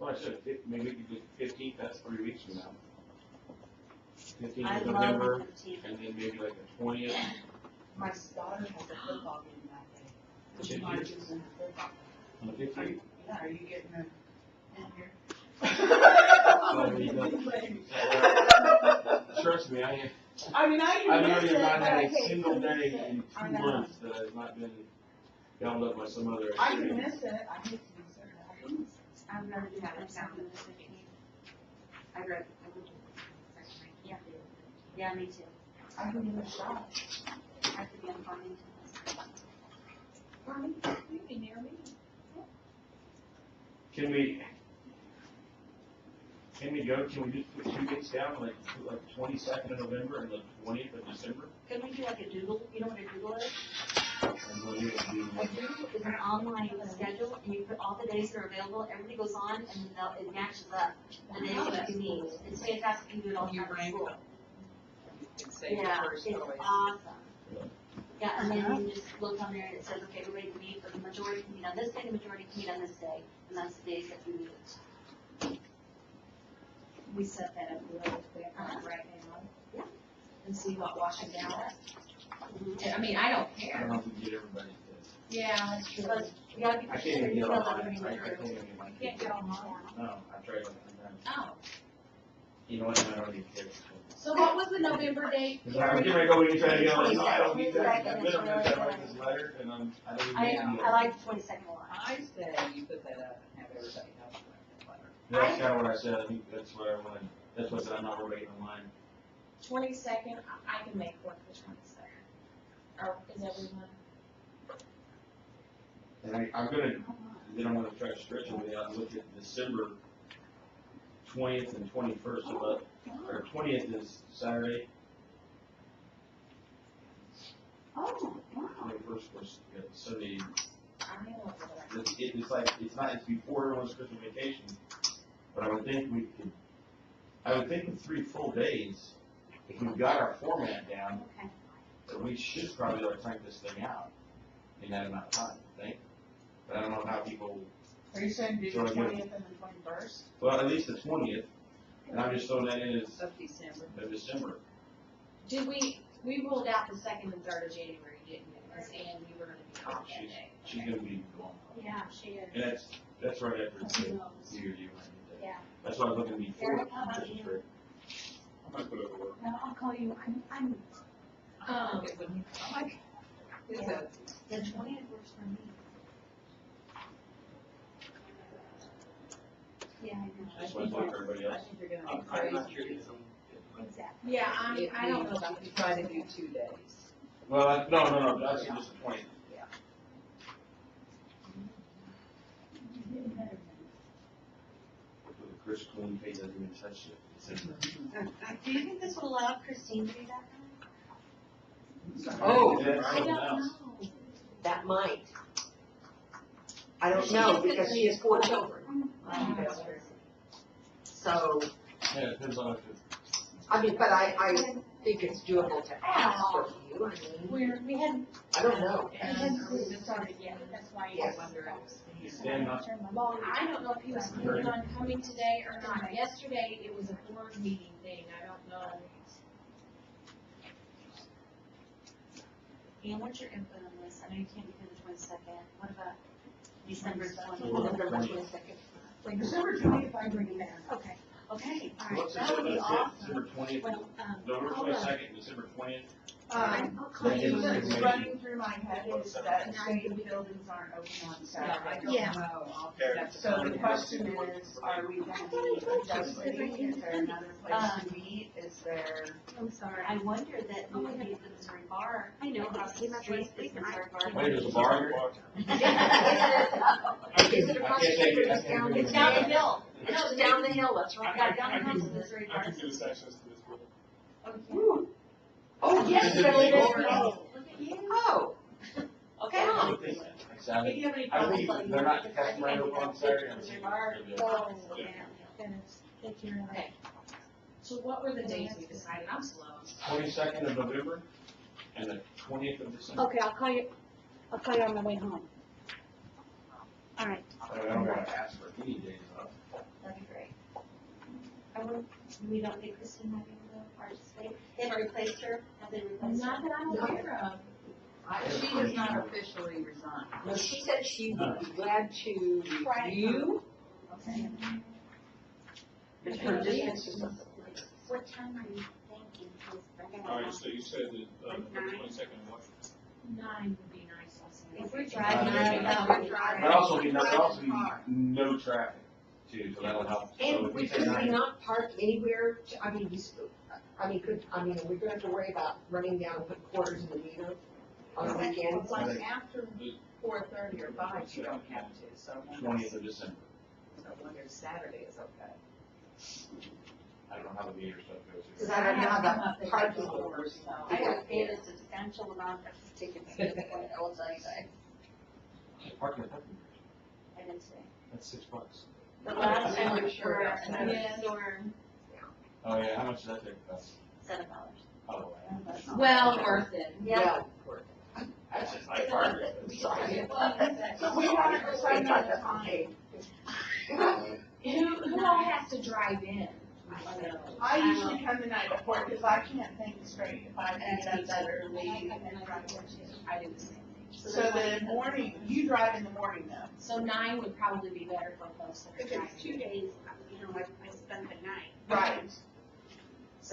Well, I said, maybe we could do 15th, that's 3 weeks from now. 15th I of love November, the 15th. and then maybe like the 20th. My daughter has a football game that day. She Did you? marches in the football On the game. 15th. Yeah, are you getting her in here? Trust me, I mean, I've miss already it, not but had I a hate single to miss day it. in I 2 know. months that has not been bound up by some other I activity. can miss it, I hate to miss it. I'd rather do that than the 15th. I'd rather, yeah. Yeah, me too. I can give it a shot. I have to be on Farmington. You can hear me. Can we just put 2 dates down, like the 22nd of November and the 20th of December? Can we do like a doodle? You know what a doodle is? And we'll do A doodle is an online schedule, and you put all the days that are available, everybody goes on, and then it matches up the days that you meet. It's fantastic, you do it all the time at school. Yeah, it's awesome. Yeah, and then you just look on there and it says, okay, everybody can meet, but the majority can meet on this day, the majority can meet on this day, and that's the days that we meet. We set that up really quick right now. Yeah. And see what washes out. Mhm. I mean, I don't I don't care. know if we can get everybody to. Yeah, that's true. But you gotta be I can't sure even you get fill online. everything I through. can't even get my Can't get online. No, I've tried like 3 times. Oh. You know what, I don't even care. So what was the November date? I'm getting ready to go in and try to get on, no, I don't need that. 22nd I'm is gonna really I good. write this letter, and I don't even I need it. like the 22nd a lot. I say you put that up and have everybody else write that letter. That's kind of what I said, I think that's what I wanted, that's what I said, I'm not waiting online. 22nd, I can make work the 22nd. Or is everyone? And I'm gonna, then I'm gonna try to stretch it out and look at December 20th and 21st, or 20th is Saturday, Oh, wow. 21st was Sunday. I don't know. It's like, it's before everyone's Christmas vacation, but I would think with 3 full days, if we've got our format down, Okay. that we should probably be able to crank this thing out in that amount of time, I think. But I don't know how people, Are you saying do the So I get- 20th and the 21st well, at least the 20th, and I'm just throwing that in as of December? December. Did we ruled out the 2nd and 3rd of January, didn't we? Because Ann, you were gonna be off that day. She's gonna be gone. Yeah, she is. And that's right after Who New knows? Year's Eve. Yeah. That's why I was looking before Eric, how about Christmas you? break. I might put it over. No, I'll call you, I'm, Okay, when you, like, is that, the 20th works for me. Yeah, I know. Just want to look at everybody I else. think you're gonna be crazy. Exactly. Yeah, I don't know If about we try to do 2 days. Well, no, that's just the 20th. Chris Clean page doesn't even touch it. Do you think this will allow Christine to do that now? Oh, That's I something don't else. know. that might. I don't know, because she has 4 children, so, Yeah, it depends on if it's. I mean, but I think it's doable to ask for you, I mean, we hadn't, I don't know. we started yet, that's why you Yes. wonder. Stand up. Well, I don't know if he was planning on coming today or not. Yesterday, it was a board meeting thing, I don't know. Ian, what's your input on this? I know you can't be here the 22nd. What about December 20th? November 22nd. Like December 20th, I bring it back. Okay, okay, all right, What's that would be awesome. December 20th, Well, November I'll, 22nd, December 20th. I'll call Then you. it's- What's running through my head is that state buildings aren't open on Saturday. I don't Yeah. know. So the question is, are we gonna be adjusting? Is there another place to meet? Is there? I'm sorry, I wonder that we could use the Missouri Bar. I know across the street, the Missouri Bar. Wait, there's a bar here? Is it across the street or just down? It's down the hill. It's down the hill, that's right. Yeah, down the hill to the Missouri Bar. this access to this building. Okay. Oh, yes, really, Look that's at you. Oh, Okay. I would think that. Like Saturday. If you have any I problems, think let me they're know. not customary open on Saturday. I'm Missouri thinking Bar. they're good. Oh, yeah. Take care of that. So what were the dates we decided? I'm slow. 22nd of November and the 20th of December. Okay, I'll call you on my way home. All right. I don't gotta ask for any days off. We don't think Kristen might be able to participate. They haven't replaced her, have they replaced her? Not that I'm aware of. She has not officially resigned. No, she said she would be glad to review, Okay. but her distance is not. What time are you thinking? 'Cause I gotta- All right, so you said that, the 22nd of March. 9 would be nice also. If we're driving, There'll also be no traffic too, so that'll help. So And if we you say could we 9, not park anywhere, are we gonna have to worry about running down and put quarters in the meter on the weekends? Like after 4:30 or 5, you don't have to, so. 20th of December. So when there's Saturday, is okay. I don't know how the meter stuff goes. Because I don't know how the parking works. I have paid a substantial amount of tickets at this point, I will tell you guys. Parking, I didn't say. that's $6. The last time we Sure, were that's in better. a storm, Oh, yeah, how much does that take us? $7. Oh, yeah. Well worth it. Yeah. Well, That's just like hard. sorry. So we haven't decided on the time. Who all has to drive in? I usually come the night before, because I can't think straight if I get up that early and drive. I do the same thing. So the morning, you drive in the morning though. So 9 would probably be better for folks that are If driving. it's 2 days, you know, I spend the night. Right. But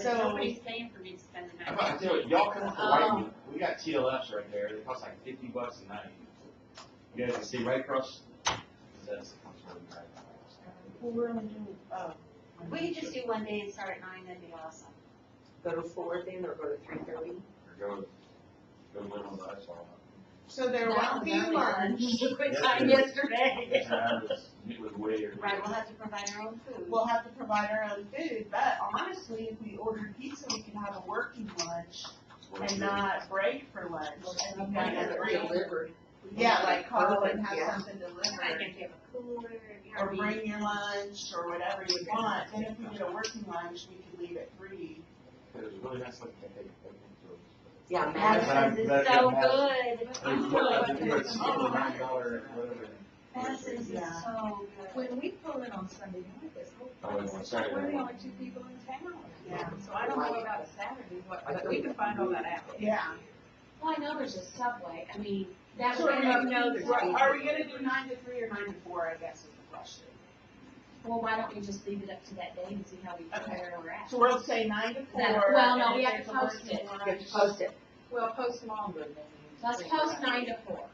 So, nobody's paying for me to spend the I'm night. about to tell you, y'all come up to Whiteview, we got TLFs right there, they cost like $50 a night. You guys can see right across, that's the concern, right? well, we're only doing, We could just do one day and start at 9, that'd be awesome. Go to 4 then, or go to 3:30? Or go live on the ice wall. so there won't be lunch. Quit Yes, time it is. yesterday. It was way early. Right, we'll have to provide our own food. We'll have to provide our own food, but honestly, if we ordered pizza, we could have a working lunch and not break for lunch. And you And guys it's bring, delivered. yeah, like call and Perfect, have yeah. something I delivered. can have a cooler, you know, Or bring your lunch, or whatever you want, and if we did a working lunch, we could leave at 3. It was really nice looking at it. Yeah, Madison's is so good. It's $9 whatever. Madison's is Yeah. so good. When we pull in on Sunday night, this whole Oh, wait, on Saturday. we're the only 2 people in town. Yeah, so I don't know about a Saturday, but we can find all that out. Yeah. Well, I know there's a Subway, I mean, that So would are end up, are we gonna do 9 to 3 or 9 to 4, I guess is the question. well, why don't we just leave it up to that day and see how we feel Okay. where we're at? So we'll say 9 to 4. Well, no, and we if have to there's a post working it. You lunch- have to post it. Well, post longer than. Let's post 9 to 4.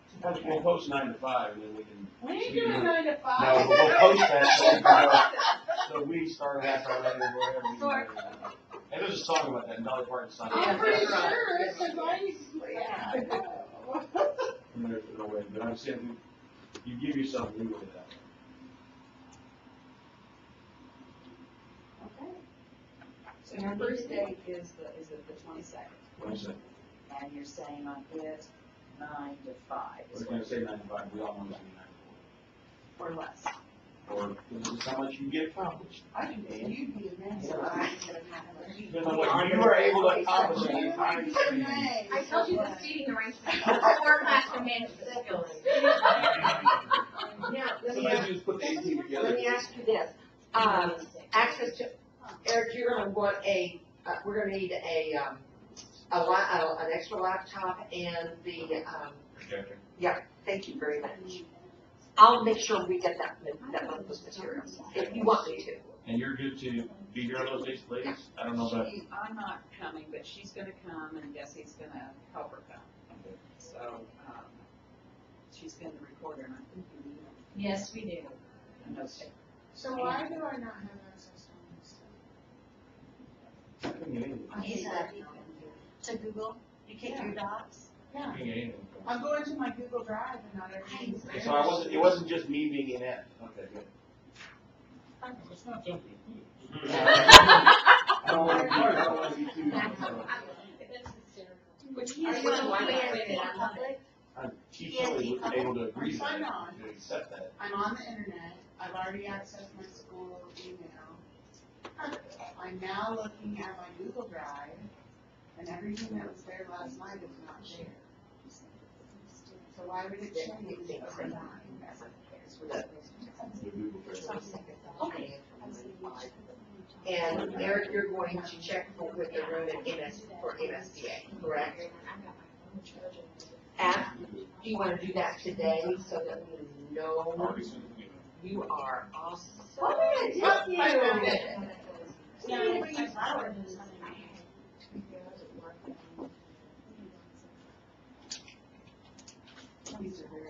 We'll post 9 to 5 and then we can. We ain't doing 9 to 5. No, we'll post that. So we start half hour later, whatever. Sure. And there's a song about that, Dolly Parton song. I'm pretty Yeah. sure it's a nice, yeah. And there's no way, but I'm saying, you give yourself leeway with that. Okay. So your first date is it the 22nd? What is it? And you're saying on it 9 to 5 We're gonna say 9 to 5, we all want to say 9 or less. to 4. Or this is how much you get accomplished. I can say you'd be amazed. Depends on what you are able to accomplish in your time. I told you the seating arrangement, or classroom management skills. Now, Somebody just put the 18 let together. me ask you this, access to, Eric, you're gonna want we're gonna need an extra laptop and the, Projector. thank you very much. I'll make sure we get that with those materials, if you want me to. And you're good to be here on those days, ladies? I don't know about. I'm not coming, but she's gonna come and Desi's gonna help her come. So, she's gonna record her, and I think you need Yes, we do. a note taker. So why do I not have access to I couldn't get anything. He's to Google, you kick your docs. I couldn't get anything. I'm going to my Google Drive and not everything's there. So it wasn't just me being inept. Okay, good. It's not jumping. I don't want to be too. That's hysterical. Which he is one way public. She totally was able to agree to Sign that, on. to accept that. I'm on the internet, I've already accessed my school email. I'm now looking at my Google Drive, and everything that was there last night is not there. So why would it change overnight? The Google Drive. And Eric, you're going to check with the room at for MSBA, correct? Do you want to do that today so that we know Already sent an email. you are awesome? What did I do? Yeah, it's my flower. These are very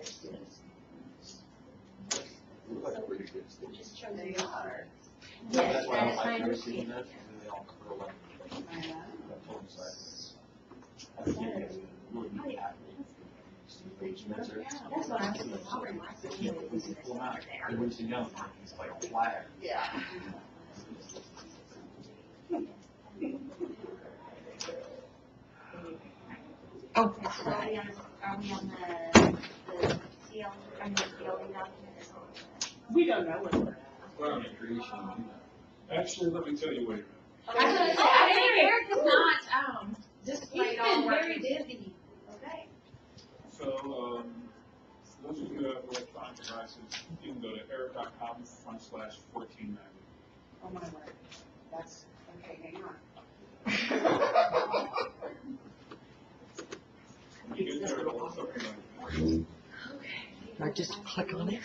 good. Just show They you. are. Yes, That's why I that don't is like my to receipt. receive that, because they all curl up. I know. I told them so. I think it's really happy. That's what I was thinking. Pull them out. And when you're young, it's like a flag. Yeah. Oh, So are we on the CL, I mean, the CLD document? We don't know what we're at. We're on the creation. Actually, let me tell you what. I was gonna say, I think Eric is not, Just he's been very busy. Okay. So, those of you who have electronic devices, you can go to eric.com/1490. Oh my word. That's, okay, hang on. When you get there, it'll look something like Or just click on it.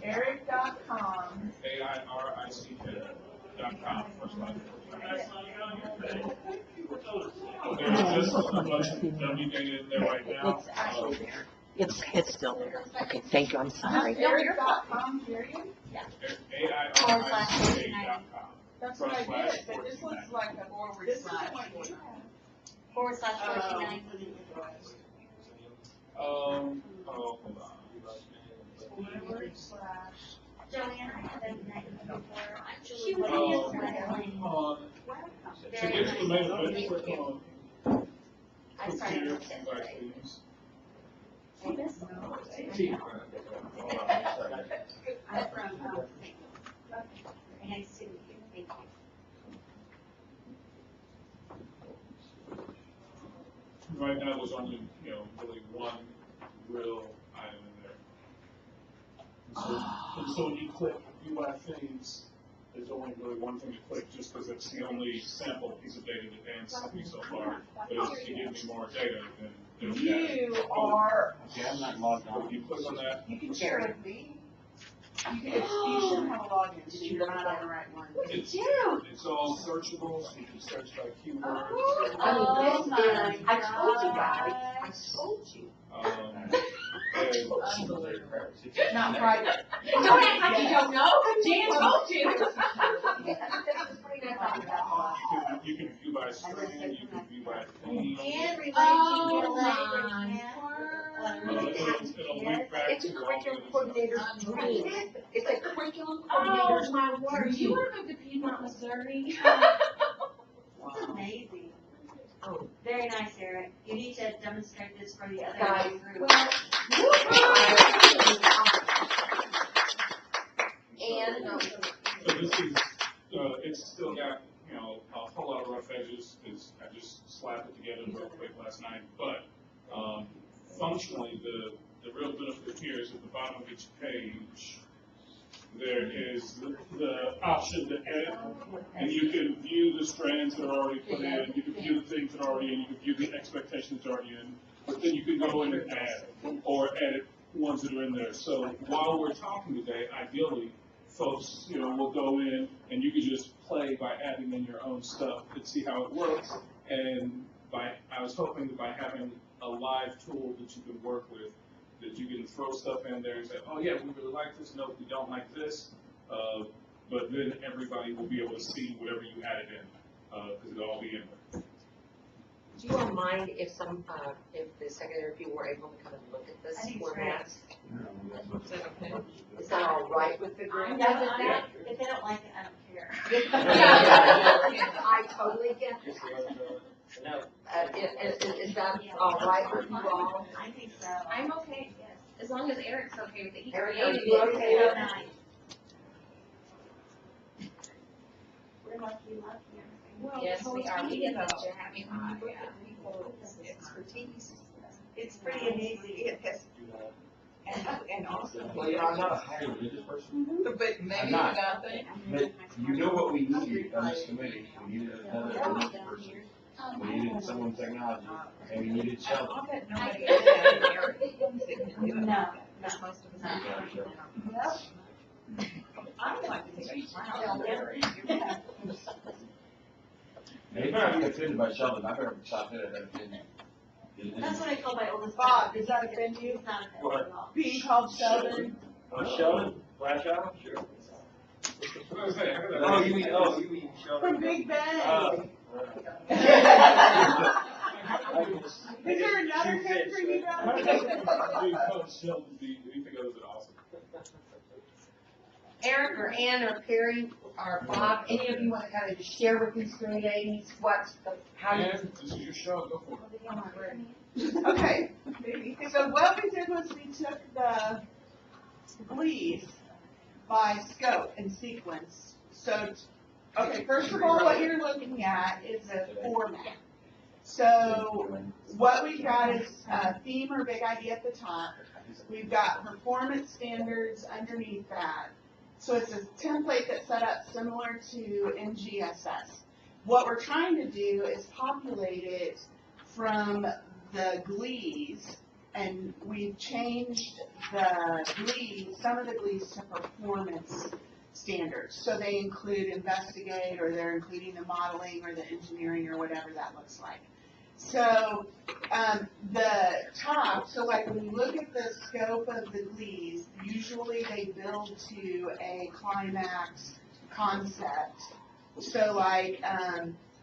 Eric.com. AIRIC.com/1490. There's just a bunch of dummy data in there right now. It's actually there. It's still there. Okay, thank you, I'm sorry. Eric.com, period? AIRIC.com. That's what I did, but this looks like a forward slash. / 1490. Hold on. Forward slash. Joanne, I haven't met you before. She Oh, was in To get to the main page, click on I started computer with it. device use. See this? I'm from, Nice to meet you. Thank you. Right now, there's only, really one real item in there. And so when you click UI things, there's only really one thing to click, just because it's the only sample piece of data that Dan's sent me so far. But if you give me more data, then it'll be added. You are, Okay, I'm not logged So on. if you click on that, you can share with me. You should have a login, so you're not on the right one. it's all searchable, so you can search by keyword. I mean, this is, I told you guys, I told you. And Not private. Don't act like you don't know, Dan told you. you can view by screen, you can view by theme. And related Oh, It'll link back It's a to all curriculum the coordinator's dream. It's a curriculum Oh, coordinator's my word, you dream. wanna move to Piedmont, Missouri? It's amazing. Oh. Very nice, Eric. You need to demonstrate this for the other Guys. group. And, So this is, it's still got, a whole lot of rough edges, because I just slapped it together real quick last night, but, functionally, the real benefit here is at the bottom of each page, there is the option to edit, and you can view the strands that are already put in, you can view the things that are already in, you can view the expectations that are already in, but then you can go in and add, or edit ones that are in there. So while we're talking today, ideally, folks, will go in and you can just play by adding in your own stuff and see how it works. And I was hoping that by having a live tool that you can work with, that you can throw stuff in there and say, oh yeah, we really like this, no, we don't like this. But then everybody will be able to see whatever you added in, because it'll all be in there. do you all mind if if the secondary people were able to come and look at this I think it's format? great. Is that all right with the group? If they don't like it, I don't care. I totally get it. No. Is that all right with you all? I think so. I'm okay, yes, as long as Eric's okay with it, he Eric, created are you it. okay with So it? nice. We're lucky. Yes, we are, we get such a happy Expertise. It's pretty amazing. Yes. And also. Well, you know, I'm not a highly religious person, But maybe I'm you not. got that. but you know what we need on this committee? We needed another religious person. We needed someone in technology, and we needed Sheldon. I'll bet nobody else has an area that can do it. No. Because most of us. Yeah, I would like to take a trial there. Now, you better not be offended by Sheldon, I better chop it at that opinion. That's what I told my oldest. Bob, does that offend you? It's not offensive What? at all. Being called Sheldon? Sheldon, Flash Out? Sure. Oh, you mean From Big Bang. Uh, Is there another character you know? Being called Sheldon would be anything other than awesome. Eric or Ann or Perry or Bob, any of you want to kind of just share with these three ladies what's the, how you. And this is your show, go for it. Okay, so what we did was we took the Glees by scope and sequence. So, okay, first of all, what you're looking at is a format. So what we've got is a theme or big idea at the top. We've got performance standards underneath that. So it's a template that's set up similar to NGSS. What we're trying to do is populate it from the Glees, and we've changed the Glees, some of the Glees to performance standards. So they include investigate, or they're including the modeling or the engineering or whatever that looks like. So the top, so like when you look at the scope of the Glees, usually they build to a climax concept. So like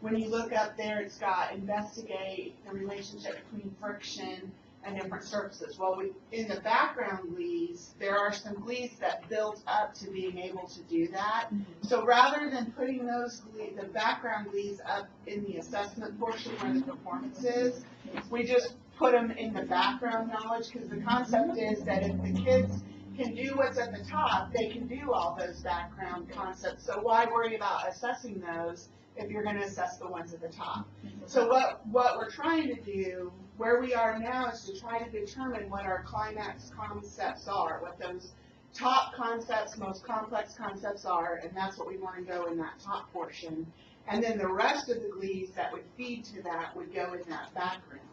when you look up there, it's got investigate the relationship between friction and different surfaces. Well, in the background Glees, there are some Glees that build up to being able to do that. So rather than putting those the background Glees up in the assessment portion where the performance is, we just put them in the background knowledge, because the concept is that if the kids can do what's at the top, they can do all those background concepts. So why worry about assessing those if you're going to assess the ones at the top? So what we're trying to do, where we are now, is to try to determine what our climax concepts are, what those top concepts, most complex concepts are, and that's what we want to go in that top portion. And then the rest of the Glees that would feed to that would go in that background.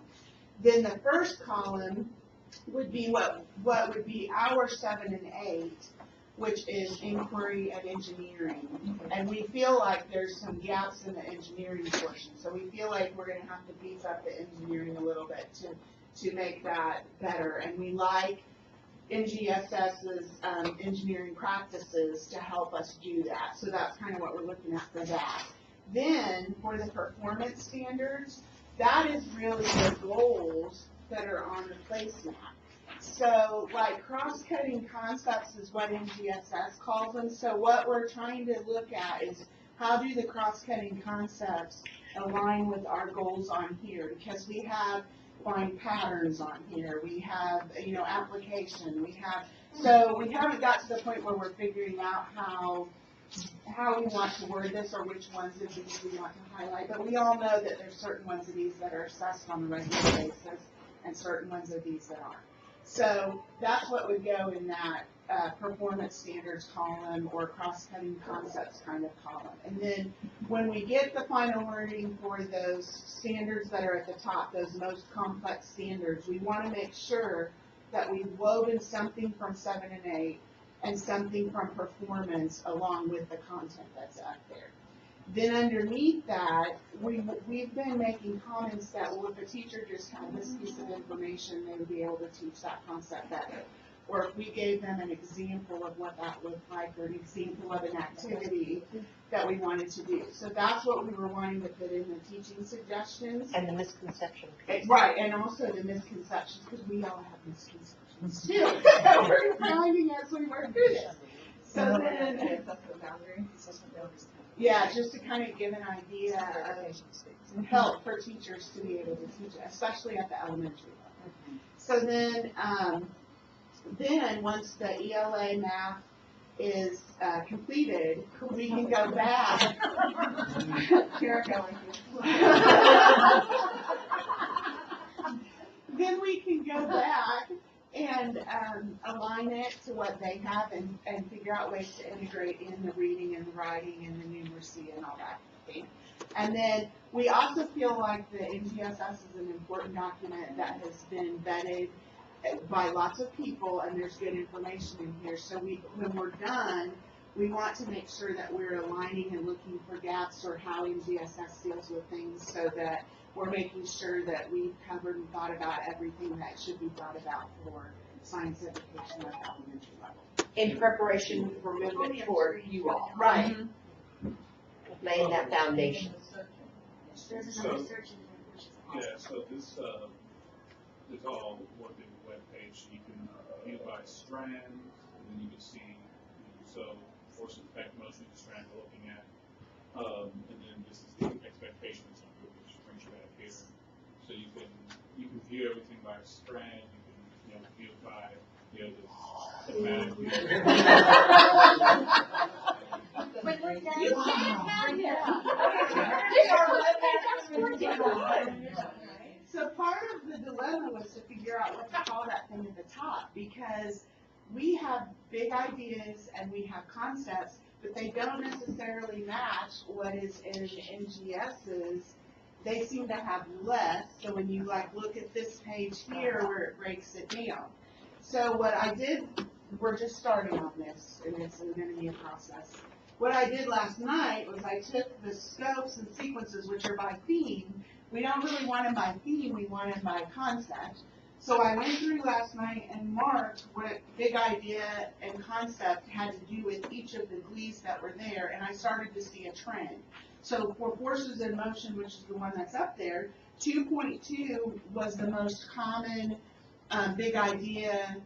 Then the first column would be what would be our 7 and 8, which is inquiry and engineering. And we feel like there's some gaps in the engineering portion. So we feel like we're going to have to beef up the engineering a little bit to make that better. And we like NGSS's engineering practices to help us do that. So that's kind of what we're looking at for that. Then for the performance standards, that is really the goals that are on the placemat. So, like, cross-cutting concepts is what NGSS calls them. So what we're trying to look at is how do the cross-cutting concepts align with our goals on here? Because we have find patterns on here. We have, application. So we haven't got to the point where we're figuring out how we want to word this or which ones of these we want to highlight. But we all know that there's certain ones of these that are assessed on a regular basis and certain ones of these that aren't. So that's what would go in that performance standards column or cross-cutting concepts kind of column. And then when we get the final wording for those standards that are at the top, those most complex standards, we want to make sure that we've woven something from 7 and 8 and something from performance along with the content that's up there. Then underneath that, we've been making comments that, well, if a teacher just had this piece of information, they would be able to teach that concept better. Or if we gave them an example of what that looked like, or an example of an activity that we wanted to do. So that's what we were wanting to put in the teaching suggestions. And the misconception. Right, and also the misconceptions, because we all have misconceptions too. We're finding as we work through this. So then, yeah, just to kind of give an idea of help for teachers to be able to teach it, especially at the elementary level. So then once the ELA math is completed, we can go back. Then we can go back and align it to what they have and figure out ways to integrate in the reading and the writing and the numeracy and all that thing. And then we also feel like the NGSS is an important document that has been vetted by lots of people, and there's good information in here. So when we're done, we want to make sure that we're aligning and looking for gaps or how NGSS deals with things so that we're making sure that we've covered and thought about everything that should be thought about for science education at the elementary level. In preparation for movement toward you all, Right. laying that foundation. There's So- another search engine, which is awesome. Yeah, so this, is all one big web page. You can view by strand, and then you can see, so force, effect, motion, the strand we're looking at. And then this is the expectations, which brings you back here. So you can view everything by strand, you can, view it by, the thematic view. When we're done. You can't have So part of the dilemma was to figure out what to call that thing at the top, because we have big ideas and we have concepts, but they don't necessarily match what is in NGS's. They seem to have less, so when you look at this page here where it breaks it down. So what I did, we're just starting on this, and it's going to be a process. What I did last night was I took the scopes and sequences, which are by theme. We don't really want them by theme, we want them by concept. So I went through last night and marked what big idea and concept had to do with each of the glees that were there, and I started to see a trend. So for forces in motion, which is the one that's up there, 2.2 was the most common big idea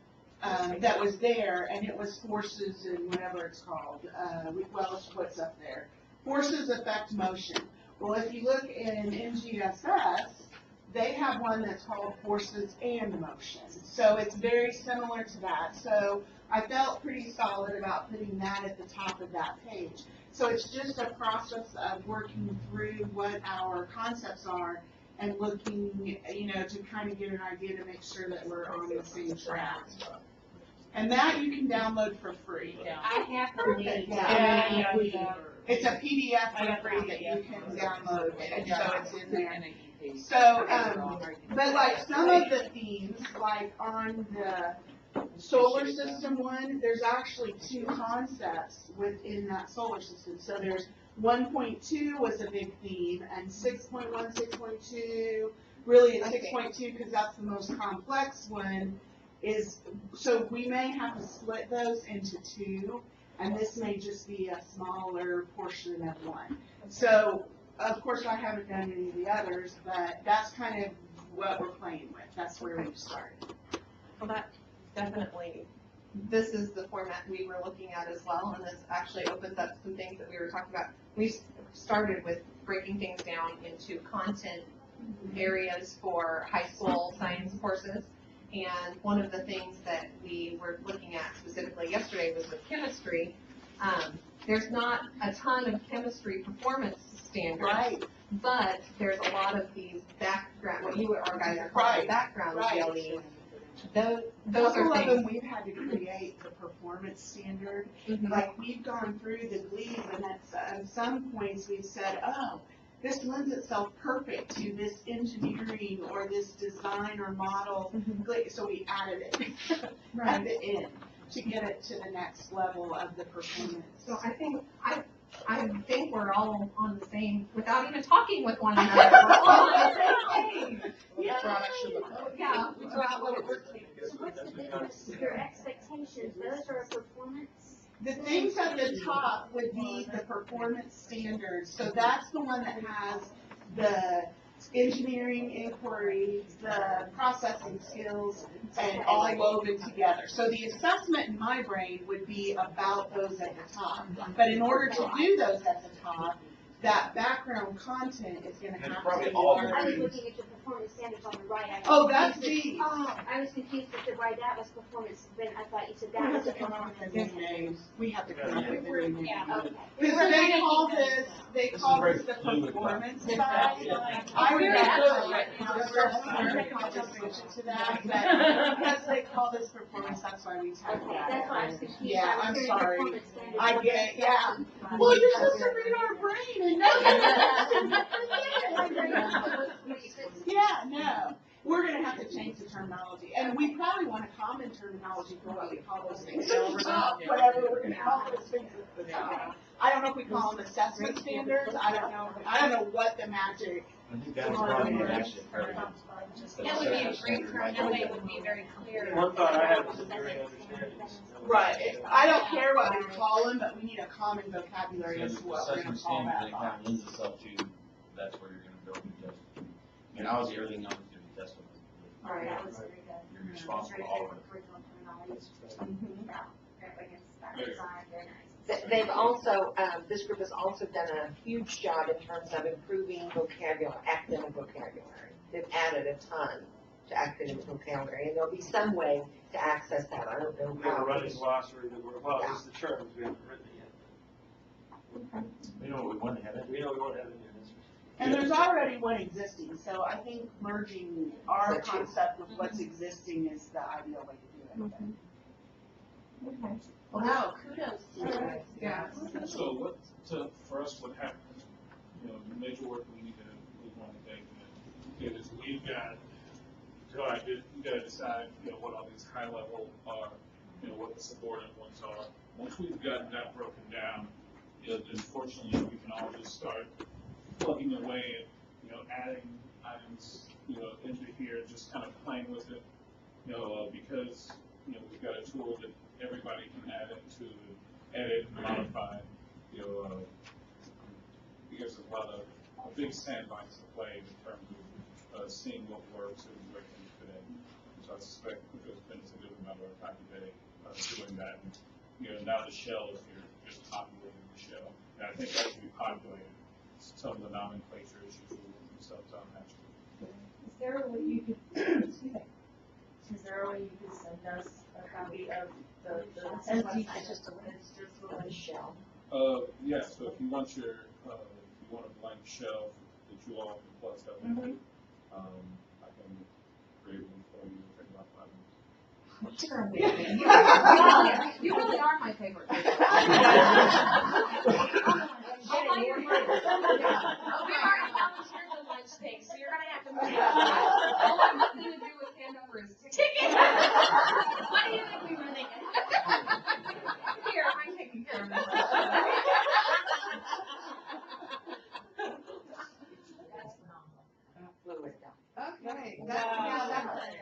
that was there, and it was forces and whatever it's called. Well, it's what's up there. Forces affect motion. Well, if you look in NGSS, they have one that's called forces and motion. So it's very similar to that. So I felt pretty solid about putting that at the top of that page. So it's just a process of working through what our concepts are and looking, to kind of get an idea to make sure that we're on the same track. And that you can download for free. I have the link. Yeah. It's a PDF for free that you can download, and so it's in there. So, but like some of the themes, like on the solar system one, there's actually two concepts within that solar system. So there's 1.2 was a big theme, and 6.1, 6.2, really it's 6.2 because that's the most complex one. So we may have to split those into two, and this may just be a smaller portion of one. So, of course, I haven't done any of the others, but that's kind of what we're playing with. That's where we've started. Well, that definitely, this is the format we were looking at as well, and this actually opens up some things that we were talking about. We started with breaking things down into content areas for high school science courses. And one of the things that we were looking at specifically yesterday was with chemistry. There's not a ton of chemistry performance standards, Right. but there's a lot of these background, what you are guys are calling background GLEs. Those Couple are of them things. we've had to create the performance standard. Mhm. Like we've gone through the glees, and at some points we've said, oh, this lends itself perfect to this engineering or this design or model. So we added it at the end to get it to the next level of the performance. So I think we're all on the same, without even talking with one another, we're all on the same page. Yeah. Yeah, we brought what it was. So what's the difference, your expectations, those are performance? The things at the top would be the performance standards. So that's the one that has the engineering inquiry, the processing skills, and all woven together. So the assessment in my brain would be about those at the top. But in order to do those at the top, that background content is going to have to probably be all I was already. looking at your performance standards on the right. Oh, that's these. Oh, I was confused as to why that was performance, but I thought you said that was a performance. We have to come up with the new name. Okay. Because they they call this the performance side. I would switch it to that, but because they call this performance, that's why we type that. That's why I'm confused. Yeah, I'm Hearing sorry. performance standards. I get it, yeah. Well, you're supposed to read our brain and know. Yeah, no. We're gonna have to change the terminology, and we probably want a common terminology for what we call those things. So whatever we're gonna call those things at the time. I don't know if we call them assessment standards. I don't know what the magic. I think that's probably actually. That would be a great term, that way it would be very clear. One thought I had was enduring understanding. Right. I don't care what we call them, but we need a common vocabulary as to what we're gonna call Assessment that. standard, kind of lends itself to, that's where you're gonna build your test. And obviously, everything else is gonna be testable. All right, that was very good. You're responsible for all of it. Curriculum terminology. Yeah, very good. Very nice. They've also, this group has also done a huge job in terms of improving vocabulary, academic vocabulary. They've added a ton to academic vocabulary, and there'll be some way to access that. I don't know We have a how. running glossary that we're, well, it's the terms, we haven't written it yet. We know what we want to have it. We know we won't have it in here, that's for And there's already one existing, so I think merging our concept with what's existing is the ideal way to do it. Okay. Well, Wow, kudos to you guys. Yeah. So what, for us, what happens, the major work we need to move on today is we've got, you gotta decide, what all these high level are, what the subordinate ones are. Once we've gotten that broken down, then fortunately, we can all just start plugging away at, adding items, into here, just kind of playing with it, because, we've got a tool that everybody can add into, edit, modify, because a lot of a big sandbox to play in terms of seeing what works and what can fit in. So I suspect Kuko's spends a good amount of time today doing that. And, now the shell is here, just populating the shell. And I think as we populate it, some of the nomenclature issues will work themselves out naturally. Is there a way you could, excuse me, is there a way you could send us a copy of the empty, just a shell? Yeah, so if you want if you want a blank shell that you all can plug stuff into, I can create one for you in about 5 minutes. You really are my favorite. We already volunteered the lunch thing, so you're gonna have to move on. All I'm looking to do is hand over his ticket. What do you think we were thinking? Here, I'm taking care of this. Okay,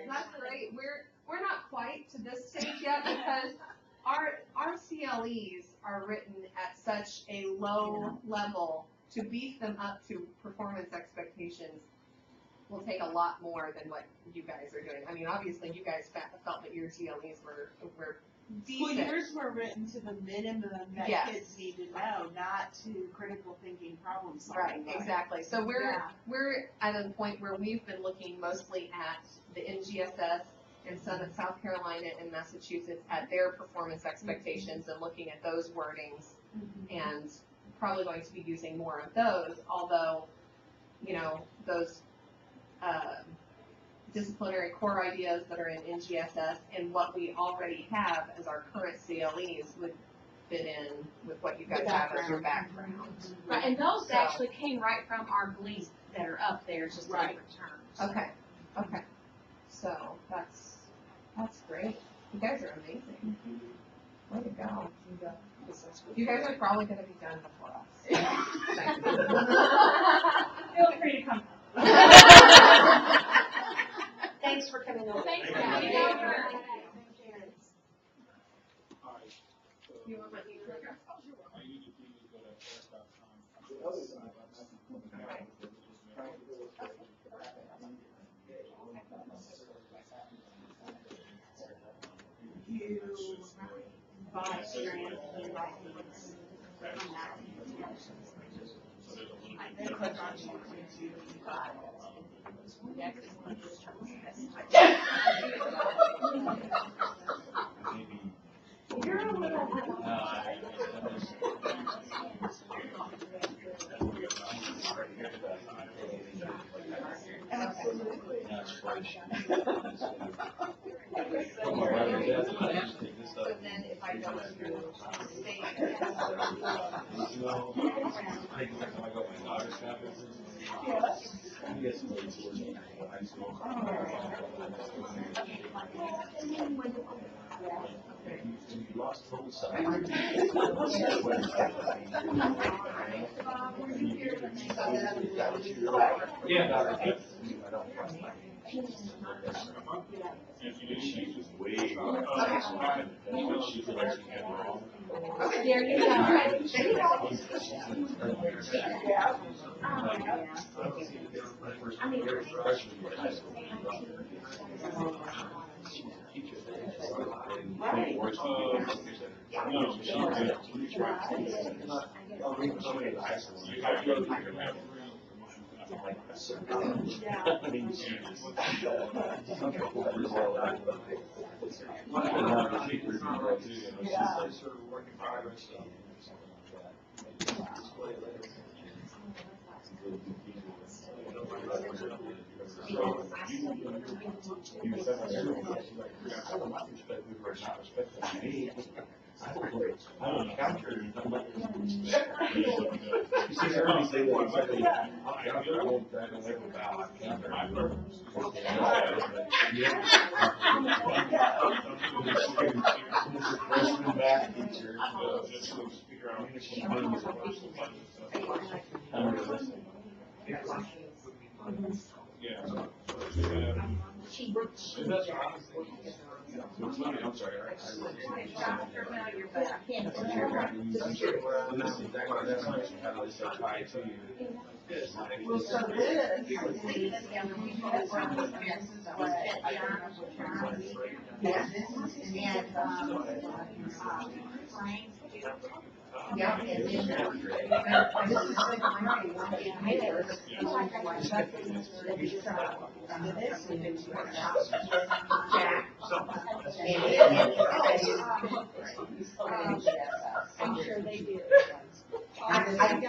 that's great. We're not quite to this stage yet because our CLEs are written at such a low level to beef them up to performance expectations will take a lot more than what you guys are doing. I mean, obviously you guys felt that your CLEs were Well, decent. yours were written to the minimum that Yes. kids need to know, not to critical thinking problem solving. Right, exactly. So Yeah. we're at a point where we've been looking mostly at the NGSS and some in South Carolina and Massachusetts at their performance expectations and looking at those wordings and probably going to be using more of those, although, those disciplinary core ideas that are in NGSS and what we already have as our current CLEs would fit in with what you guys have as your background. Right, and those So- actually came right from our beliefs that are up there, just in Right. different terms. Okay. So that's great. You guys are amazing. Way to go. You guys are probably gonna be done before us. Feel free to come. Thanks for coming over. Thanks for Thank coming you. over. All right, so You want my email address? all you need to do is go to eric.com. You buy experience and write things from that. I then click on YouTube, you got Maybe. You're a little. No, I Come on, right, yeah, I just take this So up. then if I go to state. You know, I think every time I go to my daughter's conferences, you get some really cool things in high school. You lost total sight. Yeah. If you need changes. Way. Okay. She feels like she had wrong. Okay, there you go. All right. There you go. My first year, freshman year of high school. Right. No, she did. You have to go to your I mean, she just. Some people pretty well that. And now she's pretty well too, you know, she's like sort of work in progress. You said I don't respect me for not respecting me. I don't counter. You see everybody say that, I won't back away from that, I counter. Freshman math teacher, just to figure out. Yeah. She works. I'm sorry, Well, so this is, yeah, yeah, and then, this is like my I'm sure they do. I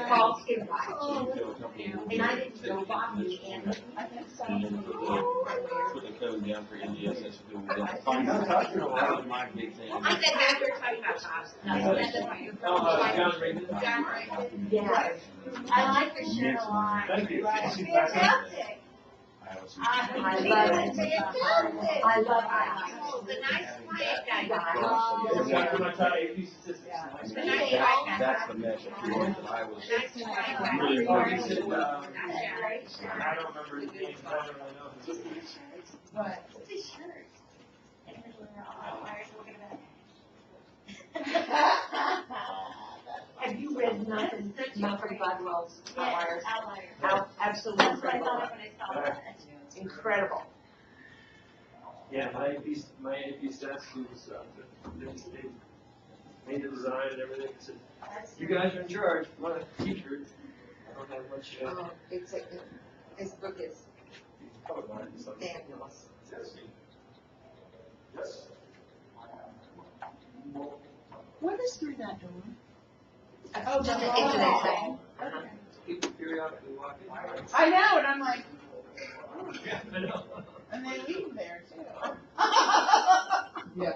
called K-5, and I didn't know Bobby, and put the code down for NDSS to do that. That was my big thing. I said, now you're talking about Bob's. No, that's fine. John Reagan. John Reagan. Yeah. I like the shirt a lot. Thank you. Fantastic. I love it. I love it. The nice quiet guy. Exactly my top AP statistics. That's the measure. I was Nice quiet guy. really Said, Not I don't remember the name, I don't really know. But, What's his shirt? Have you read nothing, Malcolm Gladwell's Outliers? Outliers. Absolutely That's what I incredible. thought of when I saw that. Incredible. Yeah, my AP stats students, they made the design and everything, said, you guys are in charge, I'm not a teacher, I don't have much, It's like, his book is colorblind, so. fabulous. Yes. what is through that door? Oh, just an internet thing. People periodically walk in. I know, and I'm like, Yeah, I know. and they leave there too. Yeah.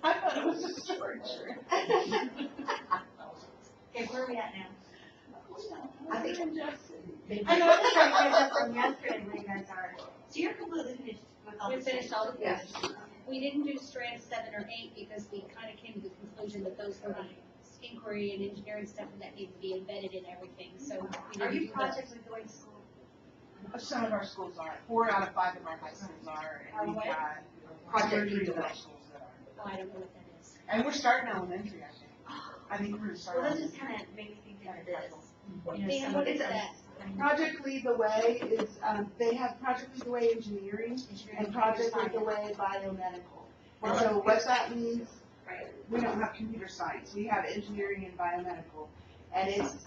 I thought it was a storage room. Okay, where are we at now? I think I know, I'm just trying to catch up from yesterday where you guys are. So you're completely finished with all We this? finished all the Yes. questions. We didn't do strands 7 or 8 because we kind of came to the conclusion that those were the inquiry and engineering stuff that needs to be embedded in everything, so we Are didn't you do those. projects with going to school? Some of our schools are, 4 out of 5 of our high schools are, and we've got Project 3 of our Lead. schools that are. Oh, I don't know what that is. And we're starting elementary, I think. I think we're Well, starting. that just kind of made me think of this. You know, Dan, some what of is the- that? Project Lead the Way is, they have Project Lead the Way Engineering and Project Lead the Way Biomedical. And so what that means, Right. we don't have computer science, we have engineering and biomedical. And it's,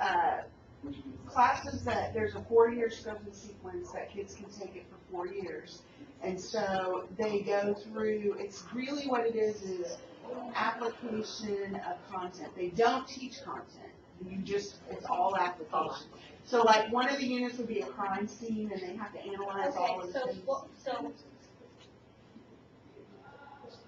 classes that, there's a 4-year scope and sequence that kids can take it for 4 years. And so they go through, it's really what it is application of content. They don't teach content. it's all application. So like, one of the units would be a crime scene, and they have to analyze all Okay, of the so, things. so,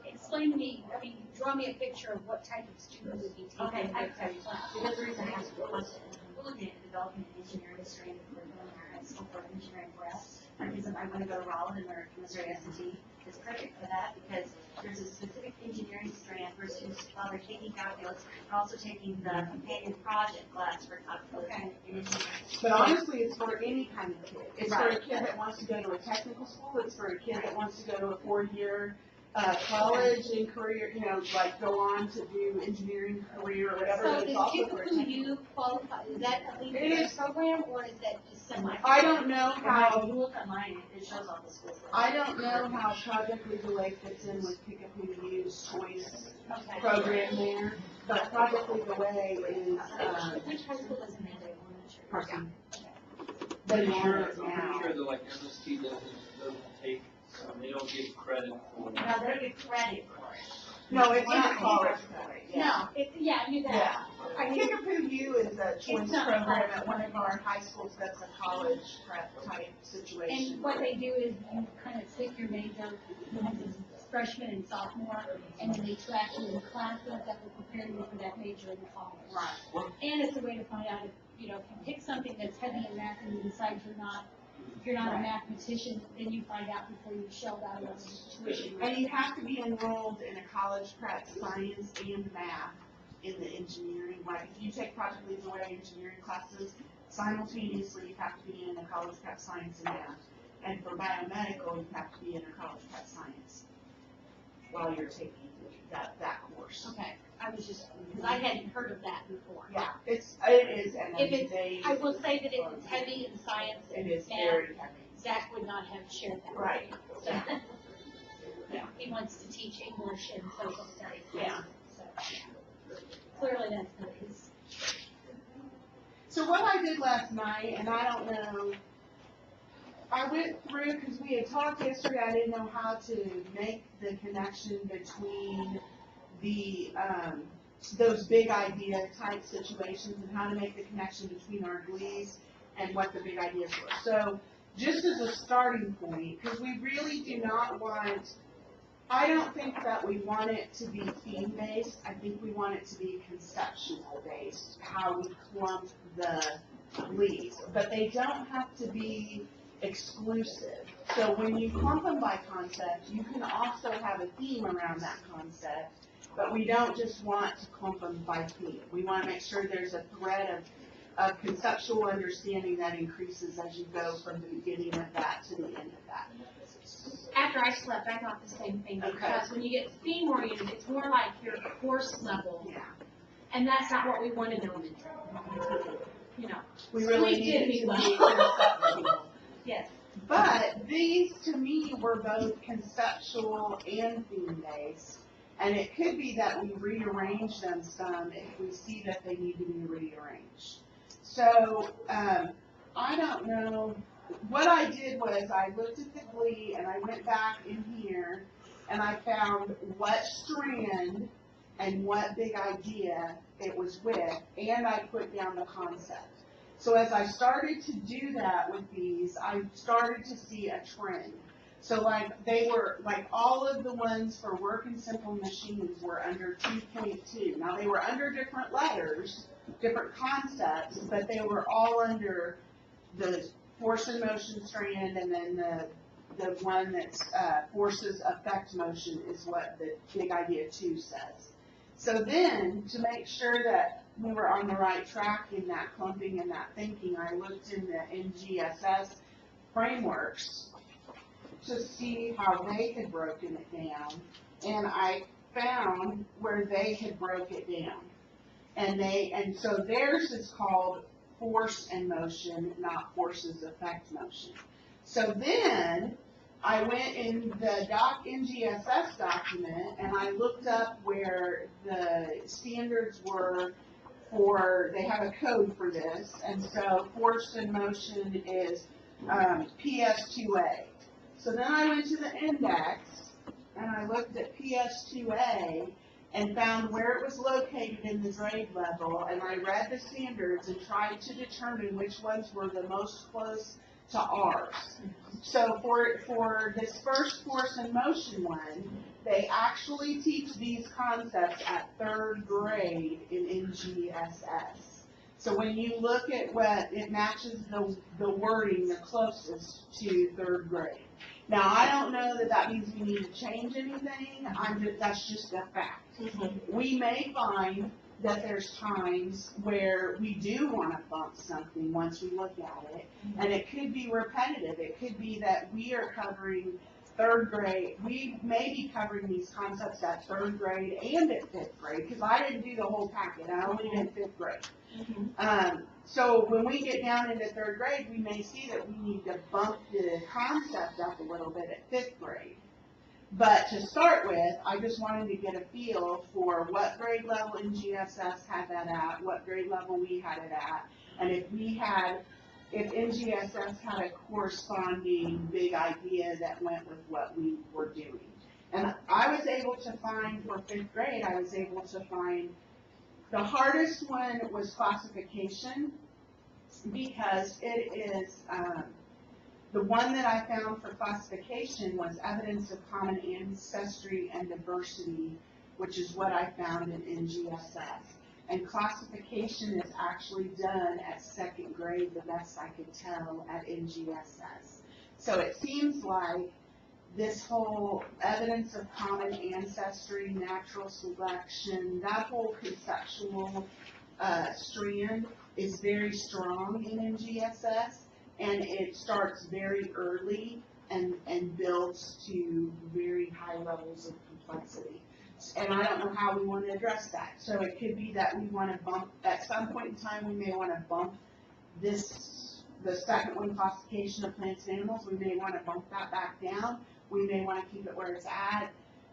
explain to me, I mean, draw me a picture of what type of student would be Okay, taking I this tell you, class. because the reason I asked the question, we're looking at developing an engineering strand of curriculum in our high school for engineering prep. For reason I want to go to Rollin and learn Missouri S&T, it's perfect for that because there's a specific engineering strand versus while they're taking calculus, they're also taking the companion project class for calculus and engineering. But honestly, it's for any kind of kid. It's for a Right. kid that wants to go to a technical school, it's for a kid that wants to go to a 4-year, college and career, like go on to do engineering career or whatever, So but it's does also for a Who technical. you qualify, is that a It leader is. program, or is that just semi? I don't know When how, you look at mine, it shows all the schools. I don't know how Project Legal Way fits in with Pick Up Who You Use choice Okay. program there, but Project Legal Way is, Which high school doesn't mandate one? I'm sure. Parson. They I'm want sure, it I'm pretty now. sure that like MST doesn't take, they don't give credit for. No, they don't get credit for it. No, it's not college credit, yeah. No, yeah, I knew that. Yeah. Pick Up Who You is a choice It's not program college. at one of our high schools that's a college prep type situation. And what they do is you kind of pick your major, freshman and sophomore, and then they track you in classes that will prepare you for that major in college. Right. And it's a way to find out if, if you pick something that's heavy in math and you decide you're not a mathematician, then you find out before you shelled out of tuition. And you have to be enrolled in a college prep science and math in the engineering. Like, if you take Project Legal Way engineering classes, simultaneously you have to be in a college prep science and math. And for biomedical, you have to be in a college prep science while you're taking that course. Okay, I was just, because I hadn't heard of that before. Yeah, it is, and If it's, they, I will say that if it's heavy in science it and is math, very heavy. Zach would not have shared that. Right. So, he wants to teach English and social studies. Yeah. So, clearly that's not his. So what I did last night, and I don't know, I went through, because we had talked yesterday, I didn't know how to make the connection between the, those big idea type situations and how to make the connection between our glees and what the big ideas were. So just as a starting point, because we really do not want, I don't think that we want it to be theme-based. I think we want it to be conceptual-based, how we clump the glees. But they don't have to be exclusive. So when you clump them by concept, you can also have a theme around that concept, but we don't just want to clump them by theme. We want to make sure there's a thread of conceptual understanding that increases as you go from the beginning of that to the end of that. After I slept, I thought the same thing, because when you get theme oriented, it's more like your course level, Yeah. and that's not what we want to do. We really Sleep need did it me to be well. conceptual. Yes. But these, to me, were both conceptual and theme-based. And it could be that we rearrange them some if we see that they need to be rearranged. So, I don't know. What I did was I looked at the glee and I went back in here and I found what strand and what big idea it was with, and I put down the concept. So as I started to do that with these, I started to see a trend. So they were, all of the ones for work and simple machines were under 2.2. Now, they were under different letters, different concepts, but they were all under the force and motion strand, and then the one that's forces affect motion is what the big idea 2 says. So then, to make sure that we were on the right track in that clumping and that thinking, I looked in the NGSS frameworks to see how they had broken it down, and I found where they had broke it down. And so theirs is called force and motion, not forces affect motion. So then, I went in the NGSS document and I looked up where the standards were for, they have a code for this, and so force and motion is PS2A. So then I went to the index and I looked at PS2A, and found where it was located in the grade level, and I read the standards and tried to determine which ones were the most close to ours. So for this first force in motion one, they actually teach these concepts at 3rd grade in NGSS. So when you look at what, it matches the wording the closest to 3rd grade. Now, I don't know that that means we need to change anything, that's just a fact. We may find that there's times where we do want to bump something once we look at it, and it could be repetitive. It could be that we are covering 3rd grade, we may be covering these concepts at 3rd grade and at 5th grade, because I didn't do the whole packet, I only did 5th grade. So when we get down into 3rd grade, we may see that we need to bump the concept up a little bit at 5th grade. But to start with, I just wanted to get a feel for what grade level NGSS had that at, what grade level we had it at, and if NGSS had a corresponding big idea that went with what we were doing. And I was able to find, for 5th grade, the hardest one was classification, because it is, the one that I found for classification was evidence of common ancestry and diversity, which is what I found in NGSS. And classification is actually done at 2nd grade, the best I could tell, at NGSS. So it seems like this whole evidence of common ancestry, natural selection, that whole conceptual strand is very strong in NGSS, and it starts very early and builds to very high levels of complexity. And I don't know how we want to address that. So it could be that we want to bump, at some point in time, we may want to bump this, the second one, classification of plants and animals, we may want to bump that back down. We may want to keep it where it's at.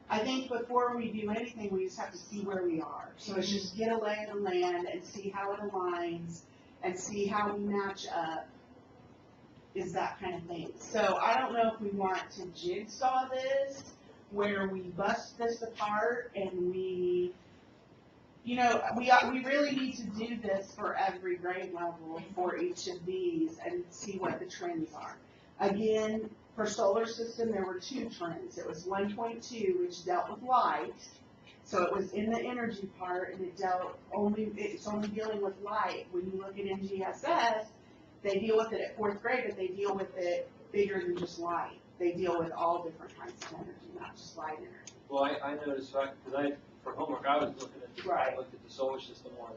I think before we do anything, we just have to see where we are. So it's just get a lay of the land and see how it aligns and see how we match up, is that kind of thing. So I don't know if we want to jigsaw this, where we bust this apart and we, you know, we really need to do this for every grade level for each of these and see what the trends are. Again, for solar system, there were 2 trends. It was 1.2, which dealt with light, so it was in the energy part, and it's only dealing with light. When you look at NGSS, they deal with it at 4th grade, but they deal with it bigger than just light. They deal with all different kinds of energy, not just light energy. Well, I noticed, because for homework, I was looking at, I looked at the solar system one.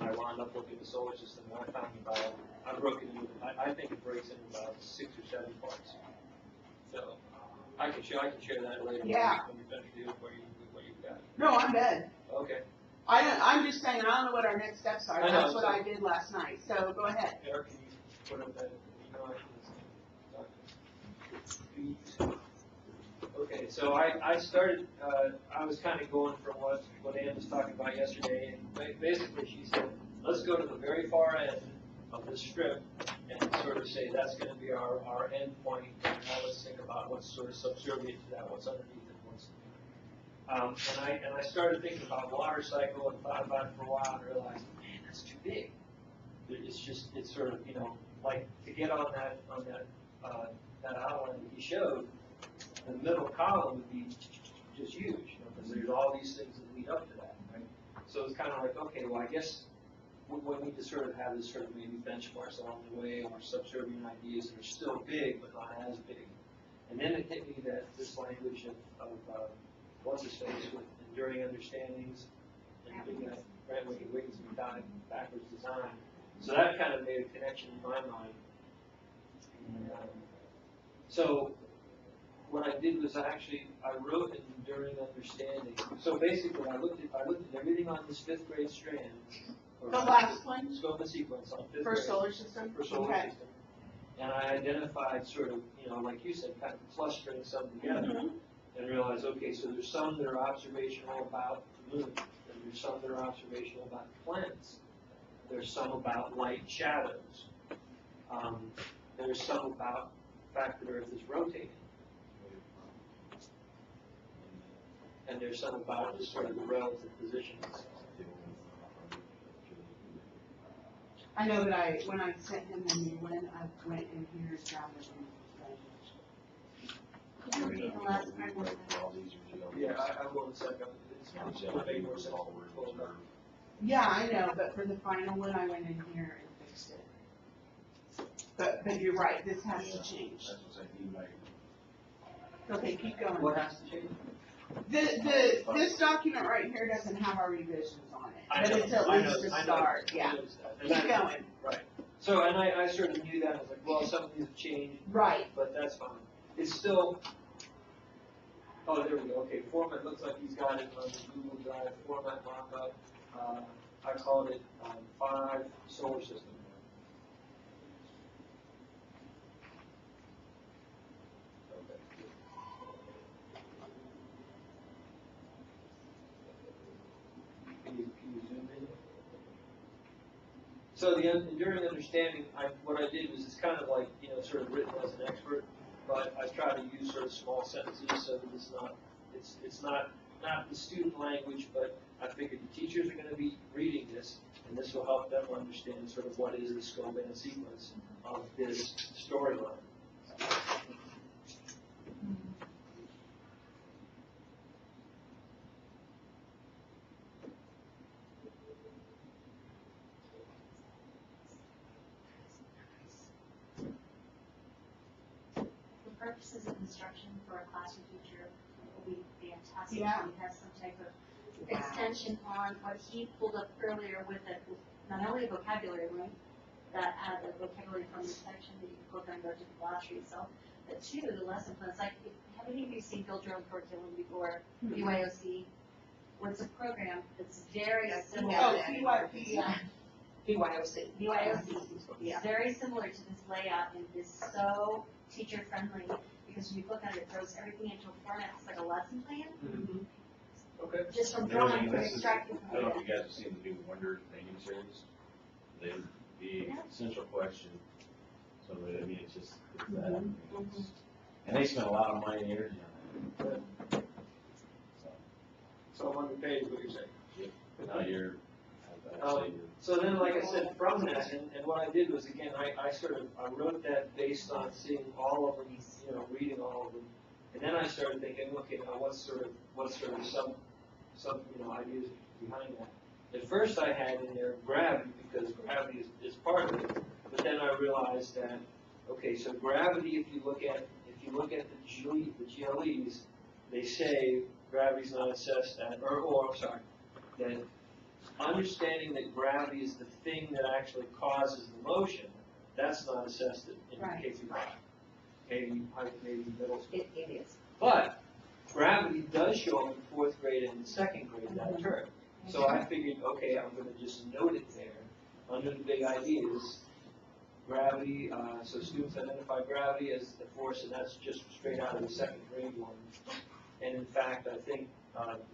I wound up looking at the solar system, and I found I broke it into, I think it breaks into about 6 or 7 parts. So, I can share that later. Yeah. When you finish doing what you've got. No, I'm good. Okay. I'm just saying, I don't know what our next steps are. I know, That's what I did last night, so go ahead. Eric, can you put up that email? Okay, so I started, I was kind of going from what Ann was talking about yesterday, and basically she said, let's go to the very far end of this strip and sort of say that's going to be our end point, and now let's think about what's sort of subservient to that, what's underneath it, and I started thinking about water cycle and thought about it for a while and realized, man, that's too big. It's sort of, like to get on that outline that he showed, the middle column would be just huge, because there's all these things that lead up to that, right? So it's kind of like, okay, well, I guess we need to sort of have this sort of maybe benchmarks along the way, or subservient ideas that are still big, but not as big. And then it hit me that this language of what's his face with enduring understandings and doing that Wiggins and backwards design. So that kind of made a connection in my mind. And, so what I did was I wrote an enduring understanding. So basically, I looked at everything on this 5th grade strand. The last one? Scope and sequence on 5th For grade. solar system? For solar Okay. system. And I identified sort of, like you said, kind of clustering some together, and realized, okay, so there's some that are observational about the moon, and there's some that are observational about the planets. There's some about light shadows. There's some about the fact that Earth is rotating. and there's some about just sort of the relative positions. I know that when I sent him the new one, I went in here and found it in language. Did you read the last part of it? Yeah, I will in a second. It's a bit more simple. Yeah, I know, but for the final one, I went in here and fixed it. But you're right, this has to change. Okay, keep going. What has to change? This document right here doesn't have our revisions on I it, know, but it's at I least know, a I know. start, I yeah. noticed that. And Keep that- going. Right. So, and I sort of knew that, I was like, well, some of these have changed, Right. but that's fine. It's still, oh, there we go, okay, format, looks like he's got it on the Google Drive, format markup. I called it, 5 solar system. Okay. Can you zoom in? So the enduring understanding, what I did was it's kind of like, sort of written as an expert, but I try to use sort of small sentences so that it's not the student language, but I figured the teachers are going to be reading this, and this will help them understand sort of what is the scope and the sequence of this storyline. For purposes of instruction for a classroom teacher, it would be fantastic Yeah. if he has some type of extension on what he pulled up earlier with it, not only a vocabulary link that had the vocabulary from the section that you can click on and go to the glossary itself, but two, the lesson plans. Like, have any of you seen Build Your Own Curriculum before? BYOC? Well, it's a program that's very similar. Oh, PYP, yeah. BYOC. BYOC. Yeah. It's very similar to this layout and is so teacher friendly because when you click on it, it throws everything into a format. It's like a lesson plan, Okay. just from Really, drawing, from this is- extracting I from don't know it. if you guys have seen the new Wonder training series. The essential question, so I mean, it's just, it's that. I mean, it's- And they spent a lot of money and energy on that. So I'm on the page, what you're saying. Now you're, I'd say you're. So then, like I said, from that, and what I did was, again, I wrote that based on seeing all of them, reading all of them. And then I started thinking, okay, now what's sort of some ideas behind that. At first I had in there gravity, because gravity is part of it. But then I realized that, okay, so gravity, if you look at the GLEs, they say gravity's not assessed at, that understanding that gravity is the thing that actually causes the motion, that's not assessed in Right. K-5. Maybe middle school. It is. But gravity does show up in 4th grade and 2nd grade that term. So I figured, okay, I'm gonna just note it there, under the big ideas, gravity, so students identify gravity as the force, and that's just straight out of the 2nd grade one. And in fact, I think,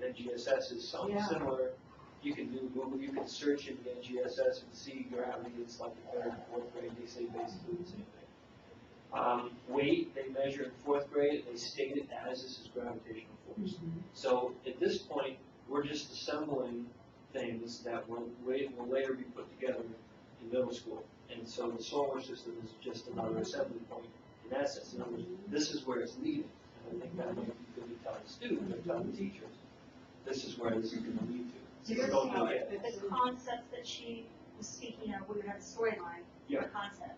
NGSS is something Yeah. similar. You can do Google, you can search in the NGSS and see gravity, it's like the 3rd and 4th grade, they say basically the same thing. Weight, they measure in 4th grade, and they state it as this is gravitational force. So at this point, we're just assembling things that will later be put together in middle school. And so the solar system is just another assembly point in essence. In other words, this is where it's leading. And I think that might be good to tell the students or tell the teachers, this is where this is going to lead to. So we don't know yet. The concepts that she was speaking of, we would have a storyline Yeah. for concept.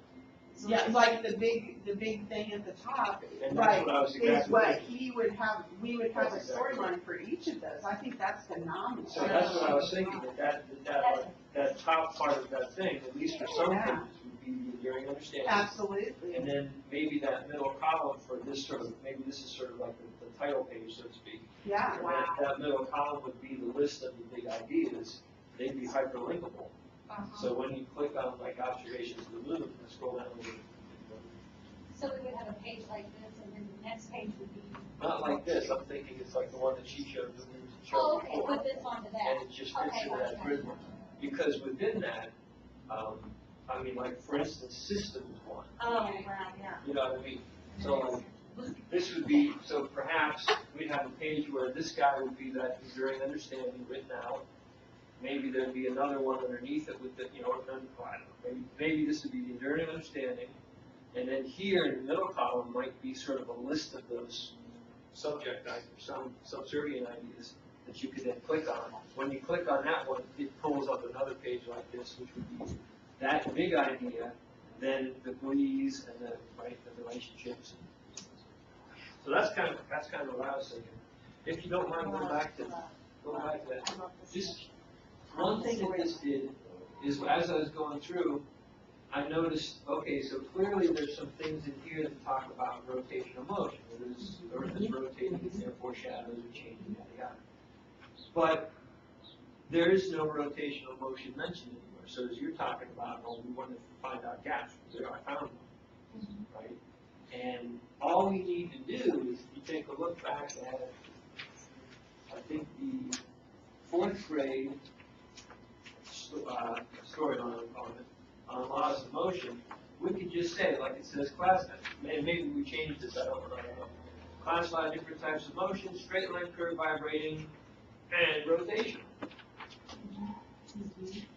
So Yeah, it's- like the big thing at the top, And that's right, what I was is exactly what thinking. we would have a That's exactly storyline for each of those. I think that's phenomenal. So that's what I was thinking, that top part of that thing, at least for some Yeah. pages, would be the enduring understanding. Absolutely. And then maybe that middle column for this maybe this is sort of like the title page, so to speak. Yeah, And that middle column would be the list of the big ideas, they'd be hyperlinkable. So when you click on like observations of the moon, and scroll down a little bit. So we would have a page like this, and then the next page would be, Not like this, I'm thinking it's like the one that she showed, the moon oh, showed okay, before. put this onto that. And it just fits Okay, into that gotcha. grid line. Because within that, I mean, like, for instance, systems one. Oh, wow, yeah. You know what I mean? So like, this would be, so perhaps we'd have a page where this guy would be that enduring understanding written out. Maybe there'd be another one underneath it with the, I don't know, maybe this would be the enduring understanding. And then here in the middle column might be sort of a list of those subject items, some subservient ideas that you could then click on. When you click on that one, it pulls up another page like this, which would be that big idea, then the breeze and the relationships. So that's kind of what I was thinking. If you don't mind going back to that. Just one thing that this did is as I was going through, I noticed, okay, so clearly there's some things in here that talk about rotational motion. There's Earth is rotating, therefore shadows are changing, yada yada. But there is no rotational motion mentioned anywhere. So as you're talking about, we want to find out gaps. There, I found one, right? And all we need to do is, if you take a look back at, I think the 4th grade storyline on laws of motion, we could just say, like it says, maybe we changed this, I don't know. Classify different types of motion: straight line, curve, vibrating, and rotation.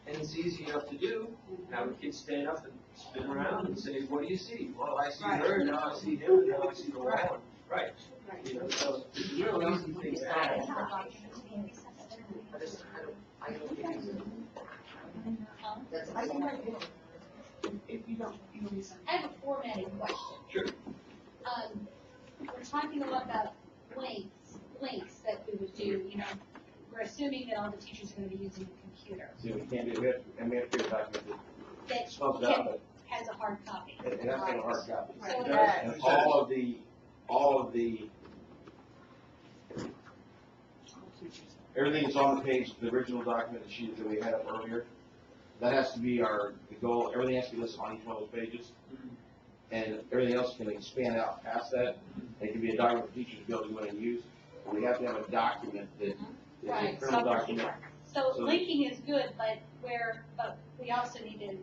And it's easy enough to do. Have a kid stand up and spin around and say, what do you see? Well, I see her, now I see him, and now I see the wall. Right. So it's a real easy thing to add. If you don't, I have a formatting question. Sure. We're talking a lot about links that we would do, we're assuming that all the teachers are gonna be using a computer. See, we can't do it, and we have to create a document that That spells it out, but has a hard copy. it has to have a hard copy. So And all of the, everything that's on the page, the original document that we had up earlier, that has to be the goal, everything has to be listed on each one of those pages. And everything else can expand out past that. It can be a document for teachers to be able to go in and use. But we have to have a document that is a Right, internal document. So So- linking is good, but we also need to,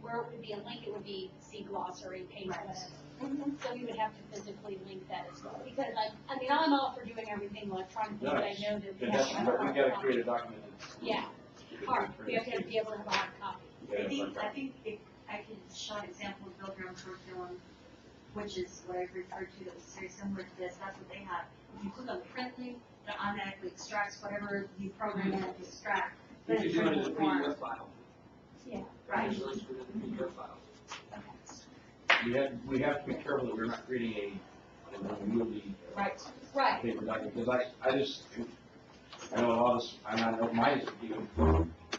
where it would be a link, it would be see glossary, page whatever. So we would have to physically link that as well, because I'm all for doing everything electronically, but I know that we have to have a We've hard got to copy. create a document that's. Yeah, hard, we have to be able to have a hard copy. I think if I could show an example of Pilgrim curriculum, which is what I've referred to that was very similar to this, that's what they have. If you click on the print link, it automatically extracts whatever you program in to extract. You But could it's do it as a printable form. PDF file. Yeah. Right. There's links within the PDF file. We have to be careful that we're not creating an unwieldy Right, paper document, because I know a lot of this, I know my institute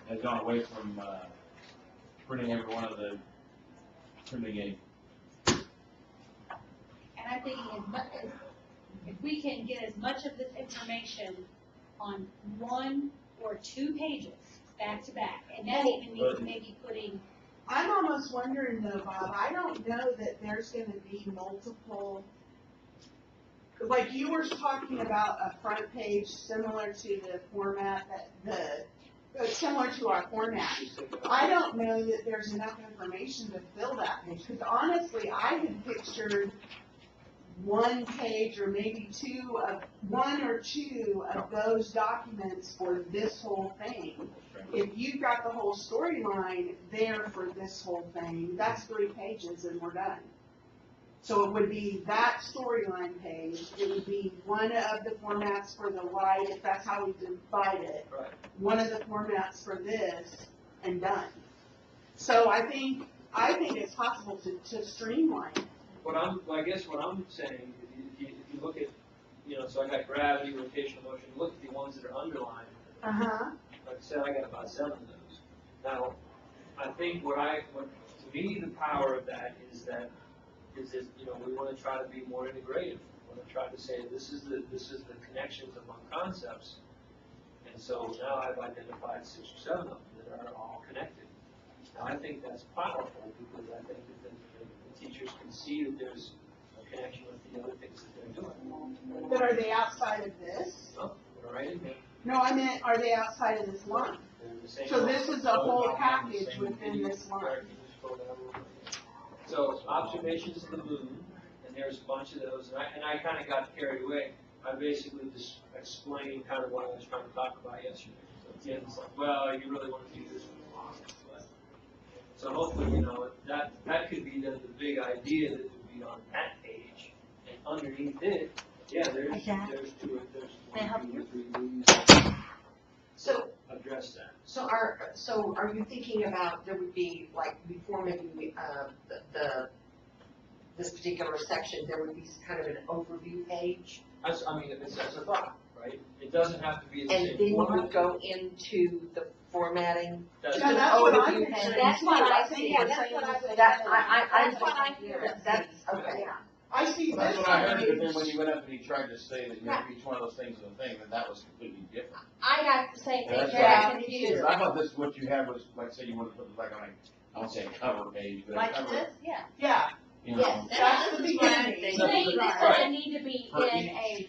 has gone away from, printing every one of the, printing and I'm thinking if we can get as much of this information on 1 or 2 pages, back to back, and that even means maybe putting, I'm almost wondering though, Bob, I don't know that there's gonna be multiple, like you were talking about a front page similar to the format similar to our format. I don't know that there's enough information to fill that page, because honestly, I had pictured 1 page or maybe 1 or 2 of those documents for this whole thing. If you've got the whole storyline there for this whole thing, that's 3 pages and we're done. So it would be that storyline page, it would be one of the formats for the light, if that's how we divide it. Right. One of the formats for this, and done. So I think it's possible to streamline. I guess what I'm saying, if you look at, so I got gravity, rotational motion, look at the ones that are underlined. Uh-huh. Like I said, I got about 7 of those. Now, I think to me, the power of that is we want to try to be more integrative. We want to try to say this is the connections among concepts. And so now I've identified 6 or 7 of them that are all connected. Now I think that's powerful because I think that the teachers can see that there's a connection with the other things that they're doing. But are they outside of this? Oh, we're right in there. No, I meant, are they outside of this line? They're the same So line. this is a whole package within this line. So observations of the moon, and there's a bunch of those, and I kinda got carried away. I basically just explained kind of what I was trying to talk about yesterday. So again, it's like, well, you really wanna do this one, but, so hopefully, you know, that could be the big idea that would be on that page, and underneath it, yeah, there's two, there's May I help 1, 2, you? 3 movies So, address that. so are you thinking about, there would be, like, before maybe, this particular section, there would be kind of an overview page? That's, I mean, that's a thought, right? It doesn't have to be the And same then you format. would go into the formatting? That's- Yeah, that's what I'm overview picturing. page? That's what I think see. we're That's saying what I the same That, thing. that's what I hear. That's, okay. I see That's this what I heard, but then page. when you went up and he tried to say that, you know, each one of those things is a thing, then that was completely different. I got the same thing, That's yeah, right. confused. Because I thought this, what you had was, like, say you wanted to put it like on a, I won't say a cover page, but a Like cover, this, yeah. Yeah, you Yes, know. that's the this is what I'm beginning. thinking. This doesn't need to be For in each. a,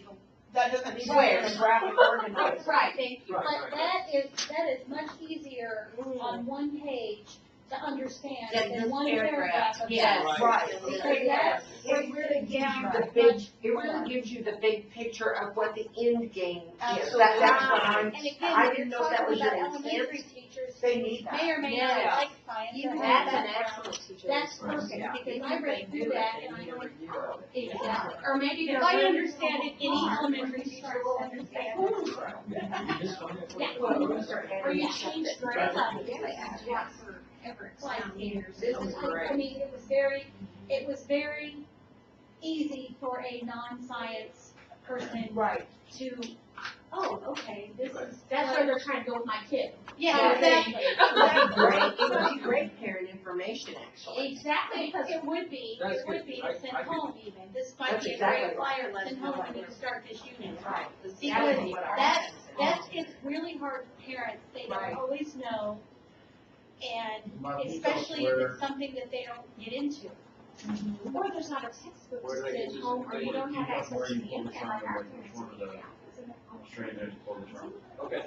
that doesn't need to be Square. in a graphic organizer. right, thank you, Right, but right. that is much easier on one page to understand Than than this one paragraph. paragraph of Yes. text. Right. Because that's, It really gives you the big, it really gives you the big picture of what the end game is. Absolutely. That's what I'm, And again, I you're didn't know if that talking was your about intent. elementary teachers They who need that. may or may Yeah. not like science. You or have have an that excellent teacher. That's perfect, Yeah. because I read through that and I don't, exactly, Or maybe if they're I really understand it, any elementary teacher will understand. Or you change grade levels, like after forever, it's Like, down. This is great. I mean, it was very easy for a non-science person Right. to, oh, okay, this is. That's where they're trying to go with my kid. Yeah, exactly. It would be great parent information, actually. Exactly, because it would be That's good. to I send could- home even, this might That's be a exactly great right. flyer to send home when you start this unit. Right. Because that's, it's really hard for parents, they Right. don't always know, and My people especially if swear- it's something that they don't get into. Or there's not a textbook Where to do they send get home, or this? you don't have Where access to you the pull the internet term like our and like parents one of do. the straight edge pull the term. Okay.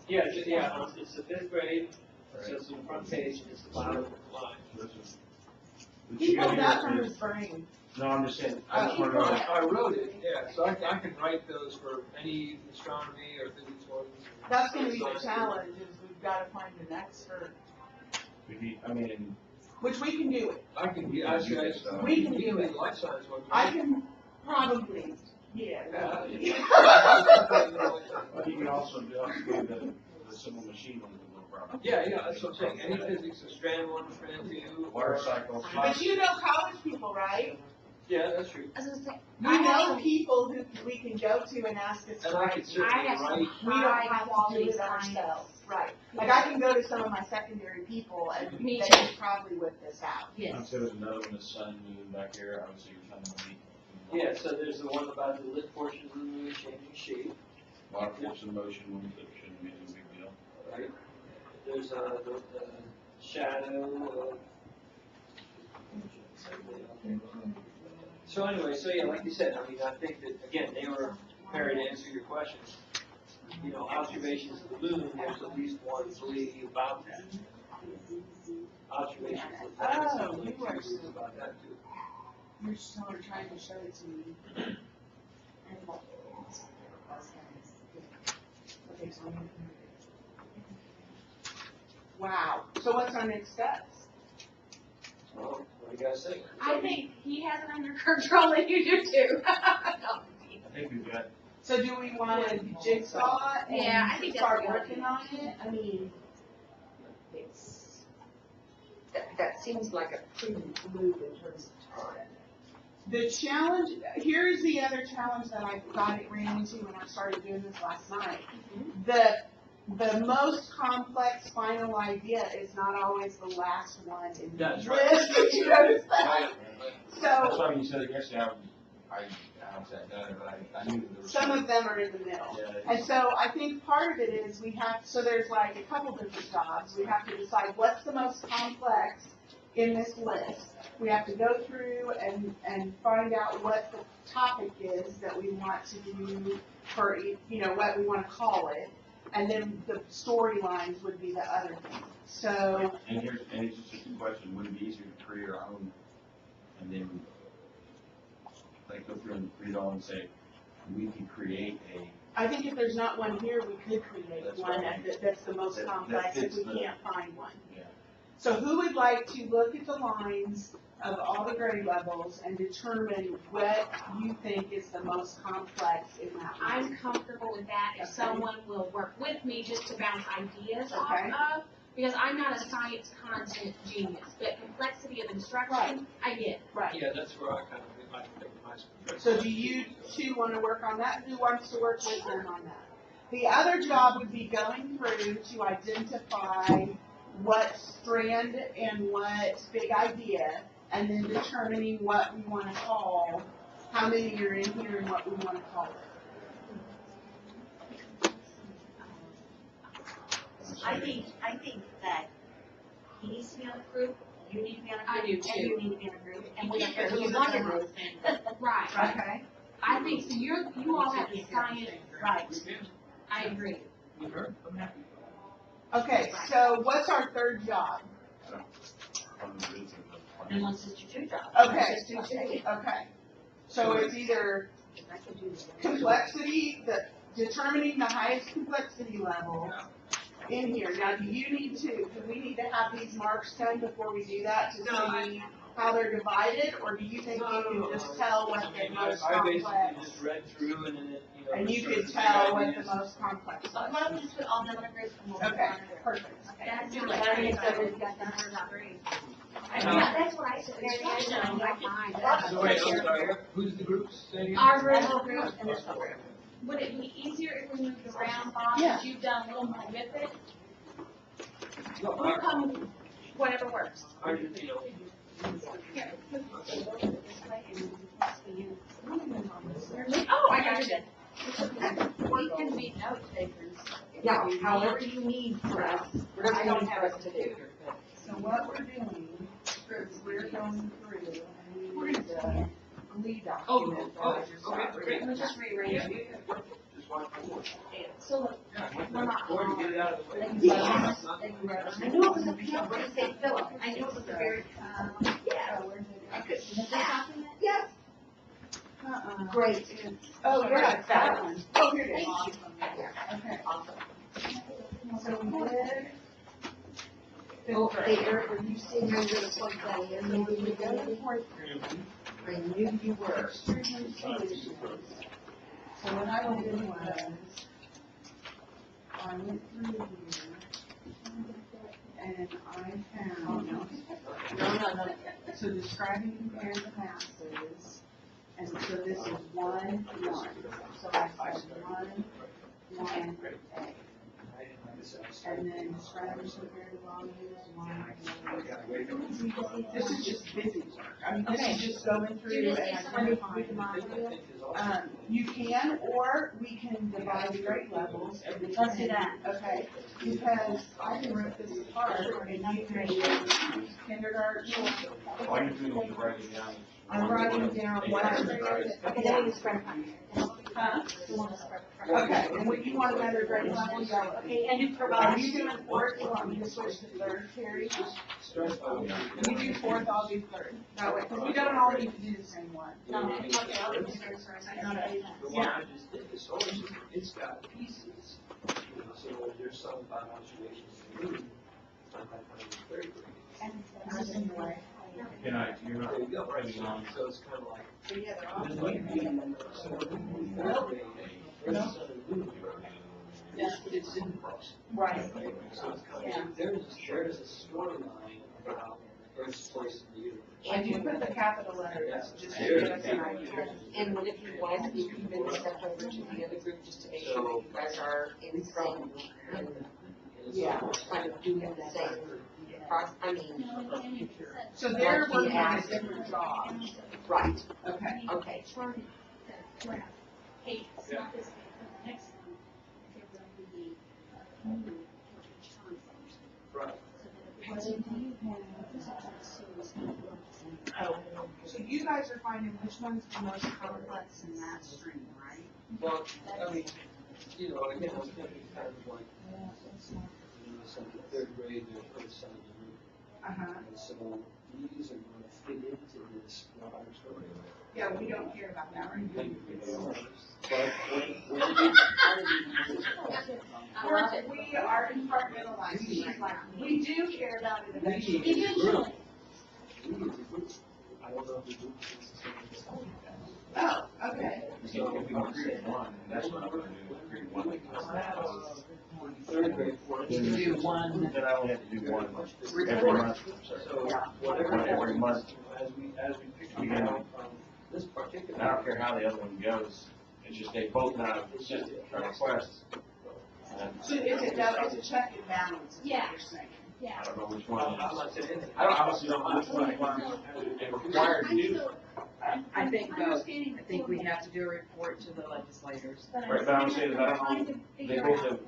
Yeah, it's the 5th grade, so it's in the front page, it's the bottom line. So this is. He the pulled that cheerleader from is- his brain. No, I'm just saying, I just Oh. want to know. I wrote it, yeah, so I can write those for any astronomy or physics ones. That's gonna be the challenge, is we've gotta find an expert, I mean, which we can do it. I can, yeah, I should, We can do it. Life science one. I can probably, yeah. but you can also do the simple machine ones a little problem. Yeah, that's what I'm saying, any physics, a strand 1, strand 2. Water cycle. But you know college people, right? Yeah, that's true. I was gonna say, We know people who we can go to and ask us to And I write. could I certainly have some write, We don't high have to do quality it science. ourselves. Right. Like I can go to some of my secondary people and Me they too. could probably whip this out. I'd say there's another one, the sun, moon back here, obviously you're talking about the. yeah, so there's the one about the lit portion of the moon changing shape, Water force in motion, ones that shouldn't be a big deal. right? There's the shadow of. So anyway, so yeah, like you said, I mean, I think that, again, they were prepared to answer your questions. You know, observations of the moon, there's at least 1 3 about that. Observations of the planets, Oh, there's you were- 2 about that too. You're sort of trying to show it to me. Wow. So what's our next steps? Well, what do you guys think? I think he has it under control and you do too. I think we've got, So do we want to jigsaw and Yeah, I think that's start a good working on it? I mean, It's, that seems like a prudent move in terms of time. the challenge, here's the other challenge that I ran into when I started doing this last night. The most complex final idea is not always the last one in the That's list. right. Did you notice that? that's So why when you said it yesterday, I don't say I done it, but I knew that there was. some of them are in the middle. Yeah. And so I think part of it is we have, so there's like a couple different jobs. We have to decide what's the most complex in this list. We have to go through and find out what the topic is that we want to do for, what we want to call it. And then the storylines would be the other thing. So, And it's just a question, would it be easier to create our own and then like go through and read all and say, we can create a, I think if there's not one here, we could create That's one right. that's the most That complex if fits we the- can't find one. yeah. So who would like to look at the lines of all the grade levels and determine what you think is the most complex in that line? I'm comfortable with that if Okay. someone will work with me just to bounce ideas Okay. off of, because I'm not a science content genius, but complexity of instruction, I get. Right. Yeah, that's where I kind of like to take my. So do you two want to work on that? Who wants to work with them on that? The other job would be going through to identify what strand and what big idea, and then determining what we want to call, how many are in here and what we want to call it. I think that he needs to be on a group, you need to be on a group. I do And too. you need to be on a group, and we can't have put to who's one on a group. Right. Okay. I think, so you all have science, Right. I agree. You heard? I'm happy. Okay, so what's our third job? And one sister two job. Okay, okay. So it's either I can do this. complexity, determining the highest complexity level in here. Now, do you need to, do we need to have these marks done before we do that to see how they're divided? Or do you think you can just tell what the most I basically complex? just read through and then, you know. And you sort of could tell what ideas. the most complex So was? why don't we just put all them in a group and we'll. Okay, perfect. Okay, that's doing it. That means that we've got numbers on grade. Yeah, that's what I said, instruction, I don't mind. So wait, I'm sorry, who's the groups? Say again? Our That group, whole group and this whole group. would it be easier if we moved around, Bob, Yeah. if you've done a little more with it? No, We'll come, whatever works. I just, you know. Oh, I got you. We can be note takers. Yeah, however you need for us, whatever you need for us to do. So what we're doing is we're going through and we need the lead document. Okay, Let me just rearrange Yeah. it. Just one more. So look, we're not. Or to get it out of the way. Yeah. I knew it was a Philip, I say Philip, I knew it was a very, Yeah. I could, is this document? Yes. Great. Oh, yeah, that one. Oh, here it is. Thank you. Okay. Awesome. So we did. Oh, hey, Eric, were you seeing how you're gonna plug that in? Maybe we go for it? I knew you were. So what I did was, I went through here, and I found, No. so describing compare the masses, and so this is 1-1. So I said 1, A. And then describing compare the volume is 1. This is just busy work. I mean, this is just going Do through you and just need somebody to read them identifying. off? You can, or we can divide the grade levels. And we Let's do can- that. Okay, because I can rip this apart and you can use kindergarten. All you're doing is writing down. I'm writing down what are the Okay, grades. then we can spread them. Huh? We want to spread. Okay, and when you want another grade level, yellow. Okay, and you Are provide. you doing fourth, you want me to switch to third, Terry? You do fourth, I'll do third. That way, because we don't all need to do the same one. No, okay, I'll do this first, I got it. The one I just did, this orange, it's got pieces, you know, so there's some by observations to do, some by kind of very great. Can I, you're not. There you go, right, so it's kind of like. So yeah, they're all. So when we grade, there's some movement. It's in the process. Right. So it's kind of, there's a storyline about the first place in the universe. I do put the capital letters, just to give us an idea. And would it be wise if you even step over to the other group just to make sure that you guys are in sync and Yeah. kind of doing the same process? I mean, So they're working on a different job. right, Okay. okay. Hey, it's not this, next one, they're going to be, Right. So you guys are finding which one's the most complex in that stream, right? Well, I mean, you know, again, I'm thinking kind of like, you know, some third grade, they're first some of the group. So these are gonna fit into this broader story. Yeah, we don't care about that right now. But We are compartmentalizing right now. We do care about it eventually. Eventually. I don't know if we do. Oh, okay. So if we want to create one, that's what I'm gonna do, create one like this. Third grade, fourth. Then Do one. Then I only have to do one every Report. month. So Yeah. whatever. Every month. As we pick it out from this particular. And I don't care how the other one goes, it's just they both have, it's just a request. And So it's a check and balance, is what Yeah. you're saying. Yeah. I don't know which one it I'm is. not saying anything. I don't, honestly don't know which one I'm required to do. I think both. Understanding I think we have to do a report to the legislators. Right, but I'm saying that I don't know, they both have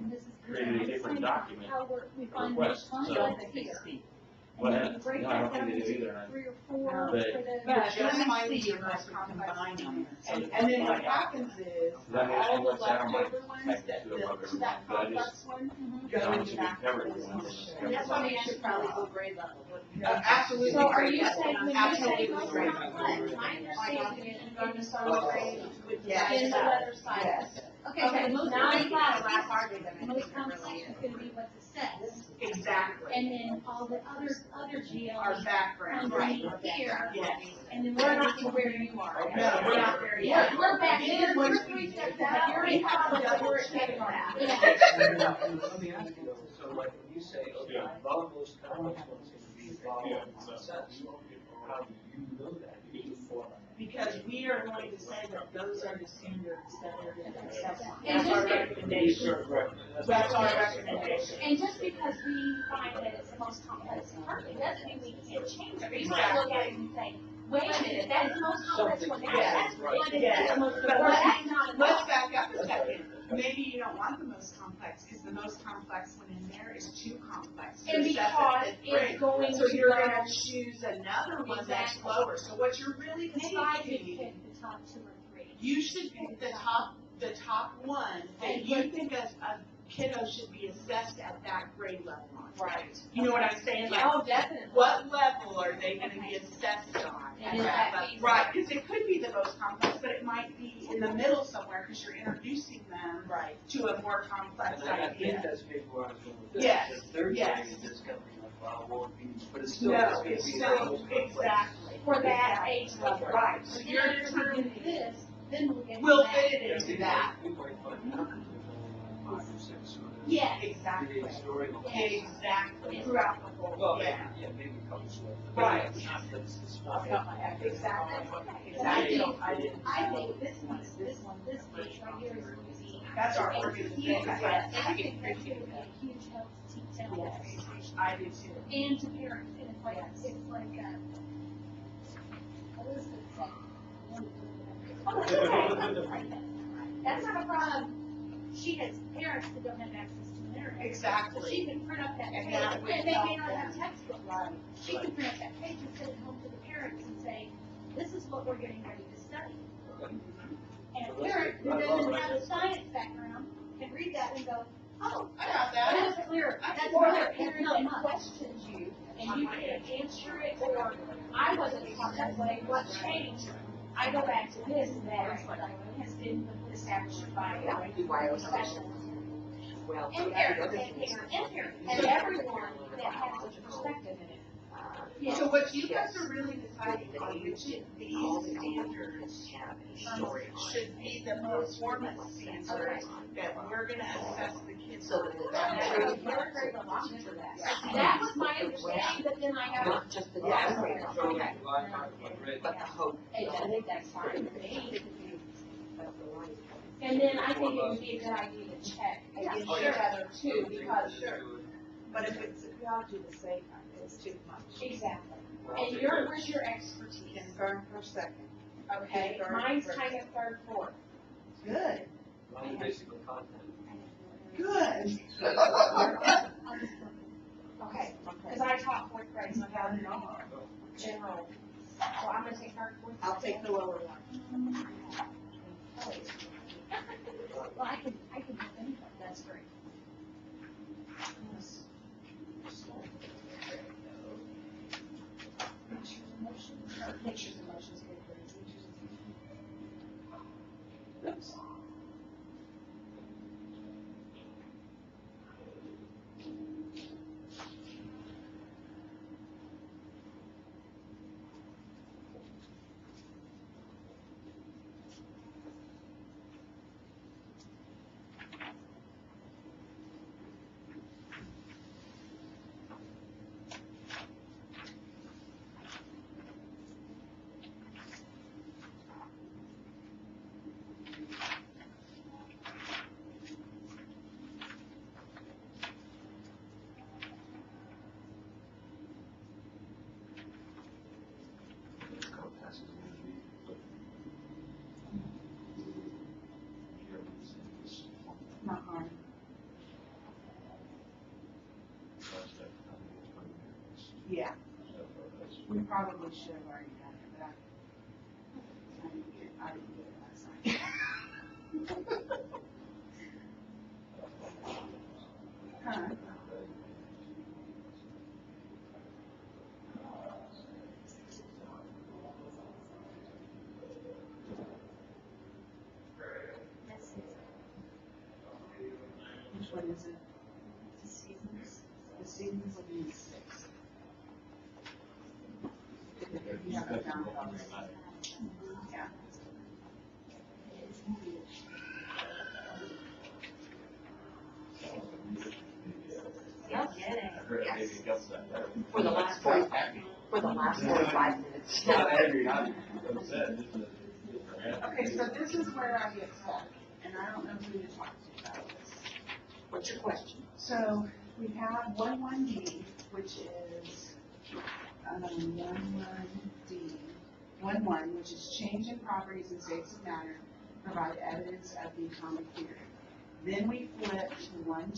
created a different document request, so. What happened? Break No, I don't that think down they do into either. 3 or 4 But- for the. But Just let me find see the your most most complex combine them. And then what happens is, That makes all me the look down my leftover ones text that to a built mother, to that but I complex just- one, I go don't into think that. we covered this it. one. And that's why we should probably go grade level. Absolutely. So are you Yes, saying, when you say absolutely most great. complex, my understanding is Going to in summer grade with the Yes. the other side. Yes, Okay, so most Now complex, it's not a last hardly that I most think it complex really is is. gonna be what's assessed, exactly. and then all the other GLs Our background, right. underneath here, Yes. and then we're not to where you are. No, we're not there yet. We're back Then here, we're once 3 we steps get out, that, you're we in have college, to we're double check in on that. Let me ask you though, so like when you say, okay, Yeah. the most complex one's gonna be Yeah, involved in success, how do you know that? You get the format. Because we are going to say that those are the standards that they're going to accept. And That's our just- recommendation. That's our recommendation. And just because we find that it's the most complex part, it doesn't mean we can't change it. We might look at it and say, wait a minute, that's the most complex one, that's what it Yes. is, the most, But or let's- that's not. Let's back up a second. Maybe you don't want the most complex, because the most complex one in there is too complex. to And assess because at fifth it's grade. going So to you're go, gonna choose another one that's Exactly. lower. So what you're really maybe I could deciding, pick the top 2 or 3. you should pick the top one that you think a kiddo should be assessed at that grade level on. Right. You know what I'm saying? Like, Oh, definitely. what level are they gonna be assessed on? And at is that that level? feasible? Right, because it could be the most complex, but it might be in the middle somewhere, because you're introducing them Right. to a more complex And I think idea. that's maybe where I was going with this. Yes, The third yes. grade is gonna be like, well, it won't be, but it's still, No, it's gonna it's be. still, the most complex. exactly. For that age level. Right, So so you're you're determining determining this, then we'll get to We'll that. fit it into that. We might find out that there's only 5 or 6 sort of. Yes. Exactly. Story. Exactly, throughout the whole, Well, yeah. yeah, maybe a couple of. Right. That's small. Exactly, exactly. I think this one, this piece right here is going to be. That's our a organization. huge- yes, I think that's going to be a huge help to teach them. Yes, I do too. And to parents, and it's like, Elizabeth said. Oh, that's okay. That's not a problem. She has parents that don't have access to the internet. So Exactly. she can print up that page, And that would and they may help not have them. textbooks. Right. She can print up that page and send it home to the parents and say, this is what we're getting ready to study. And a parent who doesn't have a science background can read that and go, oh, I got that. that's clear. That's Or another a parent that questions you, and you can answer it, or I wasn't taught that way, what changed? I go back to this, and that has been established by professionals. Well, And parents, and everyone that has a perspective in it. Yes. So what you guys are really deciding on, which of these standards should be the performance standards that we're gonna assess the kids So on. that Very, very, very belong to that. That was my understanding, but then I got, Not just the Yes. grade, So, like, like, grade. but the hope. and I think that's fine with me. And then I think it would be a good idea to check against each other too, because, But if it's, We all do the same, it's too much. exactly. And where's your expertise? Kindergarten for second. Okay, mine's kind of third, fourth. good, Mine is basically content. good. Okay, because I taught fourth grade, so I got it all. General. So I'm gonna take third, fourth. I'll take the lower one. Well, I can do anything, that's great. pictures and motions good for the teachers. Not hard. Yeah, we probably should have already done it, but I didn't get it last night. Huh? Which one is it? The seasons will be 6. You have it down already. Yeah. Y'all get it. I heard maybe a couple of that. For the last 45 minutes. Not angry, not upset, just a. Okay, so this is where I get stuck, and I don't know who to talk to about this. What's your question? So we have 11D, which is, 11D, 11, which is change in properties and states of matter, provide evidence of the atomic theory. Then we flip to 12,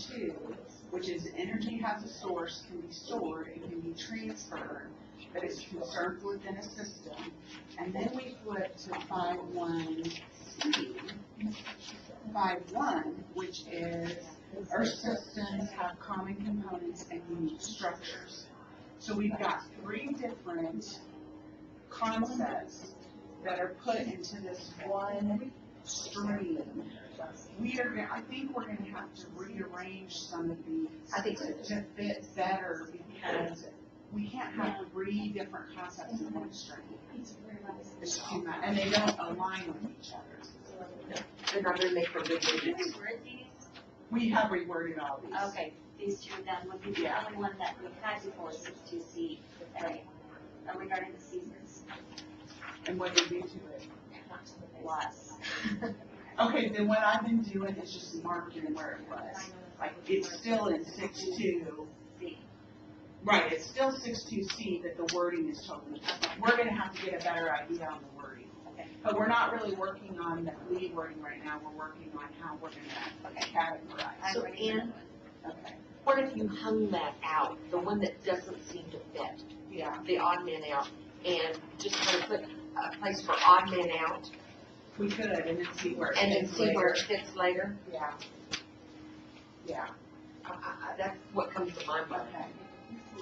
which is energy has a source, can be stored, and can be transferred, but is conserved within a system. And then we flip to 51C, 51, which is Earth systems have common components and unique structures. So we've got 3 different concepts that are put into this one stream. I think we're gonna have to rearrange some of these. I think so. To fit better, because we can't have 3 different concepts in one stream. It's too much, and they don't align with each other. They're not gonna make for good Did you videos. reword these? We have reworded all these. Okay, these 2 then would be the Yeah. only one that we had before, 62C, regarding the seasons. And what do you do to it? Lots. Okay, then what I've been doing is just marking where it was. Like, it's still in 6.2. C. Right, it's still 6.2C, but the wording is totally different. We're gonna have to get a better idea on the wording. Okay. But we're not really working on the lead wording right now, we're working on how we're gonna categorize. So Ann, Okay, what if you hung that out, the one that doesn't seem to fit, yeah, the odd man out, and just kind of put a place for odd man out, we could, and then see where it and then fits see where later. it fits later? Yeah. Yeah, That's what comes to my mind. okay.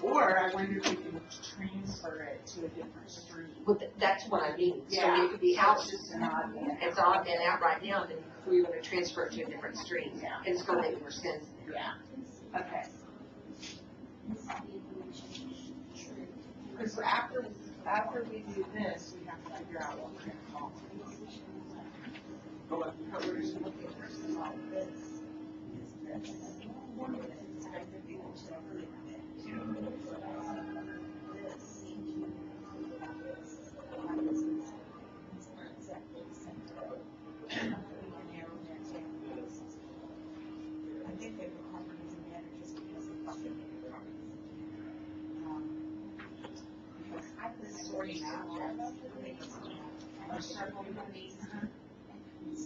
Or I wonder if we can transfer it to a different stream. Well, that's what I mean. So Yeah. it could be So out, it's just an odd man. it's odd man out right now, then we're gonna transfer it to a different stream. Yeah. And it's gonna make more sense. Yeah, okay. Because after we do this, we have to figure out what we're gonna call it. But we're just looking for all this.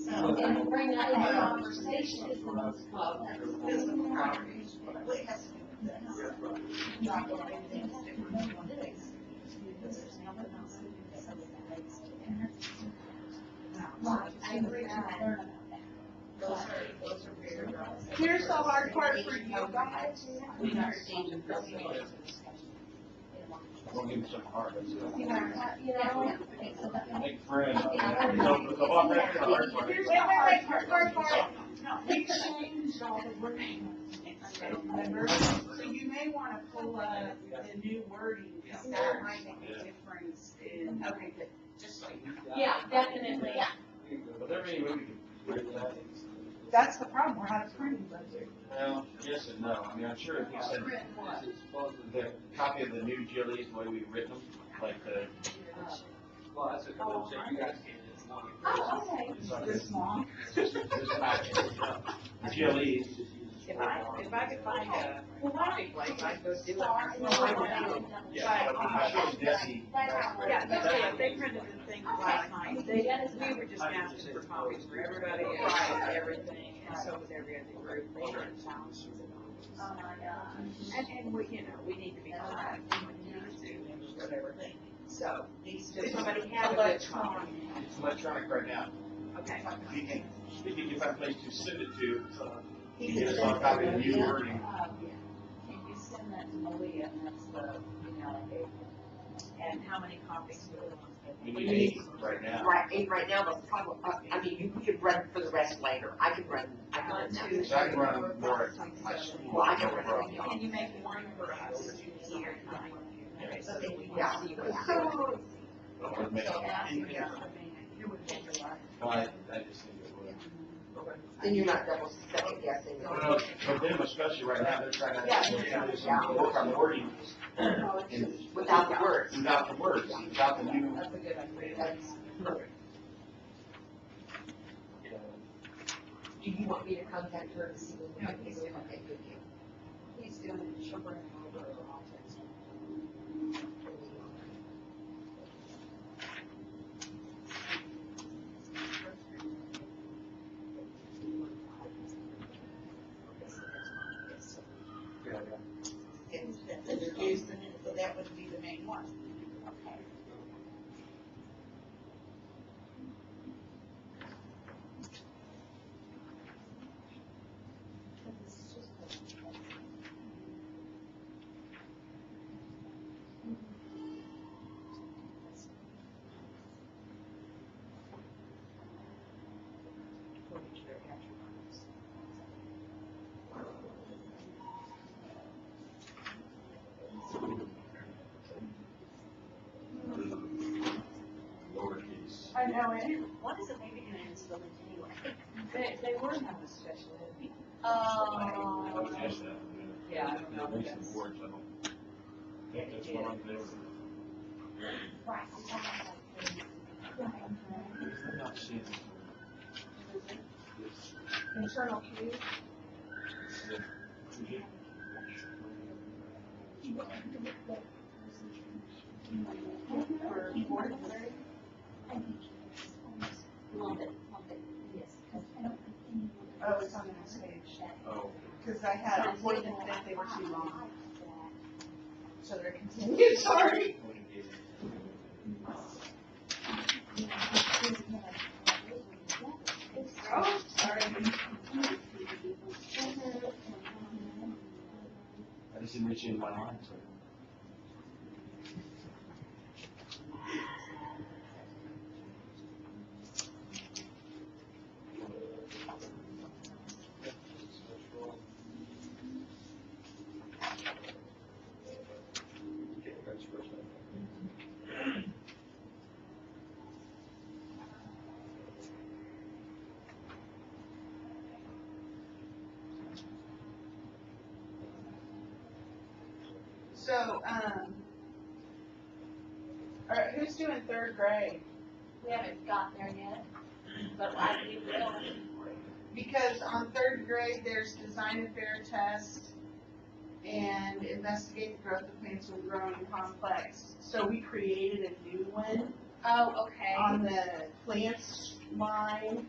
And bring that into conversation is the most club. Physical properties. I agree to learn about that. Here's the hard part for you guys. We understand your frustration. gonna give me something hard, let's go. You know? Make friends. The one thing, the hard part. Hard part. We changed all the wording. Remember? So you may wanna pull up the new wording, because that might make a difference in. Okay, good. Just so you know. Yeah, definitely. Yeah. But there may be, we can break that. That's the problem, we're out of printing budget. Well, yes and no. I mean, I'm sure if you send the copy of the new GLEs, the way we've written them, like the. Well, that's a couple of things you guys can, it's not. Oh, okay. It's not This long. Just package. The GLEs. If I could find a coffee place, I'd go do it. Yeah, but I'm sure Desi. Yeah, they printed the thing last night, we were just asking for copies for everybody, and everything, and so was every other group, they were in town. Oh, my gosh. And we, we need to be contacted when we need to, whatever, so, does somebody have a good copy? It's electronic right now. Okay. If you can find a place to send it to, you get us all a copy of the new wording. Can you send that to Malia, and that's the email I gave you? And how many copies do we want? We need 8 right now. Right, 8 right now, but probably, I mean, you could run for the rest later. I can run them. So I can run more at my school. Well, I can run them. Can you make one for us here tonight? Okay, so that we Yeah. can see what. Or make it. Well, I just think it would. Then you're not double second guessing. Well, for them especially right now, they're trying to work on the wording. Without the words. Without the words, without the new. That's a good idea. That's perfect. Do you want me to contact her to see when we can do it? Okay, good deal. He's doing it, she'll bring it over, or I'll text him. Introduced, and so that would be the main one. Okay. Lowercase. I know it. What is the baby doing in this village anyway? They were having a special ed meeting. I would guess that. Yeah, I don't know. At least the boards, I don't. think that's what I'm there. Right. I'm not seeing. Internal cues. For board. Lump it, yes. Oh, it's on the next page. Oh. Because I had appointments that they were too long. So they're continuing, sorry. Oh, sorry. I just didn't reach into my line, so. So, all right, who's doing third grade? We haven't got there yet, but I believe we will. Because on third grade, there's design and fair test and investigate the growth of plants when growing complex. So we created a new one Oh, okay. on the plants line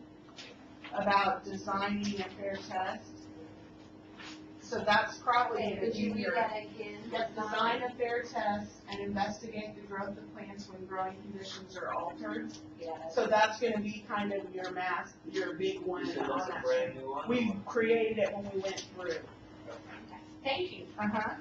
about designing a fair test. So that's probably Okay, in would you read junior. that again? Yes, design a fair test and investigate the growth of plants when growing conditions are altered. Yes. So that's gonna be kind of your your big one You said on that's a that. brand new one? We created it when we went through. Thank you. Uh-huh.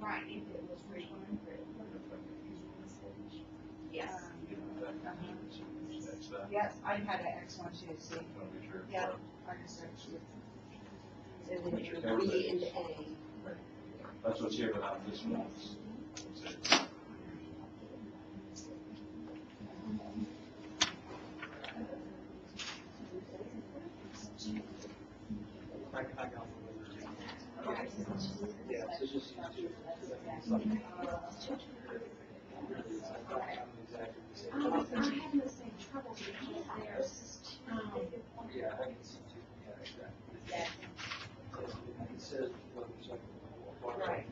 Right, if it was written. Yes. Yes, I had an X1, 2, C. Yeah. I just actually. And then your B and A. That's what's here without this one. I got one. Yeah, so it's just. I'm having the same trouble because there's, Yeah, I can see too, yeah, exactly. It says, well, it's like. Right.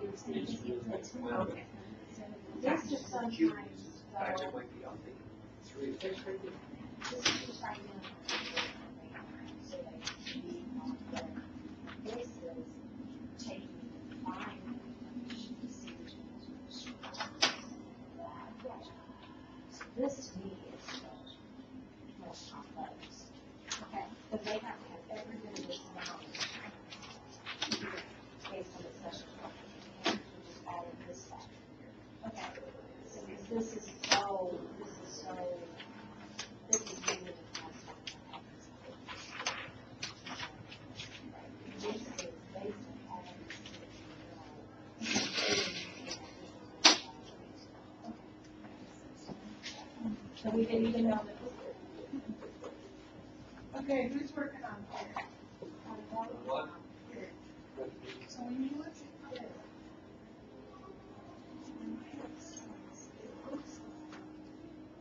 It's really. okay. This just sometimes, In fact, it might be, I'm thinking, 3. this is just right now. So this is taking 5. So this to me is most complex. Okay, but they have to have every bit of this amount. Based on the session structure, and just all of this stuff. Okay, so this is so this is really the concept. This is based on so we didn't even know that. Okay, who's working on here? What? So when you look at this.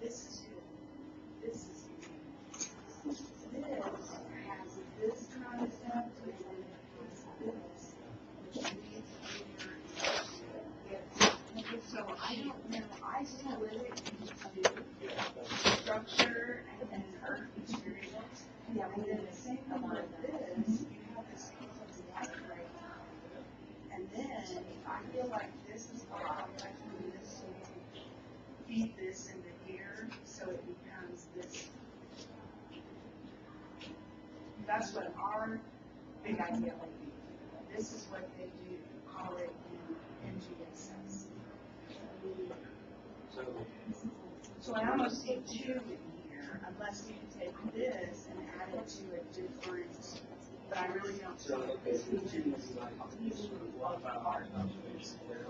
This is good. This is good. This has this concept, and then it has this, which means so I don't know, I split it into structure and then earth materials. Yeah, and then the same thing with this, you have this piece of the light right now. And then I feel like this is where I like to do this, so you feed this into here, so it becomes this. That's what our big idea would be. This is what they do, call it in NGSS. So I almost see 2 in here, unless you can take this and add it to a different, but I really don't see So, it. okay, so it's sort of what about our observation there?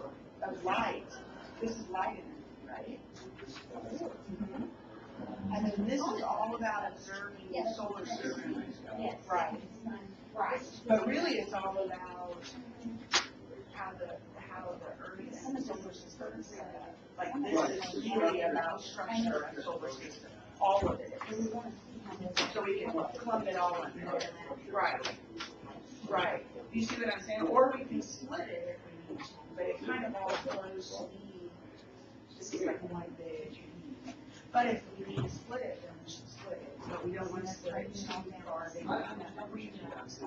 Of light. This is light energy, right? And then this is all about observing the solar system. Yes. Right. Right. But really it's all about how the earth and the solar system is set up. Like this is really about structure and solar system. All of it. So we can clump it all in there. Right. Right. You see what I'm saying? Or we can split it if we need to, but it kind of all flows to me. This is like one big. But if we need to split it, then we should split it. But we don't want to split it too far.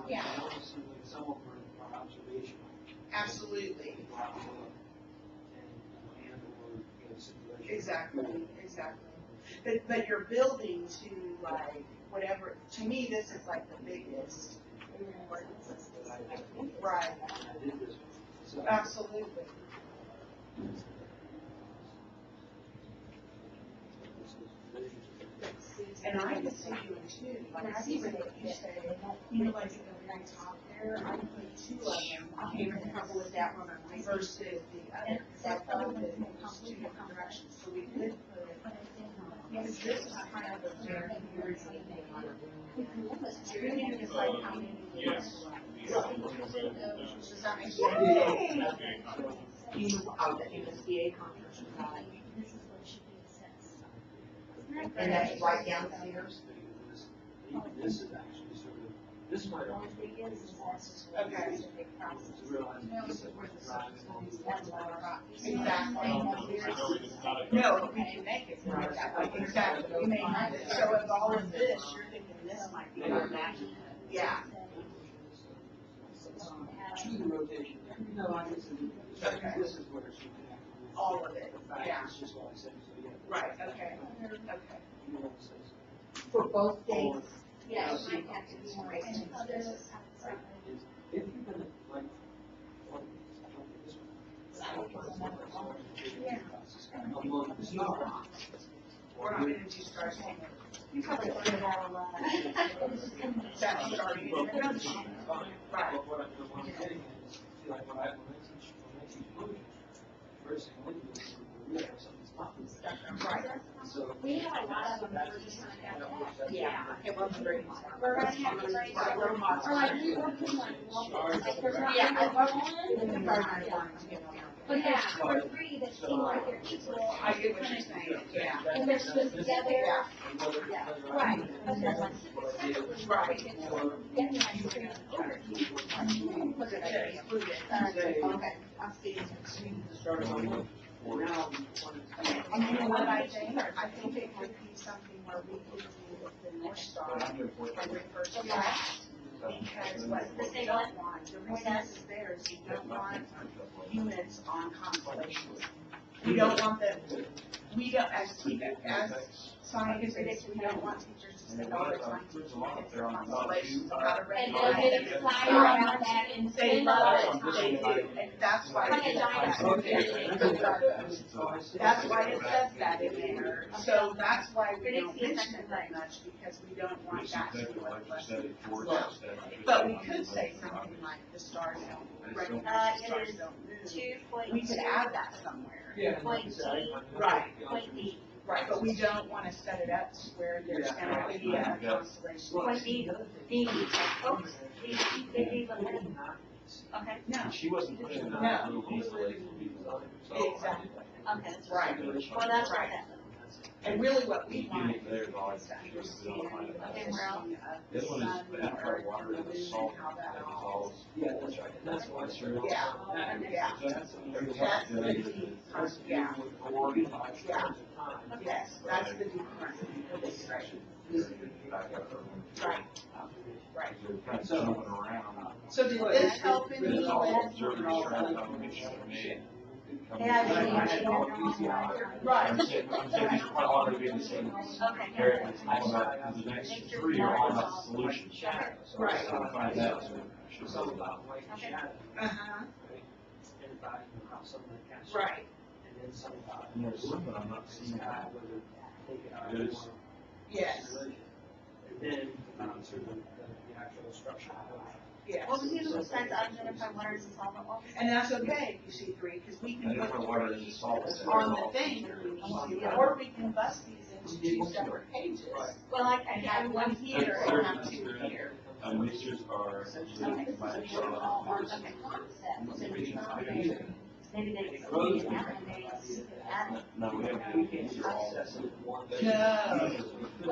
Yeah. Some of our observation. Absolutely. Exactly, exactly. But you're building to like whatever, to me, this is like the biggest. Right. Absolutely. And I can see you in 2, like I see what you say, you know, like at the very top there, I put 2 of them. I'm having trouble with that one versus the other, because I thought that it was 2 different directions, so we could put it. Because this is kind of a very, very You're just like how many. Yes. Does that make sense? You, the MSBA conference, right? This is what should be assessed. And that's right downstairs. This is actually sort of, this might One also. thing is that's just what Okay. it's a big process. To realize this is where the drive is. That's what I got. Exactly. I know it's not a. No, we can make it work that way, exactly, we may have it, so of all of this, you're thinking this might be our magic. Yeah. Choose the rotation. No, I can see. Okay. This is where she connected. All of it, yeah, It's just what I said, so yeah. right, okay, okay. You know what it says. For both days. Yeah, it might have to be more. If you're gonna, like, this one, We're not gonna do stars. You probably learned about a lot. That's starting. Right. What I'm getting at is, like, when I teach movie, first thing we do is we have something that's not. Right. So. We have a lot of them that we're just gonna have. Yeah. It wasn't very much. We're gonna have to raise our little box. Or like, we work in like, like, there's not Yeah, I one. But yeah, for three that seem like they're equal. I get what you're saying, yeah. And they're supposed to together. Yeah. Right, but there's like specifically. Right. Then you have to bring other people. Look at that, include it. Okay, I see. And you know what I think? I think it could be something where we could do the North Star and refer to that. Because what we don't want, the reason this is there is you don't want units on constellations. We don't want them, we don't, as scientists, we don't want teachers to spend all their time teaching kids constellations, how to And recognize then them. fly around that and They spin love all the it, they time. do, and that's why. Like a That's why it says that in there, so that's why we don't mention it very much, because we don't want that to be what lessons. But we could say something like the stars don't recognize, the stars don't move. We could add that somewhere. Yeah. Point D. Right, Point D. right, but we don't wanna set it up to where there's gonna be a constellation. Point D. D. Oops. D. D. Okay. No, She wasn't putting No. that little piece of it to be designed. exactly, Okay. right. Well, that's right. And really what we want Even if they're not, is to she was still understand finding the that. Okay, we're out. This one is sun, the the after earth, water the and the moon, salt how that that all. dissolves. Yeah, that's right, and that's why it's real. Yeah, yeah. That's the deep, yeah, yes, that's the deep current. Right, right. Kind of jumping around. So did this help any It's all with? observing the trend of which are made. Right. I'm saying these are quite all gonna be in the same area, it's all about, the next three are all about solutions. So we're just gonna find that, so we should Some build about white shadow, Uh-huh, and about how some of the cast. right, And then some about. And there's some that I'm not seeing. Sky, whether they get out It is. more yes, isolation. And then, sort of the actual structure of the. yes. What was the other besides unidentified waters and solvent waters? And that's okay if you see three, because we can put Identify water three is salt. on the thing, or we can bust these into two separate pages. Well, I And have one here and have two here. Mixtures are usually combined. Maybe they can add it. No, we have, these are all. No.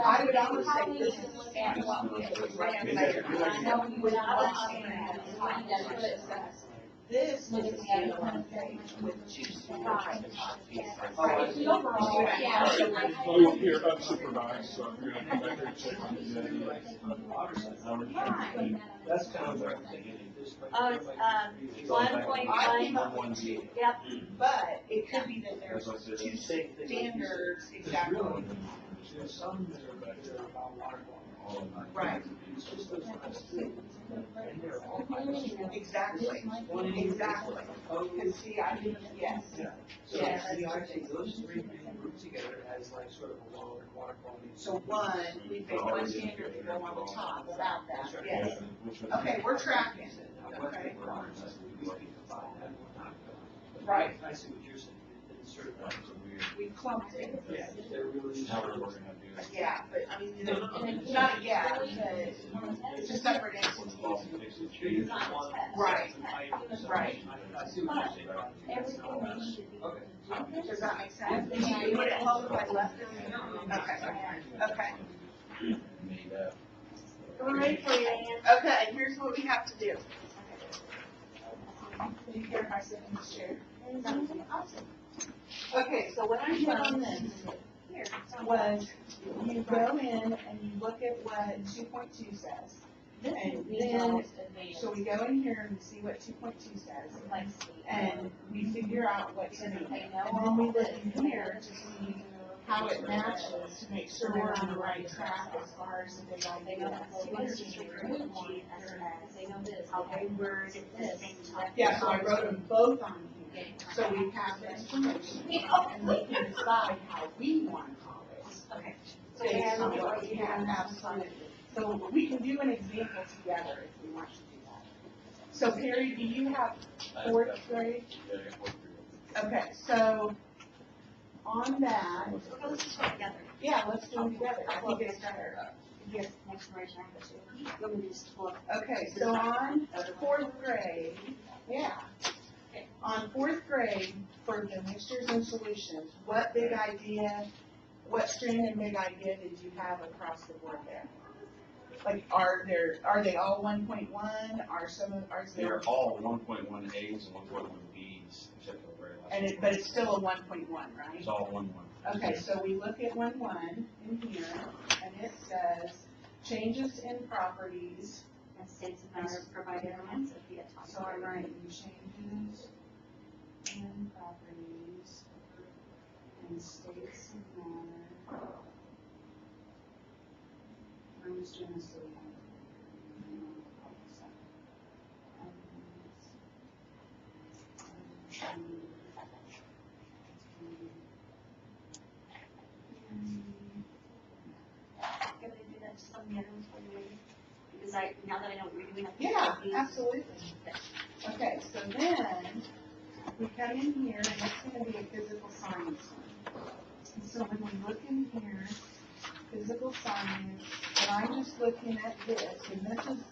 I would almost say this is the same one we have right there. I know you would not understand that. This is the one with two sides. Right. The overall, yeah. Oh, here, unsupervised, so you're gonna come back here and check on the. That's kind of what I'm thinking. Oh, it's, 1.1. Yep. But it could be that there's two standards, exactly. There's some that are better about water quality. Right. It's just those last two. And they're all Exactly, exactly. Because see, I didn't, yes. So, Yes. see, I think those three being grouped together as like sort of a lower water quality. So one, we pick one standard to go on the top about that, yes. Okay, we're tracking. Okay. Right. I see what you're saying. It's sort of. We clumped it. Yeah, they're really. Now we're gonna do it. Yeah, but I mean, not a gap, but it's a separate entity. Right, right. I see what you're saying. Okay. Does that make sense? Would it help if I left it? Okay, okay. Made up. We're ready for you, Ann. Okay, here's what we have to do. Do you care if I sit in this chair? Okay, so what I did on this was you go in and you look at what 2.2 says. And then, so we go in here and see what 2.2 says. And we figure out what's in it. And then we look in here to see how it matches to make sure we're on the right track as far as the design. They know that. They know this, how they word this. Yeah, so I wrote them both on here. So we have the information, and we can decide how we want to call it. Okay. Based on what we have, absolutely. So we can do an example together if we want to do that. So Perry, do you have fourth grade? Okay, so on that, Okay, let's just go together. yeah, let's do them together. I think it's better. Yes, next generation, I have to. Let me just pull up. Okay, so on fourth grade, yeah. On fourth grade, for the mixtures and solutions, what big idea, what strand and big idea did you have across the board there? Like, are they all 1.1? Are They're there, all 1.1 A's and 1.1 B's, except for the very last one. but it's still a 1.1, right? It's all 1.1. Okay, so we look at 1.1 in here, and it says, changes in properties. And states and matters provided on so be a top. So I'm writing changes in properties and states and matter. I'm just doing this. Can I do that to some of the other ones for you later? Because now that I know what you're doing, I can. Yeah, absolutely. Okay, so then we come in here, and it's gonna be a physical science one. And so when we look in here, physical science, and I'm just looking at this, and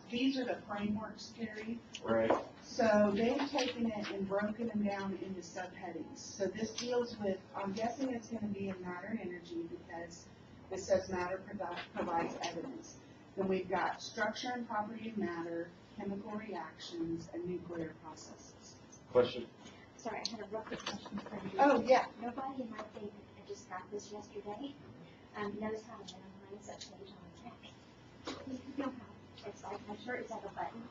these are the frameworks, Terry. Right. So they've taken it and broken them down into subheadings. So this deals with, I'm guessing it's gonna be in matter and energy because it says matter provides evidence. Then we've got structure and property of matter, chemical reactions, and nuclear processes. Question? Sorry, I had a real quick question for you. Oh, yeah. Nobody in my thing, I just got this yesterday, knows how to minimize a page on a text. You know how, it's like, I'm sure it's like a button.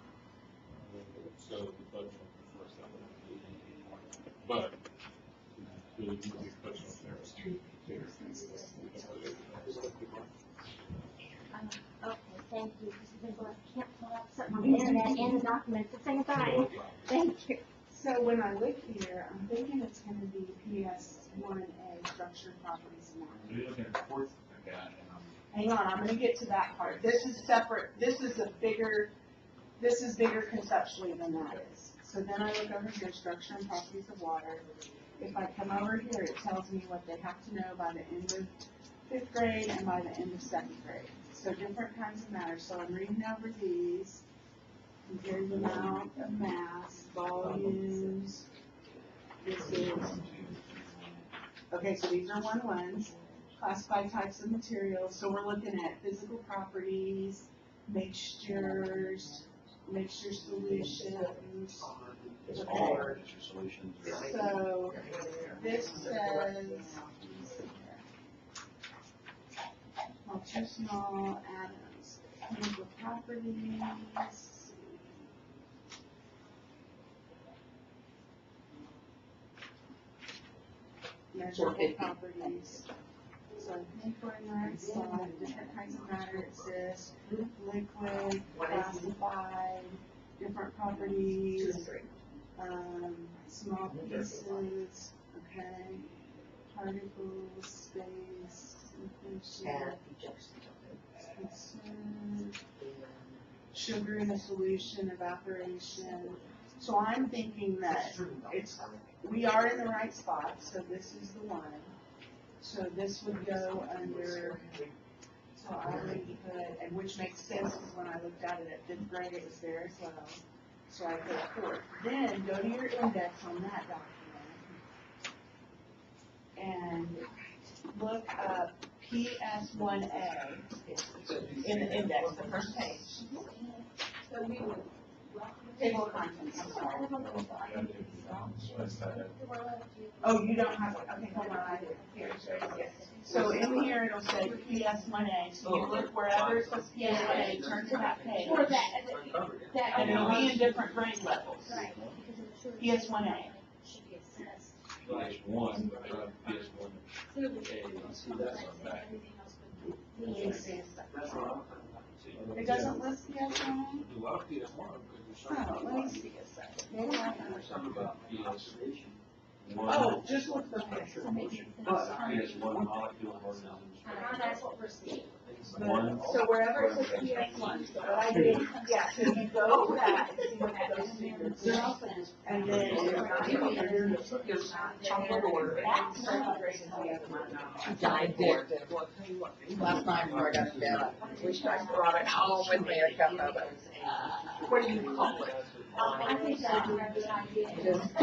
So the budget first, but the budget there Okay, thank you, because I can't pull up something on the internet and the document at the same time. Thank you. So when I look here, I'm thinking it's gonna be PS1A, structure, properties, and matter. So you're looking at fourth, okay, Hang on, I'm gonna get to that part. This is separate, this is bigger conceptually than that is. So then I look over here, structure and properties of water. If I come over here, it tells me what they have to know by the end of fifth grade and by the end of second grade. So different kinds of matter. So I'm reading over these. Here's the amount of mass, volumes. This is, okay, so these are 1-1s. Classified types of materials. So we're looking at physical properties, mixtures, mixture solutions. it's all mixture solutions. So this says, well, two small atoms, chemical properties. Measurable properties. So I think we're in the right spot, different kinds of matter exist, liquid, classified, different properties, small pieces, okay, particles, space, inflation, sugar in a solution, evaporation. So I'm thinking that we are in the right spot, so this is the one. So this would go under, so I already put, and which makes sense, because when I looked at it at fifth grade, it was there as well. So I put fourth. Then go to your index on that document and look up PS1A in the index, the first page. Table of contents, I'm sorry. Oh, you don't have it, okay, hold on, I do, here, yes. So in here, it'll say PS1A, so you look wherever it says PS1A, turn to that page. Or that, And it'll be in different grade levels. right. PS1A. Should be assessed. PS1, but PS1. Okay, see, that's on back. That's what I'm It doesn't list PS1A? A lot of PS1, because Oh, let me see a second. Maybe I can. Something about PS. Oh, just look for picture. Yes, one molecule of organisms. That's what we're seeing. One. So wherever it says PS1, so what I did, yeah, so you go to that and see what that goes to. And then there's chocolate order. Last night before I got to bed, I wished I brought it home with me, a cup of it. What do you call it? I think that's a good idea. Just,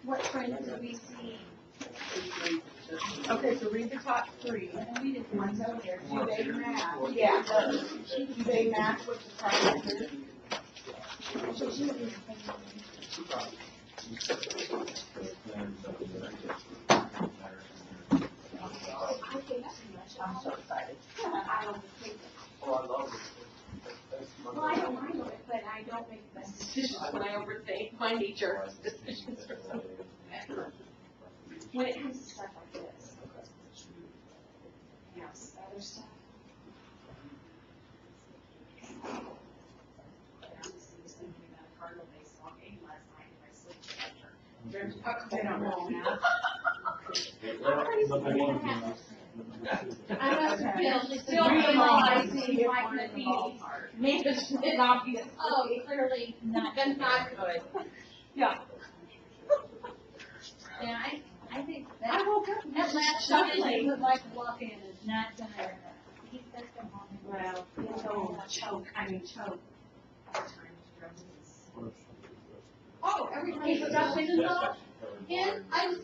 What trends do we see? Okay, so read the top three. One's over there. Do they match? Yeah, those. Do they match with the parameters? I'm so excited. I don't think, Oh, I love it. well, I don't mind it, but I don't make the best decisions when I overthink my nature decisions. When it comes to stuff like this. Yes, other stuff. I honestly was thinking about a Cardinal baseball game last night in my sleep structure. They don't know now. I must have been still realizing like the beat. Maybe it's obvious. Oh, clearly not. Then not good. Yeah. Yeah, I think that, that last shot would like walk in is not gonna, he's just gonna walk in. Well, choke. Oh, every time he jumped in the ball, And I was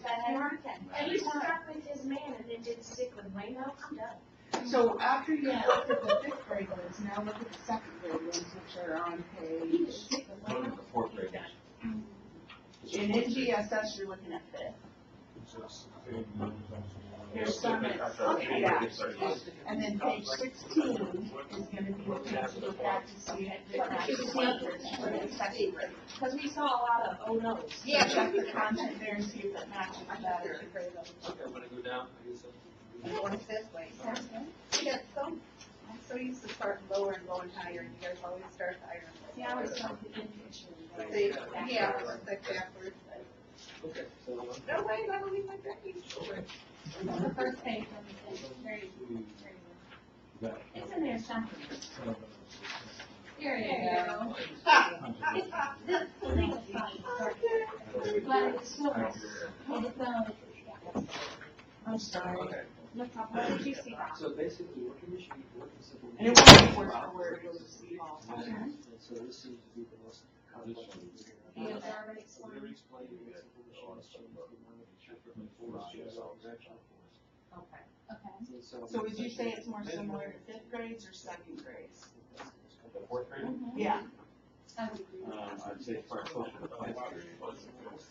every time I with his man and it didn't stick with me, no, I'm done. So after you looked at the fifth grade ones, now look at the second grade ones, which are on He page. didn't stick with One me. of the fourth graders. In NGSS, you're looking at fifth. There's some, yeah. And then page 16 is gonna be the page to look at to see if it matches standards for the second grade. Because we saw a lot of oh no's. Yeah, check the content there and see if it matches better. Okay, I'm gonna go down, I guess. Going fifth way. Yeah, so, I'm so used to starting lower and going higher, and you guys always start higher. See, I was talking in picture. See, yeah, it's like backwards. Okay, so, No way, I don't need my grades. okay. The first page, let me see, very, very, it's in there somewhere. Here you go. The legal side, but it's still, I'm sorry. Okay, no problem, what did you see? so basically, what can we shoot, what can simple. And it won't be word for word, it'll just be all. And so this seems to be the most complex. You have already explained. Very explained, very simple machines, change the amount of different force, change all directional force. Okay. Okay. And So would you say it's more similar to fifth grades or second grades? The fourth grade? Yeah, I would agree with that. I'd say far closer to fifth grade.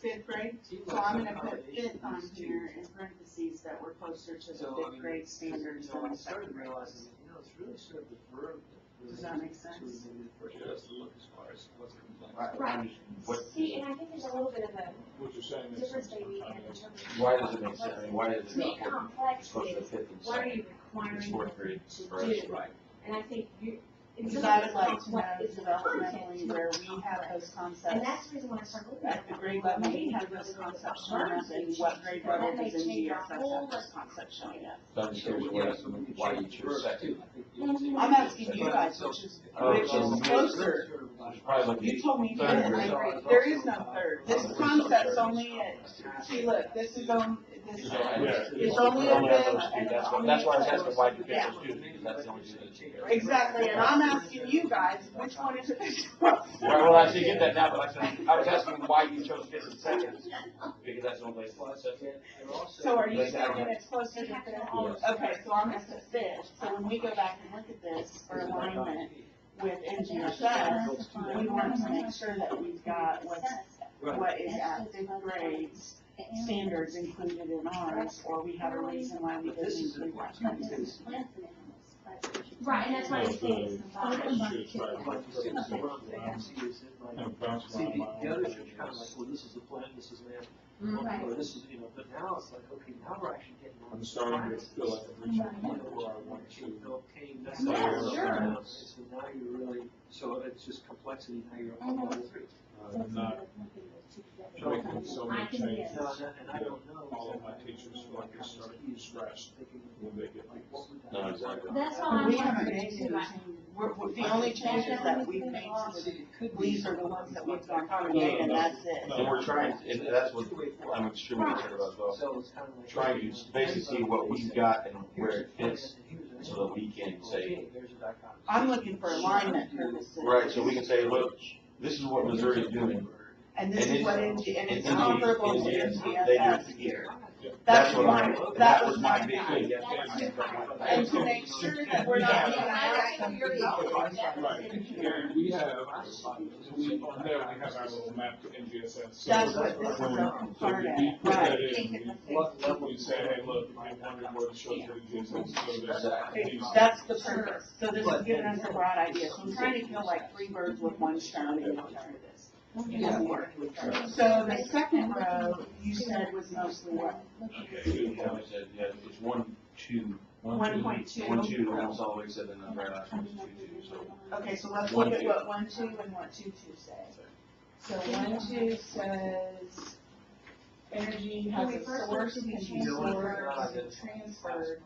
fifth grade. So I'm gonna put fifth on here in parentheses that we're closer to the fifth grade standards So than I the started second grade. realizing, it's really sort of the verb that Does that make sense? sort of maybe the first has to look as far as what's complex. Right. What, See, and I think there's a little bit of a What you're saying makes difference sense. maybe in terms of. why does it make sense? I mean, why is To it me, important? complex Closer to is, fifth and what are second. you requiring It's them fourth grade to for us. do? Right. And I think you. Because I would like to know What is the content? developmentally where we have those And concepts. that's the reason why I started looking At at the grade level, we have those concepts showing up, and what grade level does NGSS have those concepts showing up? So I'm just curious why you choose second. I'm asking you guys, which is closer. Probably You told me third fifth, grade. there is no third. This concept's only at, see, look, this is on, this, it's only at fifth, and it's only That's why I was at asking why you third. pick Yeah. those two, because that's the only two that. Exactly, and I'm asking you guys, which one is it? Well, I should get that now, but I was asking why you chose fifth and second, because that's the only place it says. So are you thinking it's closer to fifth? Okay, so I'm gonna put fifth, so when we go back and look at this for alignment with NGSS, we want to make sure that we've got what is at fifth grade's standards included in ours, or we have a reason why we But this didn't is include important that. because Right, and that's why I'm saying. Like you said, so what I'm saying is that like, Bounce see, around. the others are kind of like, well, this is the plan, this is man, Right. or this is, but now it's like, okay, now we're actually getting on. I'm starting to feel like I'm reaching a point where I want to. Okay, that's Yeah, not where sure. I'm at. So now you're really, so it's just complexity, now you're on level 3. I'm not making so many changes. No, and I don't know. All of my teachers feel like they start from scratch when they get like this. No, exactly. That's why But I'm we haven't wondering made too. any changes. The only changes that we've made to these are the ones that we've gone through, and that's it. And we're trying, and that's what I'm extremely concerned about as well. So it's kind of like. Trying to basically see what we've got and where it fits, so that we can say, I'm looking for alignment purposes. right, so we can say, look, this is what Missouri is doing. And this And is what, it's- and it's and comparable to they do NGFS it here. That's That's what my, I, that was my big thing. thing. And to make sure that we're not giving out something. Right, and we have our little map to NGSS. So That's what this is when a part of, we put that right. in, we say, hey, look, I'm wondering where the show for NGSS, so there's. That's the purpose. So this is giving us a broad idea. So I'm trying to kill like 3 birds with 1 stone in terms of this. So the second row, you said was mostly what? Okay, yeah, we said, yeah, it's 1, 2. 1.2. 1, 2, almost all the way said, and the very last one is 2, 2, so. Okay, so let's look at what 1, 2 and what 2, 2 say. So 1, 2 says, energy has a source can be stored and transferred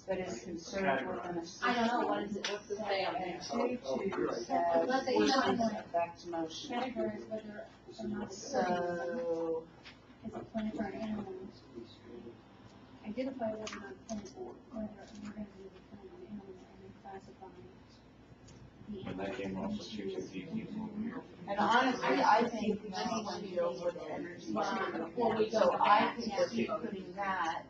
that is conserved within a system. I don't know, what is it, what's the say on And there? 2, 2 says, Let's say forces you don't- affect motion. Categories whether or not. So, Is a plant or an animal. Identify whether or not plant or whether an organism is a plant or an animal and then classify. And that came off of 250. and honestly, I think this one deals with energy too. So I think if you're putting that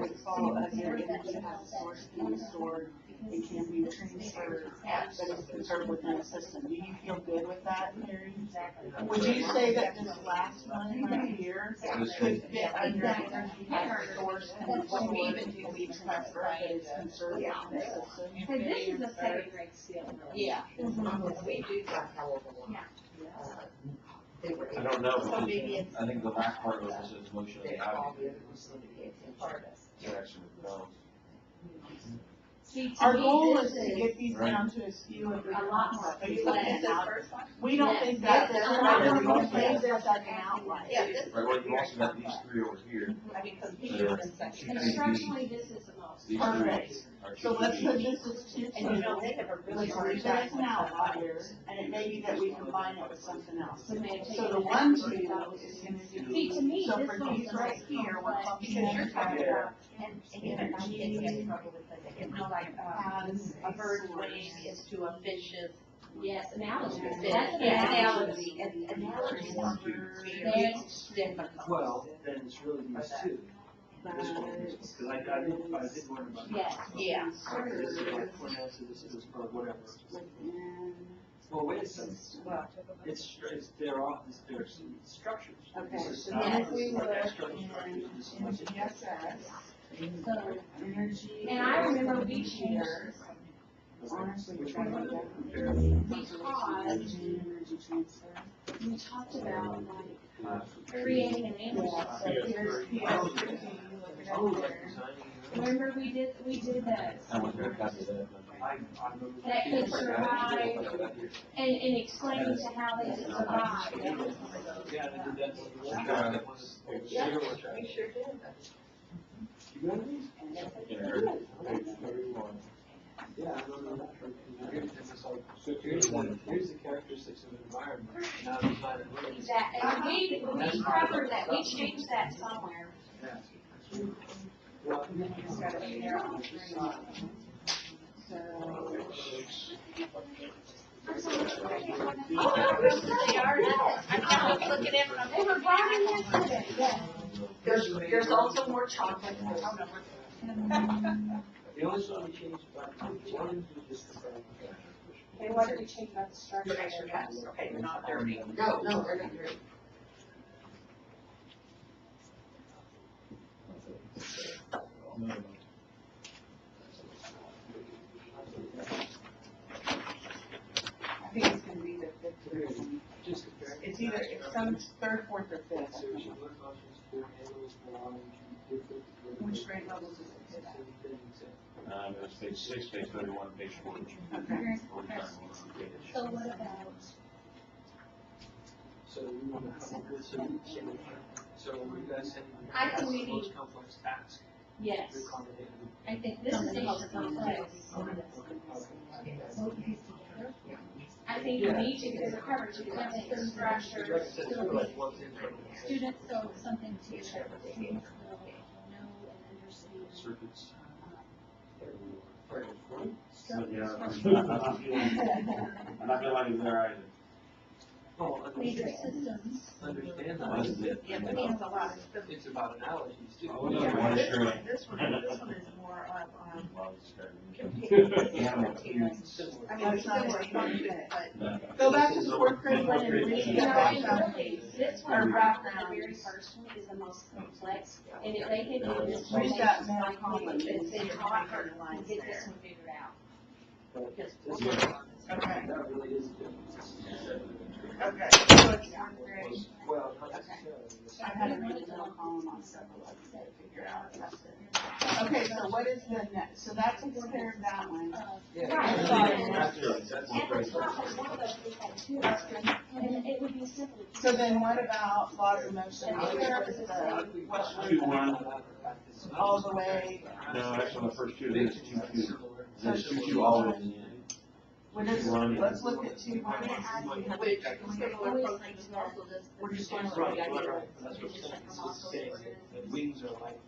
would fall under energy has a source can be stored and can be transferred, that is conserved within a system. Do you feel good with that, Mary? Would you say that this last one right here could fit under energy has a source can be stored and can be transferred that is conserved within a system? Because this is a second grade skill. Yeah. We do that, however, they were I able. don't know, So maybe it's. I think the last part was this motion of They the all out. the other ones litigate and part of us. Direction of those. See, to Our me, goal this is to get these down to as few of the. a lot more. Are you What looking is at the out? first one? We don't think that, Yes, that's yes, right, yes. we don't think there's like an outline. Yeah, this. Right, well, you also got these 3 over here, I mean, because he that are is in section. Instructionally, this is the most. these 3 Perfect. are So let's 2 put this as 2, And you know, they never really. let's leave it as an outlier, and it may be that we combine it with something else. So may have So taken the it 1, out. 2 is gonna See, to me, so this for one's these the right most here, we're complex. talking Because you're talking about about, and again, I think they get in trouble because they get, like, has a bird's wing is to a fish's. Yes, analogy. That's That's an an analogy. analogy, and analogies are Very difficult. Well, then it's really these 2. This one is, because I did learn about. Yes. Yeah. This is like plants, this is for whatever. within, Well, wait a second, well, it's, they're all, they're structures. okay, This is so not- then if we this is like look external structures. This is in like- GSS, So, energy. and I remember we changed Honestly, we're trying to because energy transfer. we talked about like creating an animal. Yeah, so here's PS15, Oh, looking at like there. designing. Remember we did that, I was gonna copy that. that could survive and explaining to how they could survive. Yeah, they did that. Yeah, we sure did. You got these? Yeah, I remember that. It's like, here's the characteristics of the environment. Now design it. Exactly, and we covered that, we changed that somewhere. Well, It's gotta be there on the screen. So, They are now. I'm kind of looking at them. They were brought in yesterday, yes. There's also more chocolate. the only one we changed about, one is just confirming. And what did we change about the structure? Okay, they're not dirty. No, they're not dirty. Just compare. It's either, it's some third, fourth, or fifth. So you look options for handles, for Which grade levels is it at? It's page 6, page 31, page 40. Okay. So what about, So we want to have a good solution. So we guys saying. I think we that's the most need- complex task. yes, The accommodating. I think this is the most complex. I think you need to, because it covers student structure, Like I said, it's like one thing from. students, so something to that students will know and understand. Circuits. Yeah, I'm not feeling like it's there either. Oh, Major systems. understand What is that. it? Yeah, but it's a lot of stuff. It's about analogies too. Oh, yeah. Yeah, One this screw. one, this one is more of, Well, it's Animal I mean, it's not a function, but go back to the fourth grade one and read You the know, and background. really, this Our one, background. the very first one is the most complex, and if they can do this. Read one, that they more just common, like it's they in can the talk background and lines get there. this one figured out. Okay, That really is a difference. okay, so it's fourth grade. Well, not Okay. necessarily. I had to read the middle column on several of them to figure out. Okay, so what is the next, so that takes care of that one. Yeah. Right. That's true. That's At the the first top, one. is one of those we had two, and it would be simple. So then what about laws of motion? And What here is is the, what Two, one, one. all the way, No, actually, on the first two, there's 2-2. So There's 2-2 all the way to the end. what is, One. let's look at two, one, which, we're just going to. Right, right, right. That's what I'm saying. The wings are like.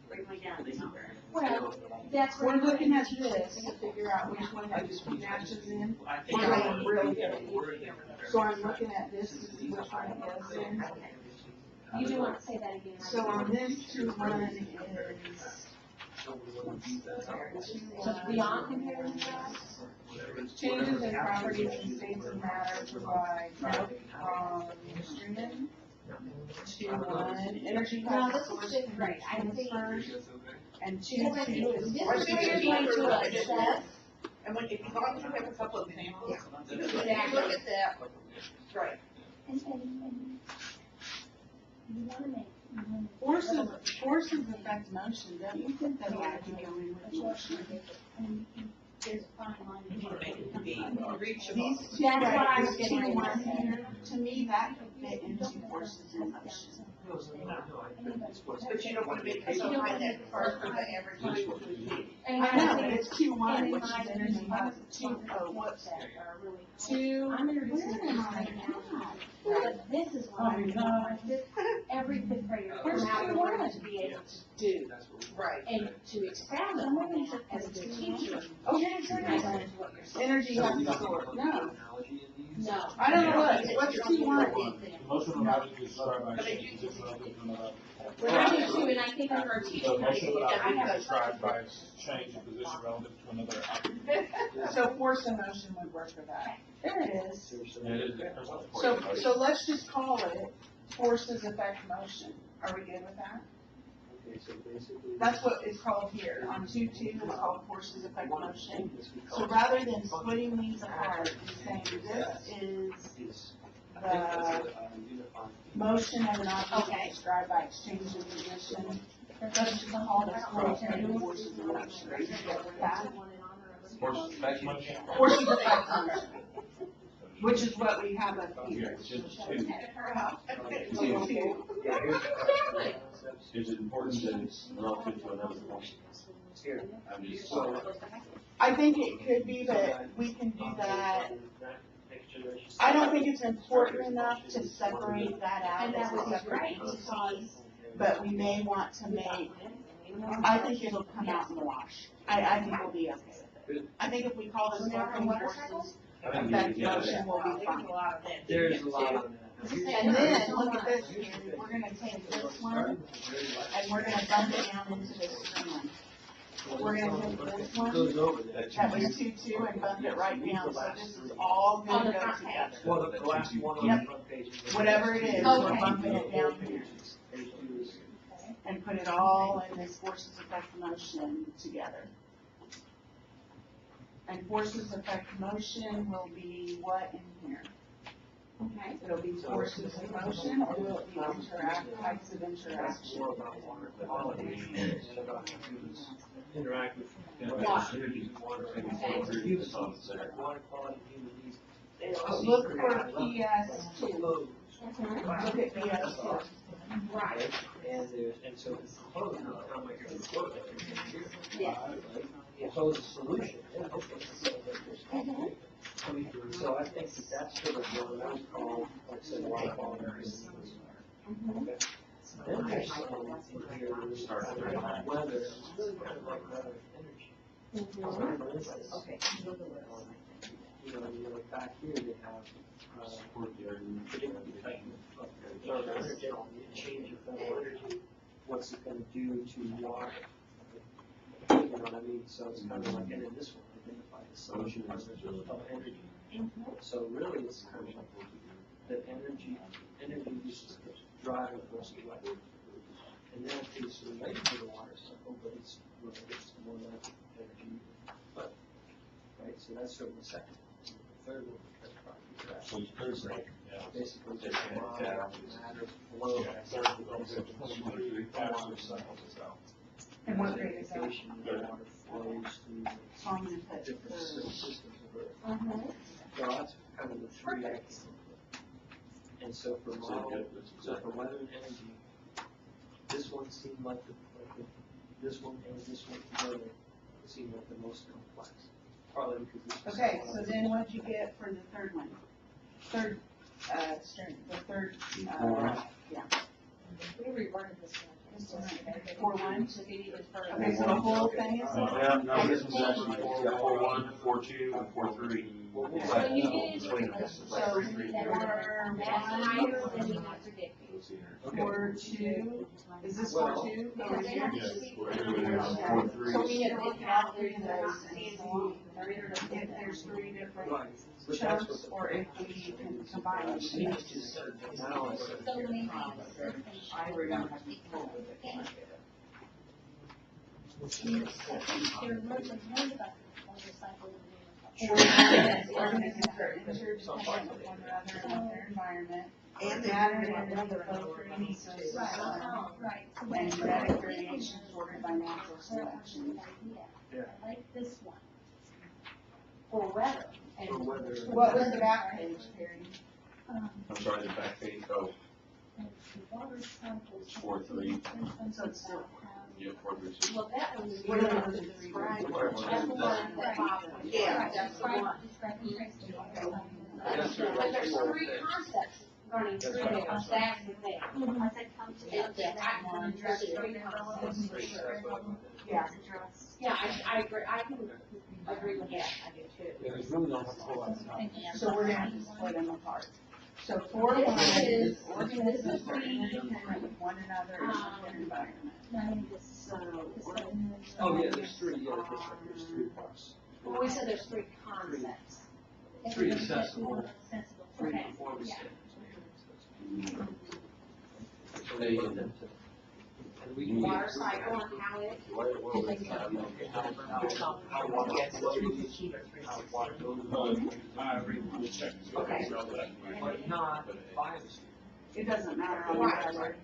Well, that's We're where. looking at this to figure out which one that matches in. I think We're I going really good. word. So I'm looking at this to see which one it goes in. You do want to say that again. So on this two one is, So beyond comparing that, changes in properties and states of matter provide, streaming. Two one, energy no, has this source is just great, I think. transfers, and two Because I two think is. this is where you're going to assess. And when, if you want to have a couple of examples, Yeah. because when you look at that, right, And you want to make. forces affect motion, don't you think that ought to go in with motion? And there's a fine line. These two, That's what I was right, getting two at. one here, to me, that could fit into forces in motion. But you don't wanna make so high that first for the average. And I know, think but it's Q one, and which in is my energy opinion, has two, two, whoops, that are really. two. I'm gonna but this is what I'm doing. Every fifth grader, Where's now two we're one? going to be able to do Right. and to expound on that as a teacher. Oh, yeah, I go into what you're saying. energy has to sort, no, No. I don't know what, what's Q one? Motion of object is described by changing position relative to another. Well, I do too, and I think under our teaching. The motion of an I object have is described by change in position relative to another object. So force and motion would work for that. There it is. Yeah, it is different. So let's just call it forces affect motion. Are we good with that? Okay, so basically. That's what it's called here. On 2-2, it's called forces affect motion. So rather than splitting these apart, you're saying this is the motion of an object described by exchange of position. Let's just call this qualitative forces of motion. Are you good with that? Forces affect motion. Forces affect motion, which is what we have up Here, here. it's just two. Two. Is it important that it's relative to another function? Here. I'm just. I think it could be, but we can do that. I don't think it's important enough to separate that out And that as a would be separate great, piece, but we may want to make, I think it'll come out in the wash. I think we'll be okay with it. I think if we call this working forces affect motion, we'll be fine. There's a lot on that. And then, look at this here, we're gonna take this one, and we're gonna bump it down into this one. We're gonna take this one, Goes over that. that was 2-2, and bump it right down, so this is all gonna go together. Well, the last one on Yep. the front page. Whatever it is, we're Okay. bumping it down here, Page two is. and put it all in this forces affect motion together. And forces affect motion will be what in here? Okay. It'll be forces in motion, or will it be types of That's interaction? more about water quality and about humans interact with energy, water, and human needs, water quality, human needs. They all Look seem for to be PS2. proposed. Look at PS2. Right. And so it's proposed, now how am I going to quote that every year? Yes. Propose a solution. So I think that that's sort of what I would call, like, say, water quality. Okay. Then there's some in here, there's weather, it's really kind of like weather and energy. For instance, Okay. you know, like back here, they have, predictive effect of thermal energy, change of thermal energy, what's it gonna do to water? You know what I mean? So it's kind of like, and then this one, identify the solution of energy. So really, it's kind of like that energy use is driving most of life. And then it's related to the water cycle, but it's related to more like energy. But, right, so that's sort of the second. The third one, that's probably basically just water, matter, flow, water cycle. And what grade is that? Water flows through So I'm gonna put different the, systems of Earth. So that's kind of the three I came up with. And so for model, so for weather and energy, this one seemed like this one and this one together seemed like the most complex. Partly because this was. okay, so then what'd you get for the third one? Third, the third, yeah. We reworded this one. 4-1? So maybe it's for. Okay, so the whole thing is. Yeah, no, this is actually 4-1, 4-2, and 4-3. So you did, So 4-1, higher than we had predicted. 4-2, is this Well, 4-2? Because they have to Yes, speak. 4-3. So we had taken out 3 of those and see if there's 3 different Right. But that's chunks, what or if we can combine them. we need to start analysis. So maybe. I remember. They're really worried about the water cycle. We're gonna consider interdependent with one another and their environment. And Matter they're and weather flow through and ecosystem. Right. And genetic variation ordered by natural selection. Yeah. I like this one. For weather. And For weather. What was the back page, Perry? Um, I'm sorry, the back page, oh, and the water cycle. 4-3. So it's still. Yeah, 4-3. Well, that one was. What about the describe? That's the one that Bob. Yeah, that's the one. Describe and trace the water cycle. That's the But there's right 3 thing. concepts running through there. That's the thing. I said come to It's the that I can address 3 concepts for sure. Yeah. Yeah, I agree, I can agree with that, I do too. Yeah, there's really not a whole lot of time. So we're gonna have to split them apart. So 4-1 is organisms are interdependent with one another and their environment. So, Oh, yeah, there's 3, yeah, that's right, there's 3 parts. Well, we said there's 3 concepts. 3 accessible, Sensible, 3 okay. performance Yeah. standards. So they get them to, and we can. Water cycle and how it, How water flows, how water goes. Okay. But not biosphere. it doesn't matter on the other,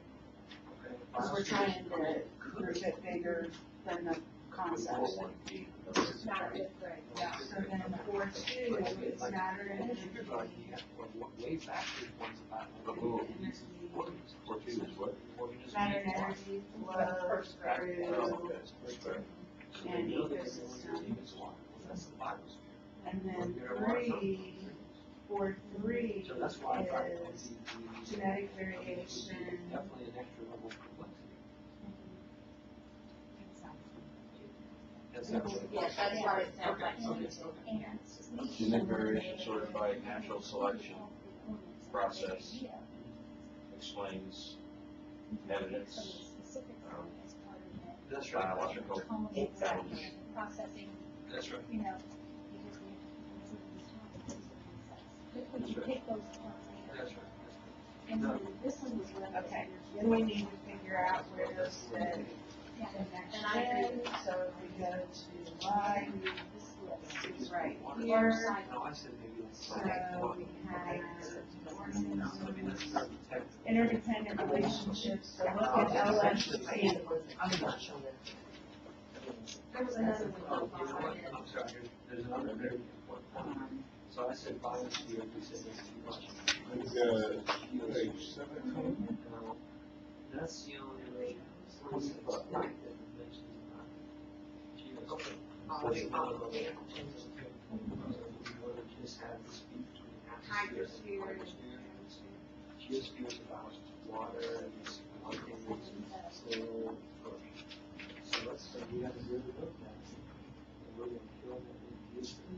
because we're trying to group it bigger than the concepts. not a good grade. Yeah, so then 4-2 is matter and energy. Way back, one's about. Matter and energy flow through and ecosystem. And then 4-3 So that's why I thought it is genetic variation. definitely an extra level of complexity. Yeah, that's what it sounds like. Okay. Genetic variation sorted by natural selection process explains evidence, That's right. biological. Exactly. Processing, That's right. you know. But you pick those parts. That's right. And then this one was. Okay, then we need to figure out where those fit And I agree, so if we go to Y, it's right Your here. side. No, I said maybe it's. So we have interdependent relationships, so look at LS. I'm not sure that. There was another Oh, one. you know what? I'm sorry, there's another very important point. So I said bias here, we said that's too much. Page 17. That's the only way, what's the part that mentions about GSP? That's another one. We want to just have this be between atmosphere and hydrosphere. GSP is about water and one thing is soil. So let's say we have to really look at it. And we're going to kill them in use of the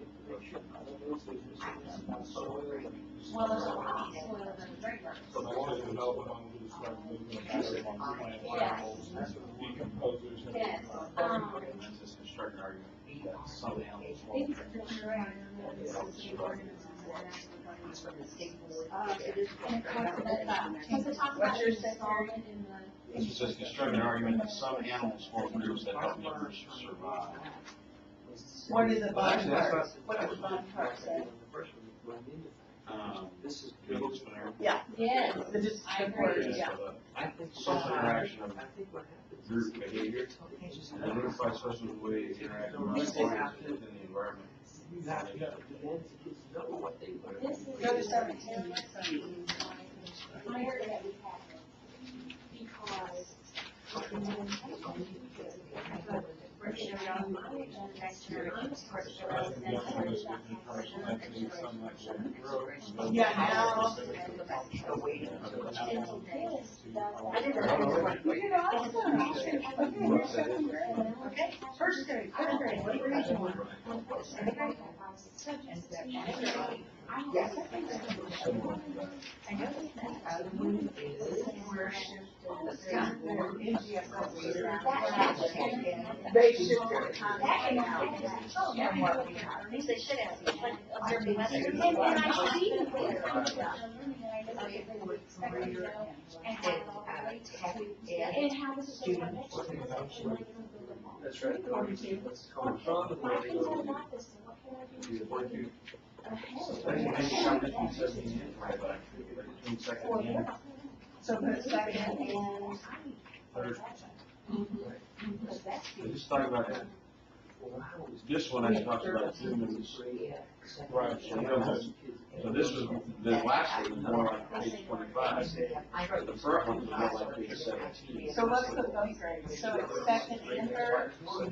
information. I don't know if there's this about soil and. Well, there's a lot of soil and regular. So the water development on the start moving back on plant animals, decomposers. and- Yes. That's just constructing an argument that some animals won't. What's your second? This is just constructing an argument that some animals form groups that help members survive. What is the bond Actually, that's part? not- What does the bond part say? This is. Yeah. Yes. The just, I the agree. word, Just yeah. for the I think. social interaction of I think what happens. group behavior, and identify social ways to interact with others within the environment. You have to demand the kids know what they learn. This is. Go to 17. I heard that we had it because. Yeah, now. You know, awesome. Okay, you're second grade. Okay, first grade, third grade, what grade you want? Yes. They should. At least they should have, like, observing weather. And I see them there. And how this is going to. That's right. What's coming from the My kids are building. not this, what can I do? Between second and So put second and. third. I just thought about it. This one I talked about humans. Right. So this was, the last one was more like page 25. The first one was more like page 17. So what's the those grades? So it's second and third? Okay.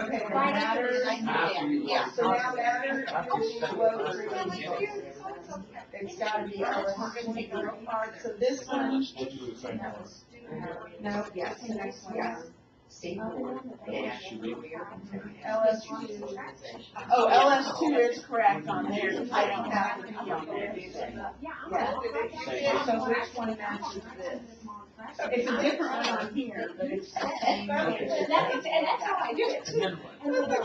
Okay, Right matters. Yeah. So now matters. It's gotta be our, so this one, We'll do the same one. no, yes, the next one, yes. LS2. Oh, LS2 is correct on there. I don't have to be on there, do they? Yeah. So which one matches this? It's a different one on here, but it's the same. And that's how I do it too. And they go,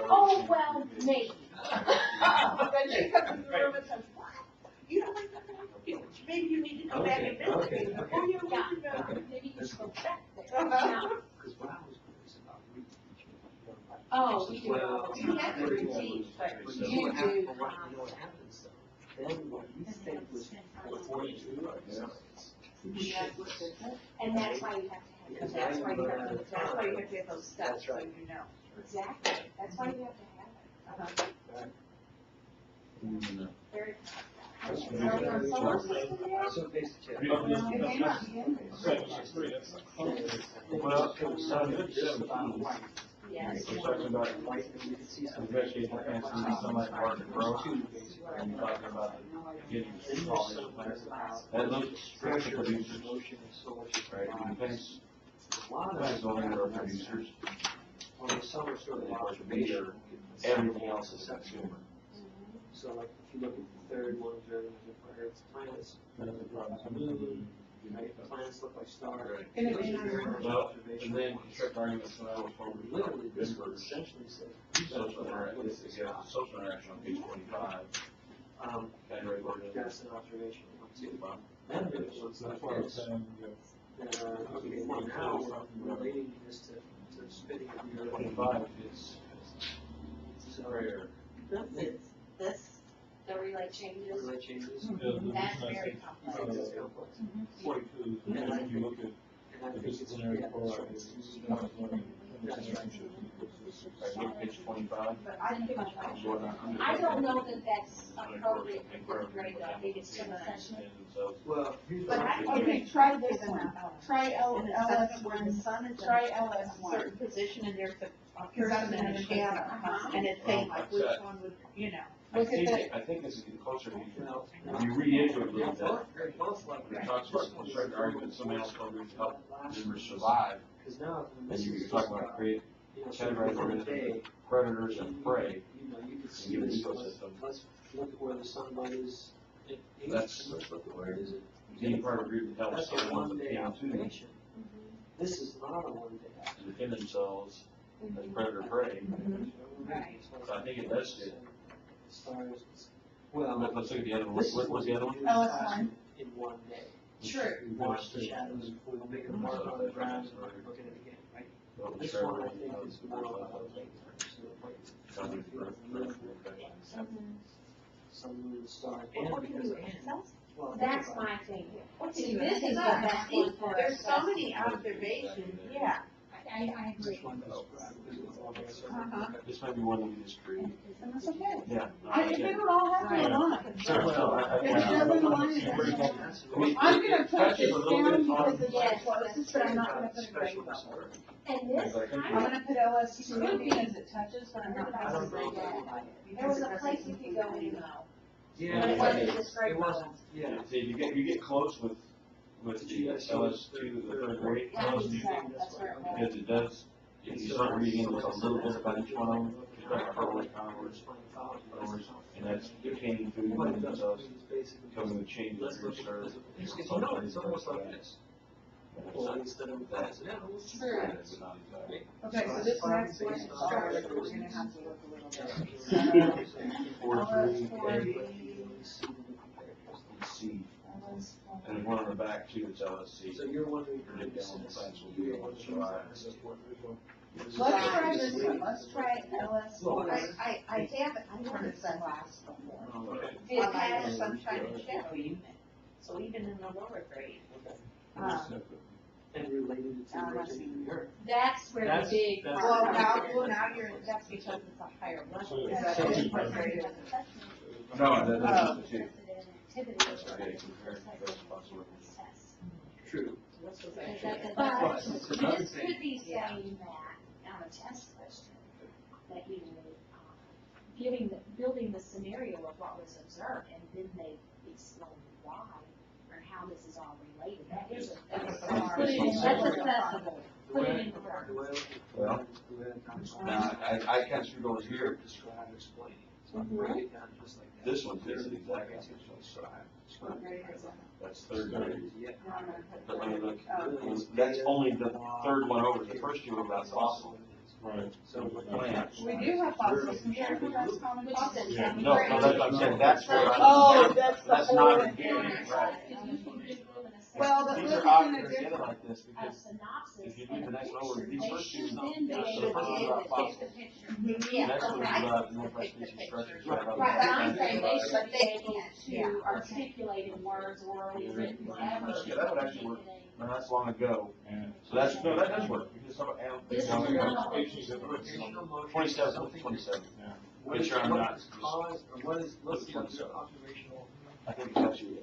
oh, well, maybe. Then she comes in the room and says, what? You don't like that? Maybe you need to go back and visit me before you Yeah. leave. Maybe you should go back there. Because what I was curious about reteaching. Oh, we do. Well, You have to reteach, but you what do. happens, what happens though? Then what you think was 42, I guess. And that's why you have to have. That's why you have to, that's why you have to get those steps, That's so right. you know. Exactly. That's why you have to have it. Very. Are we on solar system yet? So basically. Yeah, this- It may not be in there. Section 3, that's. Well, 7 Yes. we're talking about vegetation plants and sunlight, water, growth. And you're talking about getting pollination plants. That looks pressure producers, right? And plants, plants only are producers, On the summer sort of. and of course, we are, everything else is a consumer. So like, if you look at the third one, where it's planets, plants look like stars. And it may not be. Well, and then construct arguments when I was forward. Literally, this one essentially says. Social interaction, this is, social interaction on page 25. Um, Category of organisms. that's an observation. Then there's So that's why I was saying, that are looking for now, relating this to spitting of your. 25 is So, rare. This, the relay changes. relay changes. That's very complex. It's complex. 42, when you look at And I the think it's, disciplinary yeah, code, that's it's right. not one, Like, look, page 25. I don't know that that's appropriate for fifth grade, though. I think it's still assessment. Well, here's But what I, I'm okay, try this one, try And it's LS where the one, sun is in try a LS one. certain position and there's a Because that's person in a another shadow. place. And it's saying like which Well, one would, you know. I think as you get closer, if you read into it a little bit, it talks about certain arguments, some animals don't really help members survive, Because now. and you talk about create categorize organisms, predators and prey, You know, you could see give an this, ecosystem. let's look at where the sunlight is. That's- Let's look at where it is. Any part of group that helps That's a someone one to day to operation. This is not a one day. defend themselves as predator prey. Right. So I think it does fit. As far as, well. Let's look at the other one. This is What's the other one? LS one. In one day. True. Watch the shadows, we'll make a mark on the ground, and look at it again, right? This one I think is more about like, some moon star, and because, well. That's my thing. See, This is the not- best one for There's us. so many observations. Yeah. I agree. Which one described? This might be one we just create. And that's okay. Yeah. If they don't all have to align. Sure, so If it doesn't align, I'm gonna put this down because it's the closest, but I'm not gonna put a grade level. And this I'm kind of, gonna put LS two because it touches, but I'm not gonna grade level. There was a place you could go in though. Yeah. But it wasn't this grade It wasn't, yeah. See, you get close with the LS2, the third grade, That's where it was. because it does, if you start reading into a little bit about each one of them, it's like purple powers, and that's containing food, and themselves, coming with changes in research. It's almost like this. Well, instead of that. True. Okay, so this next one is started, we're gonna have to look a little bit. C. And there's one on the back too, it's LSC. So you're wondering. Predict down the plants will be able to survive. Let's try this one, let's try LS one. I haven't, I've heard of sunglasses before. It On my has- sunshine and shadow unit, so even in the lower grade. And related it to rotating the earth. that's where the That's- big. that's- Well, now you're, that's because it's a higher level. Is that So- what grade is it? No, that's the two. Activity. Okay, compared to those possible. True. But It's another this thing. could be saying that on a test question, that you know, building the scenario of what was observed, and then they explain why, or how this is all related. That is that's accessible. Put it in the words. Well, now, I kind of screwed over here. Describe, explain. So break it down just like that. This one fits it exactly. That's third grade. Yeah. But let me look, that's only the third one over, the first two are about fossil. Right. So with Plants. We do have fossils, and that's common fossils. Yeah. No, that's what I'm saying, that's where Oh, I'm, that's the that's whole not thing. in here, right? Well, but These look are at out the there together difference. like this, A because synopsis if you and do a the next one over, picture, these they first two, should then be the able first one to about take fossils. the picture. The Yeah, next one's okay. about northwest species structures. Right. Right, but I'm saying they But should be they able can't, to yeah. articulate in words, orally, written, whatever. Yeah, that would actually work. No, that's long ago, And so that's, no, that does work, because some, This is Now, we one got of species the. that work. 27. What Make is, sure I'm what not- is cause, or what is, what's the observational, I think it's actually,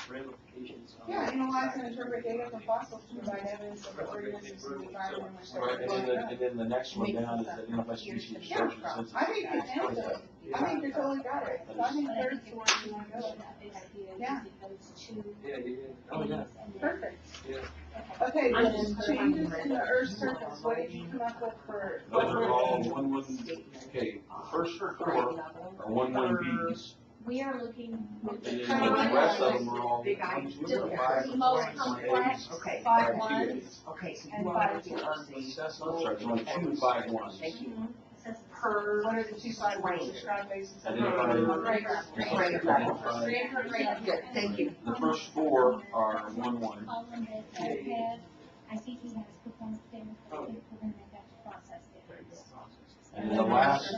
ramifications of? Yeah, analyze and interpret data from fossils to provide evidence of the organisms in the environment in which they're right, and then the next one down is the identify species structures. Since I think it's you're nailed it. I think you're totally got it. I think third's the one you wanna go with. Yeah. Yeah, oh, yeah. Perfect. Yeah. Okay, then changes in the Earth's surface, what did you come up with for? Those are all okay, the first 4 are 1 Bs. We are looking. And then the rest of them are all 1, 2, or 5, The most 1, complex. Okay. 5, 2, 5-1. 8. Okay, so And you five want to do zeros. the. I'm sorry, there's only 2 5 1s. Thank you. per, what are the two sides, subscribe basis? Identify- Good, thank you. The first four are 1-1. Colin has iPad, I think he has performance standards, I think we're gonna make that process standards. And then the last,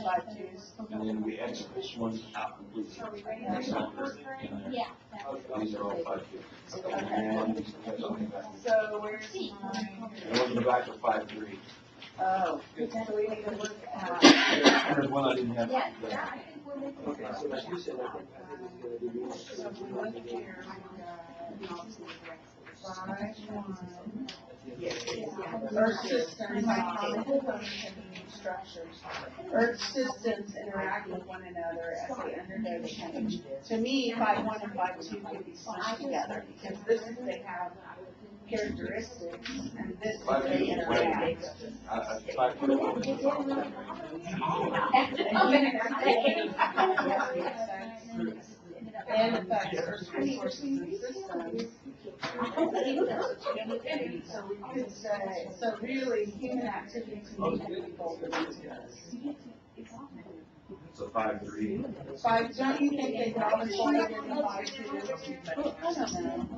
and then we exit this one out completely. Are we ready? That's all there in there. Yeah. that- These are all 5-2. And that's all back. So where's mine? And one in the back are 5-3. Oh, so we need to look at. And there's one I didn't have. Yeah, there. I think we're making. Okay, so like you said, I think it's gonna be. So if we look here, we got 5-1. Earth systems, structures. Earth systems interact with one another as they undergo change. To me, 5-1 and 5-2 could be smushed together, because this is, they have characteristics, and this is they interact. 5-2. And affects Earth's resources and systems. So we could say, so really, human activity to me could be both of these guys. So 5-3. Five, don't you think they could all be folded in 5-2? I don't know.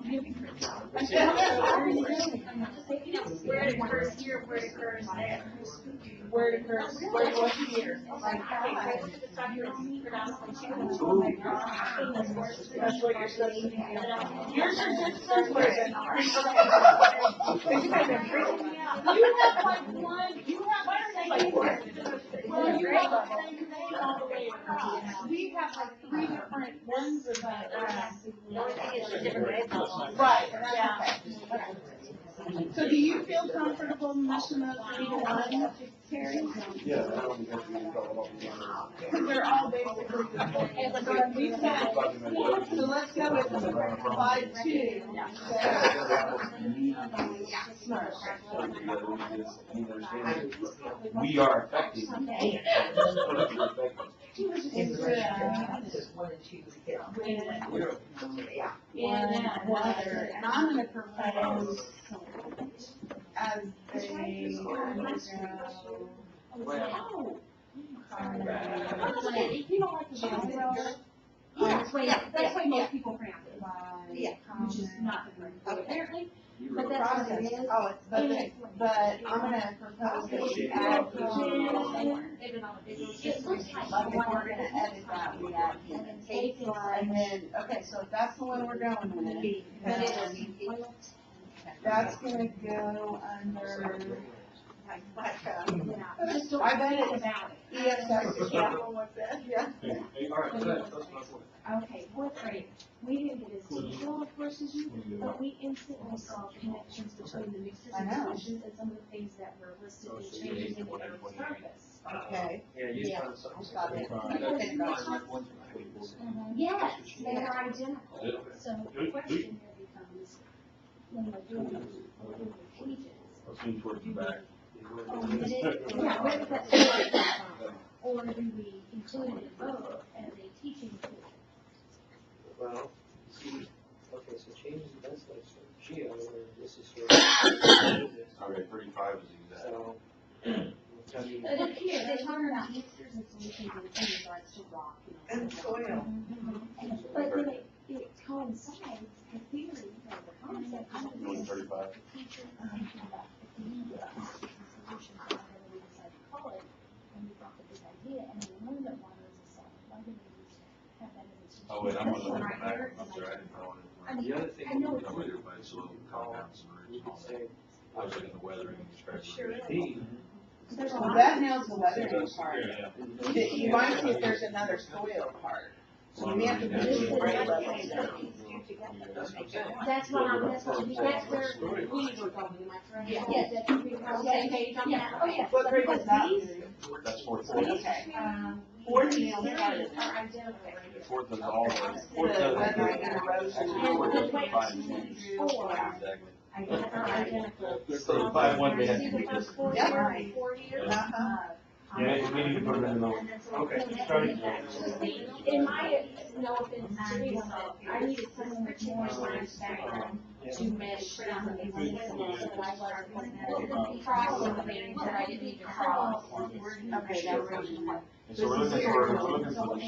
Where it occurs here, where it occurs there. Where it occurs, where it was here. Like, I look at the stuff you're pronouncing. That's what you're studying. Yours are just simpler than ours. You guys are freaking me out. You have like one, you have like one. Well, you have like all the way across. We have like 3 different ones of that. The only thing is the different grade levels. Right, that's okay. So do you feel comfortable meshing those 3 to 1, Terry? Yeah, I don't think we can call it all together. Because they're all basically the same. So we said, so let's go with 5-2. We are effective. And I'm gonna propose as they You don't like the umbrella? That's why most people pronounce it. Yeah. Which is not the correct way, apparently. But that's what it is. Oh, but I'm gonna propose that you add It looks like like if we're gonna edit that, we add and then, okay, so if that's the one we're going with, that's gonna go under, I bet it's ESS capital, what's that? Yeah. All right, so that's my point. Okay, fourth grade, we didn't get as detailed, of course, as you, but we instantly saw connections between the mixtures I and know. solutions and some of the things that were listed in changes in the Earth's surface. Okay. Yeah, you found something. Got it. Okay, Yes, they are identical. So the question here becomes, when we're doing the pages, Let's move towards the back. yeah, where does that story come from? Or do we include it both as a teaching tool? Well, see, okay, so change the best place for Geo, where this is for. Okay, 35 is exact. So. I mean, It appears, they talk about mixtures and solutions in regards to rock, you know. And soil. But then it coincides, the theory, or the concept, Going 35. the teacher is thinking about the need of solutions, whatever we decide to call it, and we got the big idea, and we learned that water is a solid. Why do we have that as a teaching? Oh, wait, I'm gonna look Right at here, that. I'm sorry, I didn't know I mean, The other thing I know we it's. I'm with everybody, so compounds we and could say, I was looking at the weathering and describing. Sure. B, There's a Well, lot. that nails the weathering part. Yeah. You might see if there's another soil part. So we may have to put This this is in grade what level. I'm saying. that's what I'm saying. That's what where we were going, am I correct? Yeah. Yes, that's where we were on the same page on that. Oh, yes. What grade was that? That's fourth. Okay. Fourth nails part of are identical. Fourth is all. Fourth The doesn't. weathering and erosion. Actually, fourth doesn't find Are identical. So 5-1 may have See to the be first this. 4 Yep. years, 4 years? Uh-huh. Yeah, we need to put it in the. Okay, starting. In my, no offense to anyone, but I needed some more science background to mesh down the link that I wasn't putting that in. Cross the things that I didn't need to cross. Okay, that's what you want. And so we're looking for the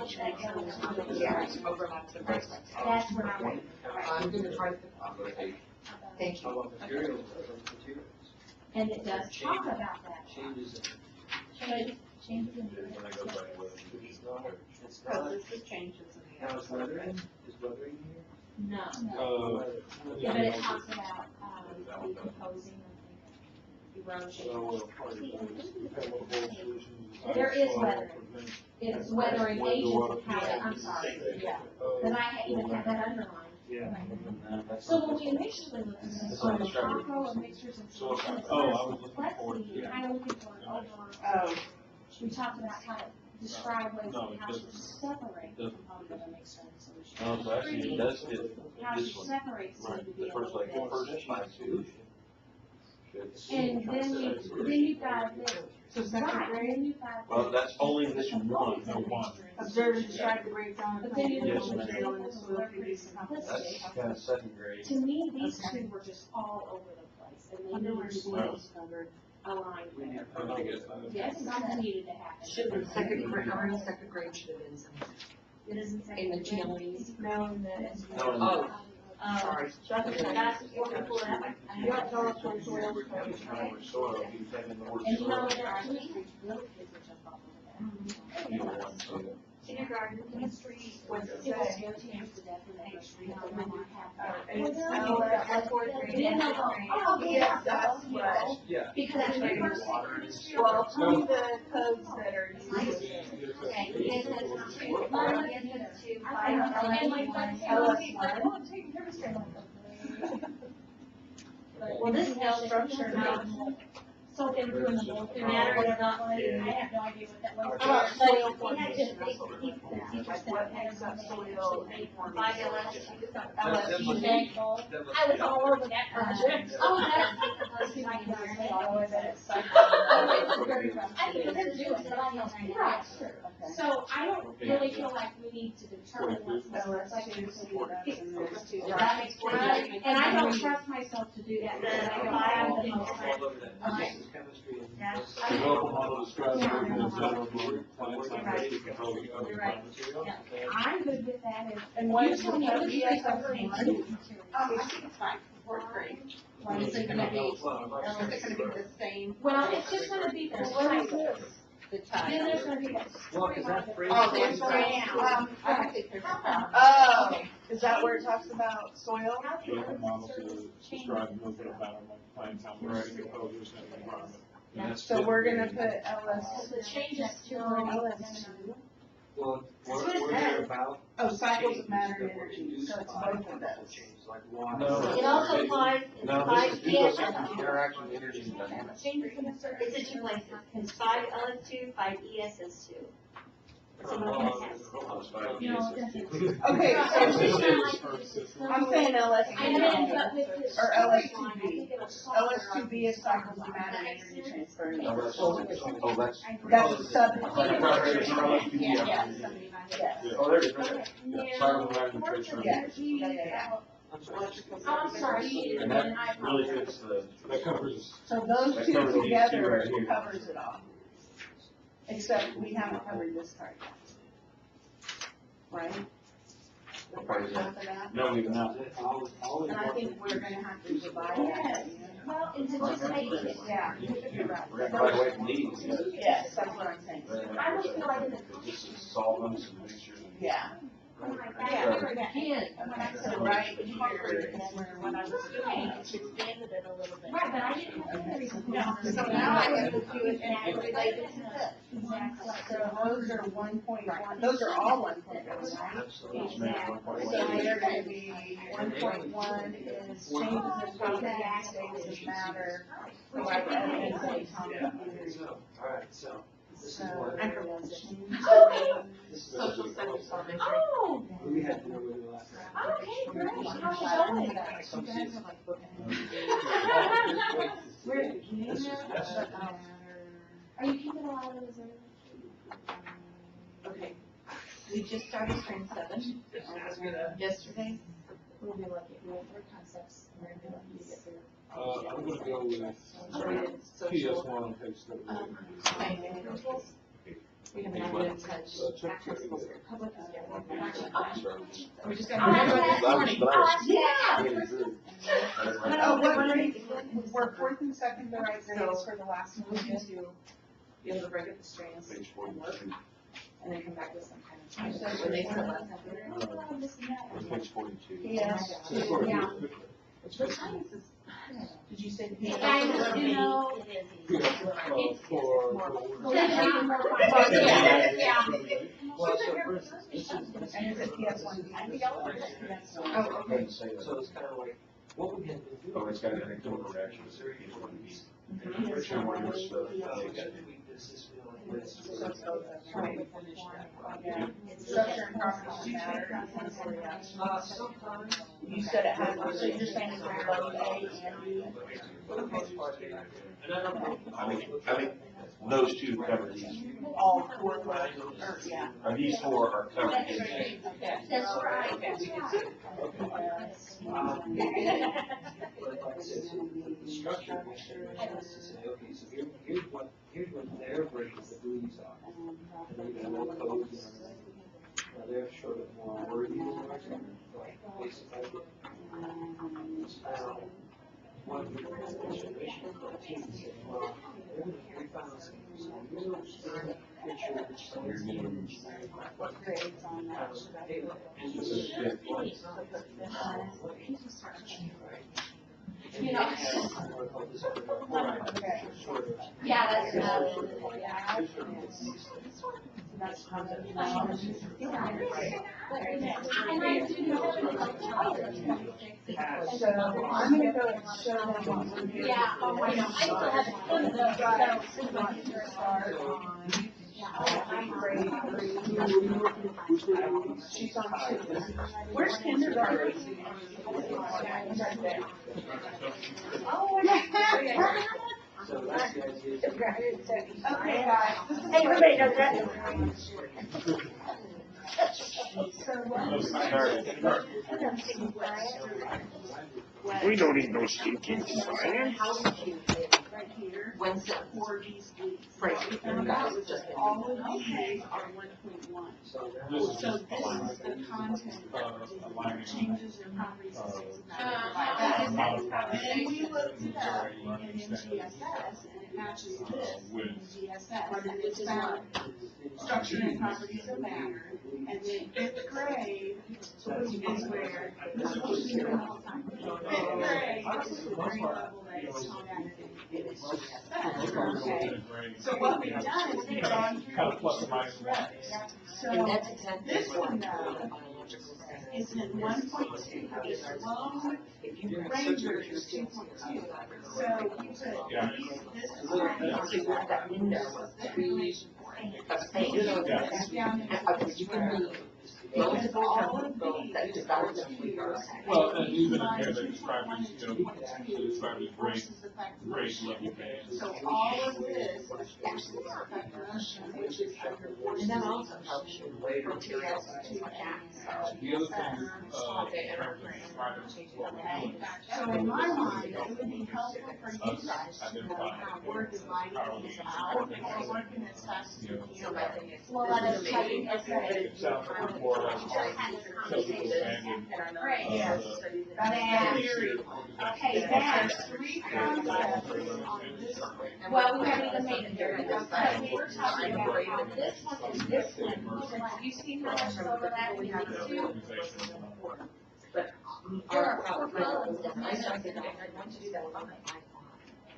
short. Yeah, overlaps the break. That's what I'm. I'm gonna try to, thank How you. about materials? And it does talk about that. Changes in. Changes in. When I go by weather. It's Because not, this is changes in the. now it's weathering, is weathering here? No. Yeah, but it talks about, decomposing and erosion. There is weathering. It's weathering agents and how, I'm sorry, yeah. But I even had that underlined. Yeah. So when we initially looked at this, so the top row of mixtures and solutions, complexity, kind of looking for an over, Oh, we talked about how to describe ways of how to separate the component of a mixture and solution. Oh, so actually it does fit How this to one. separate some Right, to be the able first, like, the to. first five solution. And then you've got this, so second right, and grade, then you've got. Well, that's only this one, no one. observe and describe the breakdown of But then you plant Yes, ma'am. material in the soil producing That's composition. kind of second grade. To me, these two were just all over the place, and they needed to be aligned there. Yes, something needed to happen. Should have been second grade, or in second grade should have been something. It isn't In the GLEs. No, in the. Oh, sorry. That's what we pulled out. You don't tell us when soil is going Soil, you have in the word And you know, soil. there are actually little kids which jump off over You know, one, two. Kindergarten, chemistry, What's that. it It was say? very changed to death in the nursery, how they might have Oh, that. and it's that's fourth grade. Then they'll go, oh, Yes, that's what. Yeah. because that's the first thing chemistry. Well, tell me the codes that are used. Okay, ESS two, ESS two, I five, know, and like, LS1. taking chemistry, I'm like, Well, this is no structure, no. So they were doing the whole thing. Matter is not. I have no idea what that was. But we had to think, the teacher said, What makes up soil five LS two. LSU. I was all over that project. Oh, that's decomposing like Oh, and then it's I think it's doing it, right, sure. So I don't really feel like we need to determine what's the LSU, so that's in there too. That makes sense. And I don't trust myself to do that, because I don't have the most. All over that. This is chemistry and. The development model describes the general group plants on Right. which control the You're right. material. I'm good with that, And what you is tell me the which ESS is one? the I think it's fine, fourth grade. Why is it gonna be? Is it gonna be the same? Well, it's just gonna be the title. The Then there's gonna be that. Well, 'cause that phrase. Oh, there's one, I can take pictures. Oh, is that where it talks about soil? Development model to describe the movement of plants on which control the environment. And that's So we're gonna fifth put LS. The changes to LS2. Well, That's what it what they're says. about. Oh, cycles of matter and energy, so it's both of those. Changes like water. No. It also applies in grade. five Now, this is ESS. interaction, energy, and dynamics. It's in two places, it's five LS two, five ESS two. It's in one ESS. No, it doesn't. Okay, It's so just kinda like the I'm saying LS2. And then, but with this. Or storyline, I LS2B. think it'll solve LS2B is cycles of matter and energy transfer. Oh, that's, oh, that's. That's sub. Yeah. Yes. Oh, there it is, right there. Yeah, cycle of matter and transfer. Yeah. Yeah. Oh, I'm sorry, you did it, And and that I really apologize. fits the, that covers. So those That two covers these two together right here. covers it all. Except we haven't covered this part yet. Right? What part is that? Half of that? No, we've not. And I think we're gonna have to divide that. Well, and to just make it, Yeah, you're right. We're gonna try away from these. Yes, that's what I'm saying. I just feel like in the. This is solvents and mixtures and. Yeah. I'm like, I Yeah. remember that hand, when I So said, right here is where when I was doing, it expanded it a little bit. right, but I didn't have any reason. No, so now I have to do it and related to this. Exactly. So those are 1.1, those are all 1.1, right? Each man 1.1. So they're gonna be 1.1 is changes in properties, states of matter, provide evidence based on computers. Alright, so, this is So, what, this is Social studies elementary. Oh, we had to do with the last time. okay, great, how's it going? We're at the beginning This is, now, yes. but, Are you keeping a lot of those in? Okay. We just started train 7 yesterday. We'll be lucky, we'll work concepts, and we're gonna be lucky to get there. I'm gonna go with PS one on page 38. We have not been in touch. Check it. Public is We just I'll ask got. that. I'll ask that. Oh, what grade, we're fourth and second the right grades for the last one, to Be able to break up the strings Page and work, 42. and then come back with some kind of. When they tell us. Page 42. Yes. Yeah. What time is this? Did you say? Yeah, I just, you know, For yeah. Well, so first, this is, and is it PS one? oh, okay, so it's kind of like, what we had been doing. Oh, it's got an internal reaction. Was there any one of these? Which one was the, Tweak this, this, we like this. Right. Yeah. Structure and properties matter. Sometimes. You said it has, so you're saying it's both A and B? For the most part, yeah. And I don't know. I think those two cover these. All four of those, or, yeah. These four are covered. Okay. That's right. But like I said, the structure makes sense to say, okay, so here's what their versions of these are. And then you got no codes and everything. Now they're sort of more wordy than ours, like basic idea. One situation of the team said, well, we found some real picture which What grades on that? Should I do it? and this is fifth one. You know. Okay. Yeah, that's, Yeah. That's concept. And I do know. So I'm gonna go and show them what we're doing. Yeah, oh, I know, I still have a ton of those, She's on two. Where's kindergarten? Right there. Oh, yeah. So that's the idea. Okay, guys. This is Hey, everybody knows that. So what? We don't need no stinking science. Right here. When's that? For these weeks. Right. And that was just all of these are 1.1. So This is So just this is the content aligning. changes in properties and things like that. And we looked it up in GSS and it matches this in GSS. And it's found structure and properties of matter. And then fifth grade is where, this is what we do all the time. Fifth grade is the grade level that is taught at in GSS. Okay. So what we've done is we've gone through. Kind of plus or minus one. So And that's exactly this what one the though biological science. is in 1.2, it's low, If you Ranger is 2.2. So you put Yeah. this is So you have that window of 3 of space. this down in Okay, you can read because multiple all of chemical these that develop the flavor. Well, and even in here, they describe it, you know, they describe it as grade, versus the fact grade level bands. So all of this is versus the definition, which is under And that also helps you later. to get to that. The other thing, in terms of describing what we're doing, So in my mind, it would be helpful for you guys to know how we're dividing these out, or working as fast as we can. Well, that is how you, okay. it sounds like more or less typical standard. Right. Yes. That's the theory. Okay, There's then, 3 concepts on this one. well, we haven't even made it there, because we were talking about how this one and this one, you see how much overlap we have two? There are 4 columns in I there. started, I want to do that on my iPod.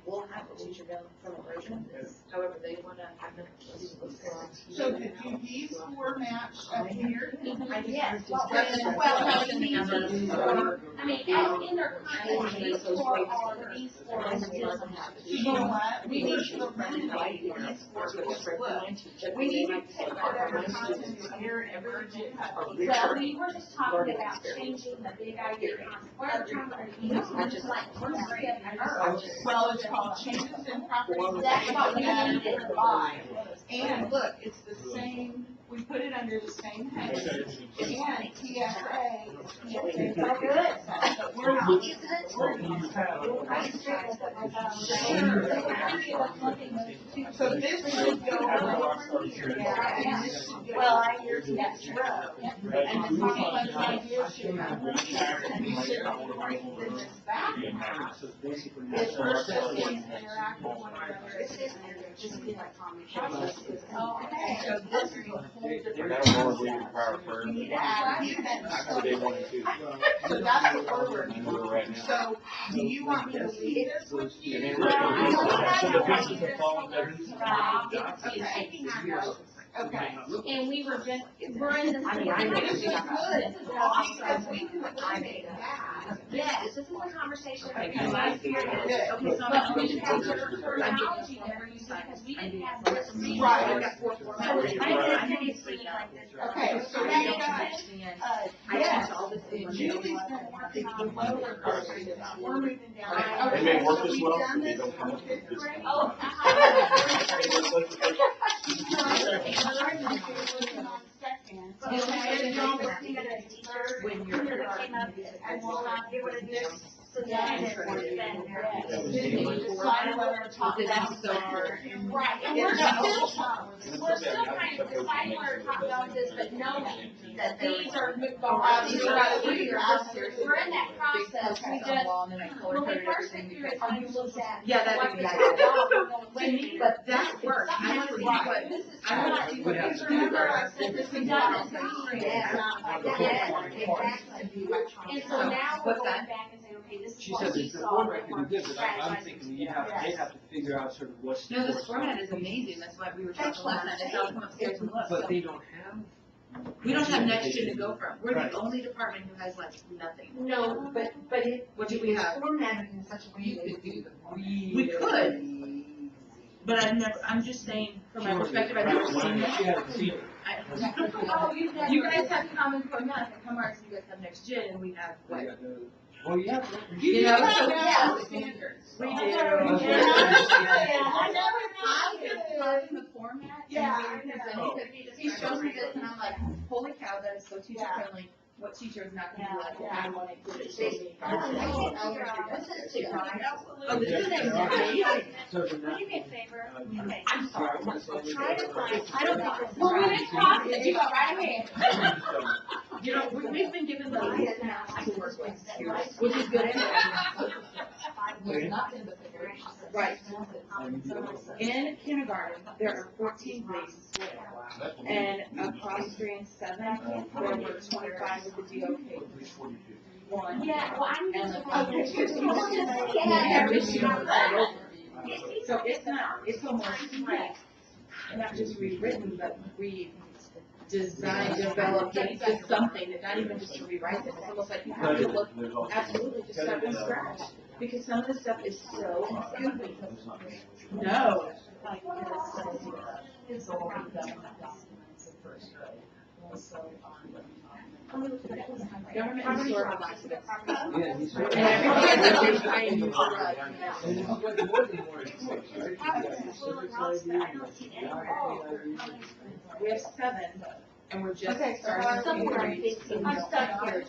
We'll have the teacher build some version of this, however they want to have it. So do these 4 match up here? Yes, well, no, it means these 4, I mean, in their context, these 4 are, these 4 are just. You know what? We need to eliminate these 4 because look, we need to take whatever content is here and ever do have. Well, we were just talking about changing the big idea. We're trying to use just like, we're skipping Earth. Well, it's called changes in properties. That's what we need to divide. And look, it's the same we put it under the same head. Okay. And TSA, It's all good. but we're not. So this should go over here, and this should go Well, right here to this row. And the consequence idea should have, and we should incorporate this back half. Is we're supposed to interact with one another. It's just be like Tommy. Okay, so this is a whole different. That was more leading power first. We need to add events. That's what they wanted to. So that's what we're working We're on. right now. So, do you want me to leave this with you? And then Well, I we're- don't so know. the pieces that fall together. Okay. Okay. And we were just, we're in the. I mean, I know This is you good, got because we can eliminate that. Yes, this is a conversation. Okay. My fear is, Good. But we have different terminology there, you see, because we didn't have this. Right. So I didn't see like this. Okay, so I we don't got, understand. yes, all this. Julie's been working on lower grades, we're moving down. They may work this So well, we've done but they this don't come for up with fifth this. grade. Oh, When you're. came up And we'll not be able to do this. So Yeah. then it's going to spend there. Decide whether to talk about So our. right, and we're still trying to decide where top dogs is, but knowing that these are good dogs. These are other leaders. We're in that process, we just, when we first went through it, I looked at. Yeah, that'd what be the nice. top dog was going to win. But that works. I want to see what, I want to see what these Remember, I are. said this is done in Congress, Yeah. not like that. Yeah, exactly. And so now we're What's going that? back and saying, okay, this is She what says we it's the saw. format can be good, but I'm thinking you have, they have to figure out sort of what's. No, this format is amazing. That's why we were talking last night. It's all come upstairs and look. But So they don't have. we don't have next gen to go from. We're Right. the only department who has like nothing. No, but it. What do we have? Formatted in such a way You that. could do the We could. But I've never, I'm just saying, from my perspective, I've never seen it. She hasn't seen it. Oh, you've never. You guys have common format, and come ours, you guys have next gen, and we have We what? got the- Well, yeah. You know, so yeah. Standards. We do. I know. I just love the format. Yeah, And I we know. presented it. He shows me this, and I'm like, holy cow, that is so teacher friendly. What teacher is not gonna be like, Yeah. I want to do it. Show me. This is Oh, this is amazing. So the Will you me a favor? Okay. I'm sorry. Try to find, I don't think this is Well, we right. didn't cross it, you go right ahead. You know, we've been given the list now to work with, which is good. Right. In kindergarten, there are 14 grades, and across grade 7, there were 25 with the DOK. One. Yeah, well, I'm And just. the Yeah. this year was all over. So it's not, it's almost like, not just rewritten, but redesigned, developed into something, and not even just to rewrite it. It's almost like you have to look, absolutely, just start from scratch. Because some of the stuff is so goofy. No. Government and historical accidents. Yeah, he's. And everything is a big giant huge rug. And it's more than more expensive, right? You got civics ID, We have 7, and we're just Okay, so starting to somewhere grades. I'm stuck here.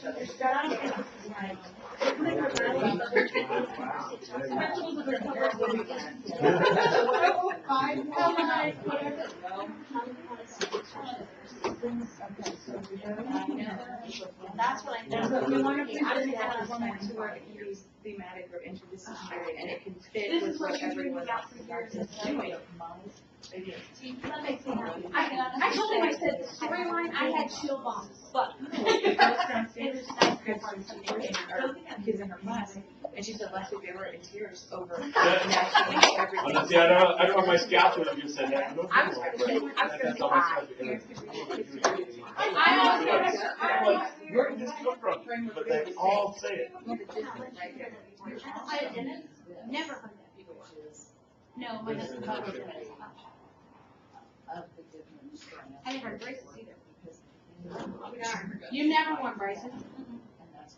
That's what I know. So we want to present it as one to where it can be thematic or interdisciplinary, and it can fit with what everyone else is doing. That makes me happy. I told him, I said, the storyline, I had chill bumps, but. It's nice to find something in our kids in her class, and she said last week they were in tears over naturally everything. See, I don't know if my scouts would have just said that. I was gonna say, That's all my scouts I Like, where did this come from? But they all say it. I didn't, never heard that before. No, my husband thought it was. I never heard braces either. You never worn braces?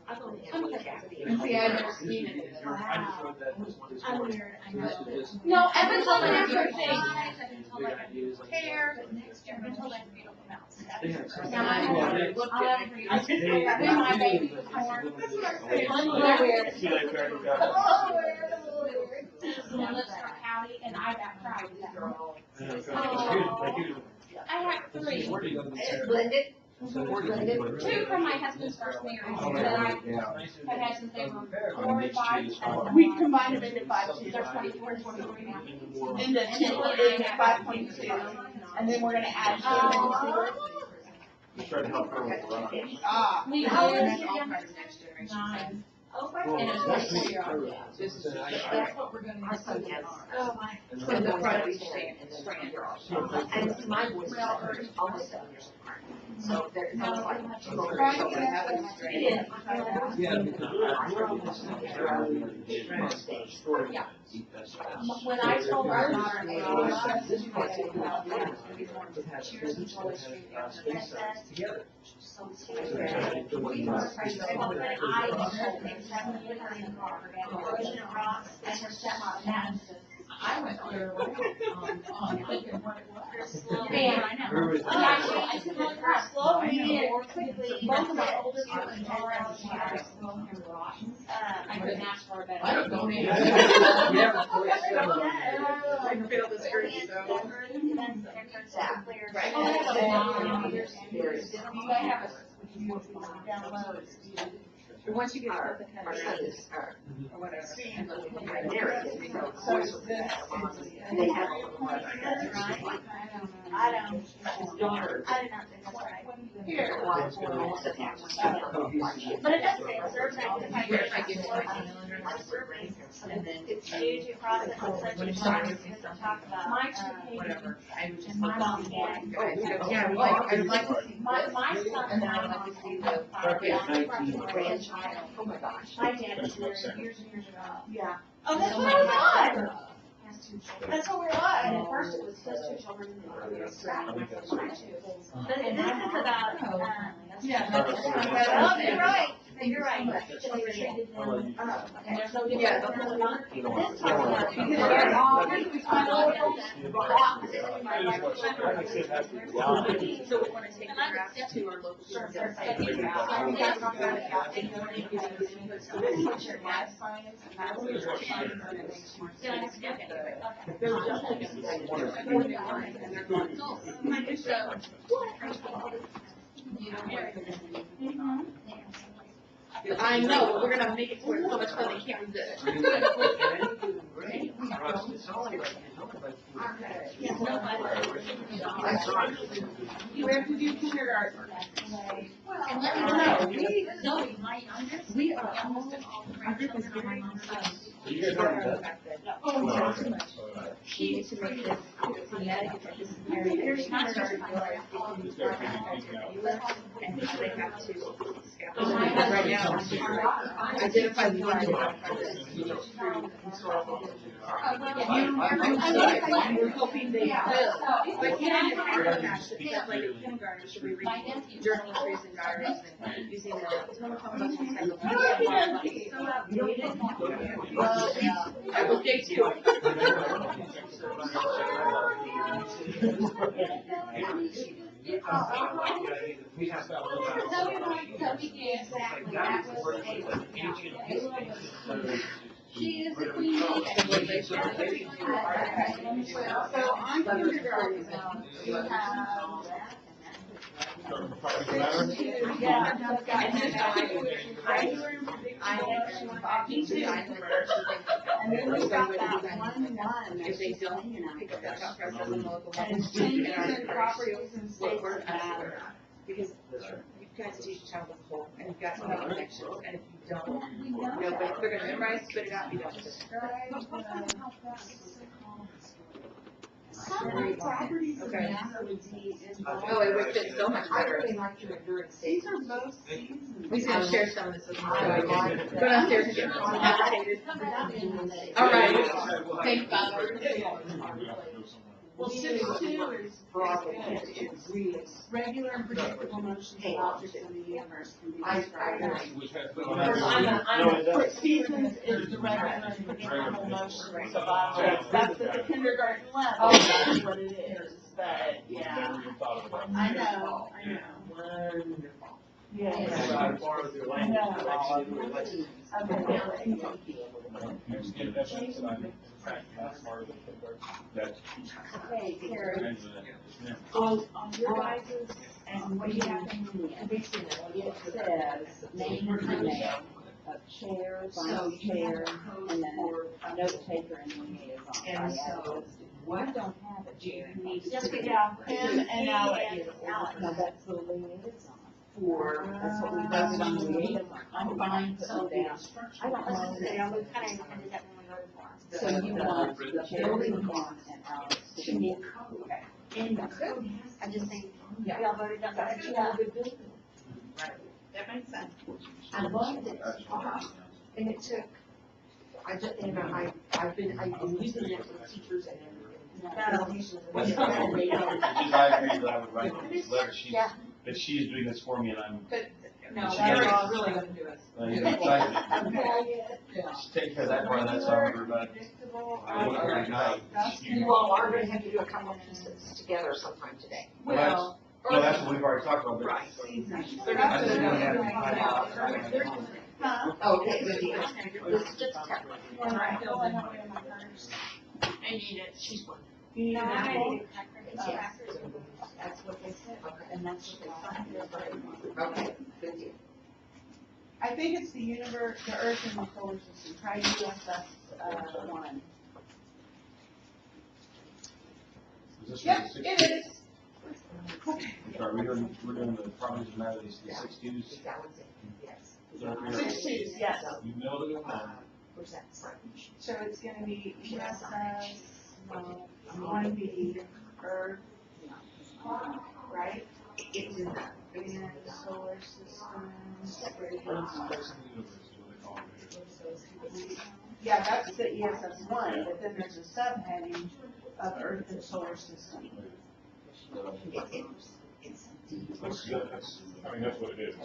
And see, I've never seen it. I just wrote that as one. I'm weird, I know. This is just- No, I've been told I have good things. I've been told Big I have ideas like- hair, but next year I've been told I have beautiful mouth. They have some. Yeah, I Well, have- they- I'll have for you. I they- when my baby was born. See, they already got it. Melissa County, and I got proud of that. I have three. Where do you go to the- Blended? Two from my husband's first marriage, that I have had since they were 4 and 5. We combined them into 5, so They're they're 24 and 23 now. into 5.2, and then we're gonna add to it. Just trying to help her with the run. Ah. We Oh, did. that's all part of next generation. 9. Oh, And it's That's 24-year-old. This is, That's what we're gonna our son has. Oh, my. From the front of each stand, and my boys are almost 7 years apart. So they're, it's almost like. Yeah, because When I told our daughter, together. I went clear away on thinking what it was. Yeah, I know. I said, well, you're slowly and quickly, both of my oldest ones are out of high school and rotten. I couldn't ask for a better. I don't know. Yeah. I can feel the screen, so. Right. Oh, I have a long- I have Download. Once you get our son is, or whatever, married, so boys will be and they have a little more. I don't. His daughter. I did not think that's right. Here. Almost attached. But it does say, serves identified. Where if I give And then it's huge across it, it's such a process, because I talk about. My two whatever, I would just. And my mom, yeah. Yeah, I would like to see. My son And then I'd like to see the grandchild, oh my gosh. My dad was there years and years ago. Yeah. Oh, that's what I thought. That's what we're like. And at first it was just 2 children and then it was mine too. But this is about, Yeah. oh, you're right. You're right. They treated them, and there's no difference. This talks about, because they're all, So we wanna take the draft to our local. I know, but we're gonna make it so it's so much fun they can't resist. Where did you kindergarten? and let me know, Zoe, my youngest, we are almost all the grandchildren on my mom's side. You guys already done? She needs to make this, genetic, this is very, There's not such a and they have to. Right now, Identify the one. We're hoping they will. But yeah, because like in kindergarten, should we read journal entries and diaries and using the telephone books and stuff? So outdated. I will day 2. She is the queen. So on kindergarten, we have. Yeah. And then we got that one. If they don't pick up that thought process in the local level. And changes in properties and states matter. Because you guys teach a child a whole, and you've got to make connections, and if you don't, but they're gonna memorize, spit it out, you don't. Some properties and Okay. matters Oh, it would fit so much better. These are both seasons. We should share some of this with you. Go downstairs and get agitated. All right. Thanks, Bob. Well, 6.2 is regular and predictable motions of objects in the universe can be described. Seasons is the regular and predictable motions of objects. That's at the kindergarten level, that's what it is. but, yeah, Never even thought of that. I know. Wonderful. Yeah. By far with your language, actually, Next, get that sense that I'm in fact not part of the kindergarten. That's. Okay, Carrie, Yeah. on your guys's, and what you have in the, it says name and email of chair, vice chair, and then a note taker and liaison. And so, I don't have it here. Jessica, yeah, him and Alex. No, that's the liaison. That's what we voted on the liaison. I'm fine putting down. I don't know. Yeah, we kind of ended that when we voted for So you want the building one and Alex to be. In the code, I just think, we Yeah. all voted on that. That makes sense. I loved it, and it took, I've been using it with teachers and everything. Which is I agree that I would write this letter, that she is doing this for me and I'm. No, She we're does. all really gonna do it. Take care of that part, that's all we're about. You all are gonna have to do a couple of pieces together sometime today. Well, No, that's what we've already talked about, but. right. They're not gonna have to find out. Huh? Okay, good deal. This is just a template. Right. I need it. She's one. You need No, I that? need it. That's what they said, and that's what they signed. Okay, good deal. I think it's the universe, the Earth and the solar system, try USS, one. Is this Yep, for the six- it is. Sorry, we're doing the properties and maladies, the 6Ds. That was it, yes. Is that what 6 twos, yes. You nailed it. Where's that? So it's gonna be USS, one B, Earth, right? It's in that. And solar system. Yeah, that's the ESS one, but then there's a subheading of Earth and solar system. It's That's good, that's, I mean, that's what it is. So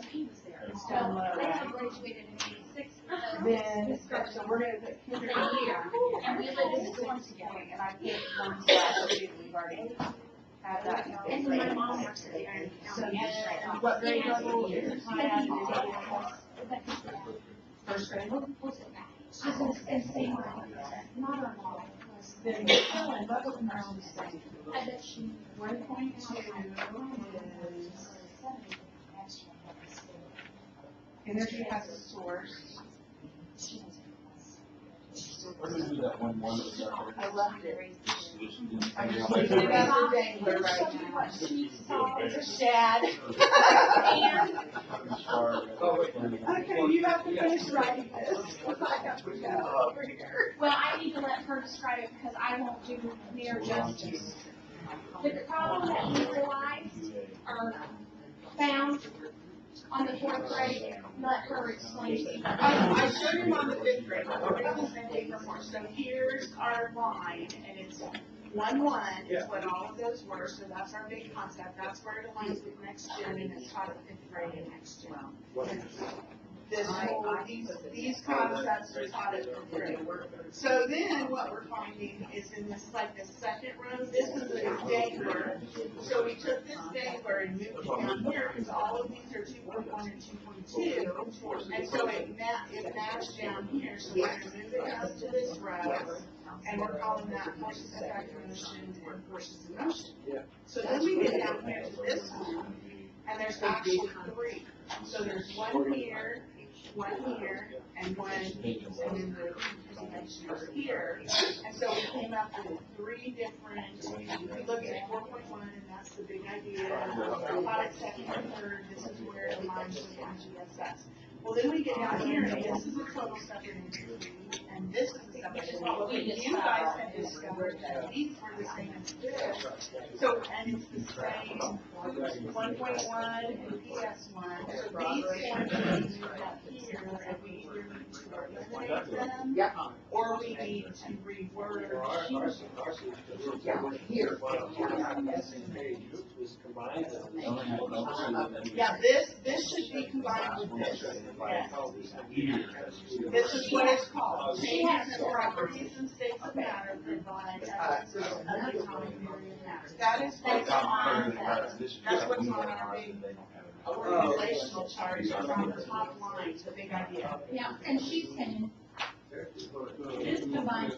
he was there. It's down low, I right? graduated in '86. Then, so we're gonna put kindergarten here, And we lived in this one together. and I put one slash, we've already had that. And then my mom works there. So then, what grade level is Ty at? First grade? Modern law. Then Helen, what was Maryland's saying? I bet she. 1.2 is energy has a source. We're gonna do that one that was out there. I loved it. I'm just Okay. thinking about the dangler right now. It's a shad. Okay, you have to finish writing this. I have to go over here. Well, I need to let her describe it because I won't do mere justice. The problem that we realized or found on the fourth grade, let her explain it. I showed him on the fifth grade, but we're gonna send paper more. So here's our line, and it's 1-1 is what all of those were, so that's our big concept. That's where it aligns with next gen, and it's taught at fifth grade and next gen. This whole, these concepts are taught at fifth grade. So then what we're finding is in this, like the second row, this is a dangler. So we took this dangler and moved it down here, because all of these are 2.1 and 2.2. And so it matched down here, so we're gonna move it up to this row, and we're calling that forces, effect, motion, or forces in motion. So then we get down here to this one, and there's actually 3. So there's one here, and one, and then the dimension here. And so we came up with 3 different, we look at 4.1, and that's the big idea. Product second and third, this is where it aligns with MGSS. Well, then we get down here, and this is a total separate entity, and this is a separate entity. Well, you guys had discovered that these were the same as this. So, and it's the same 1.1 and PS1. So these forms are moved up here, and we either need to eliminate them, or we need to reword. Here. Yeah, this should be combined with this. Yes. This is what it's called. Changes in properties and states of matter provide access to other common area matters. That is what's on, that's what's on our big organizational chart, is on the top line, the big idea. Yeah, and she's saying, this combines,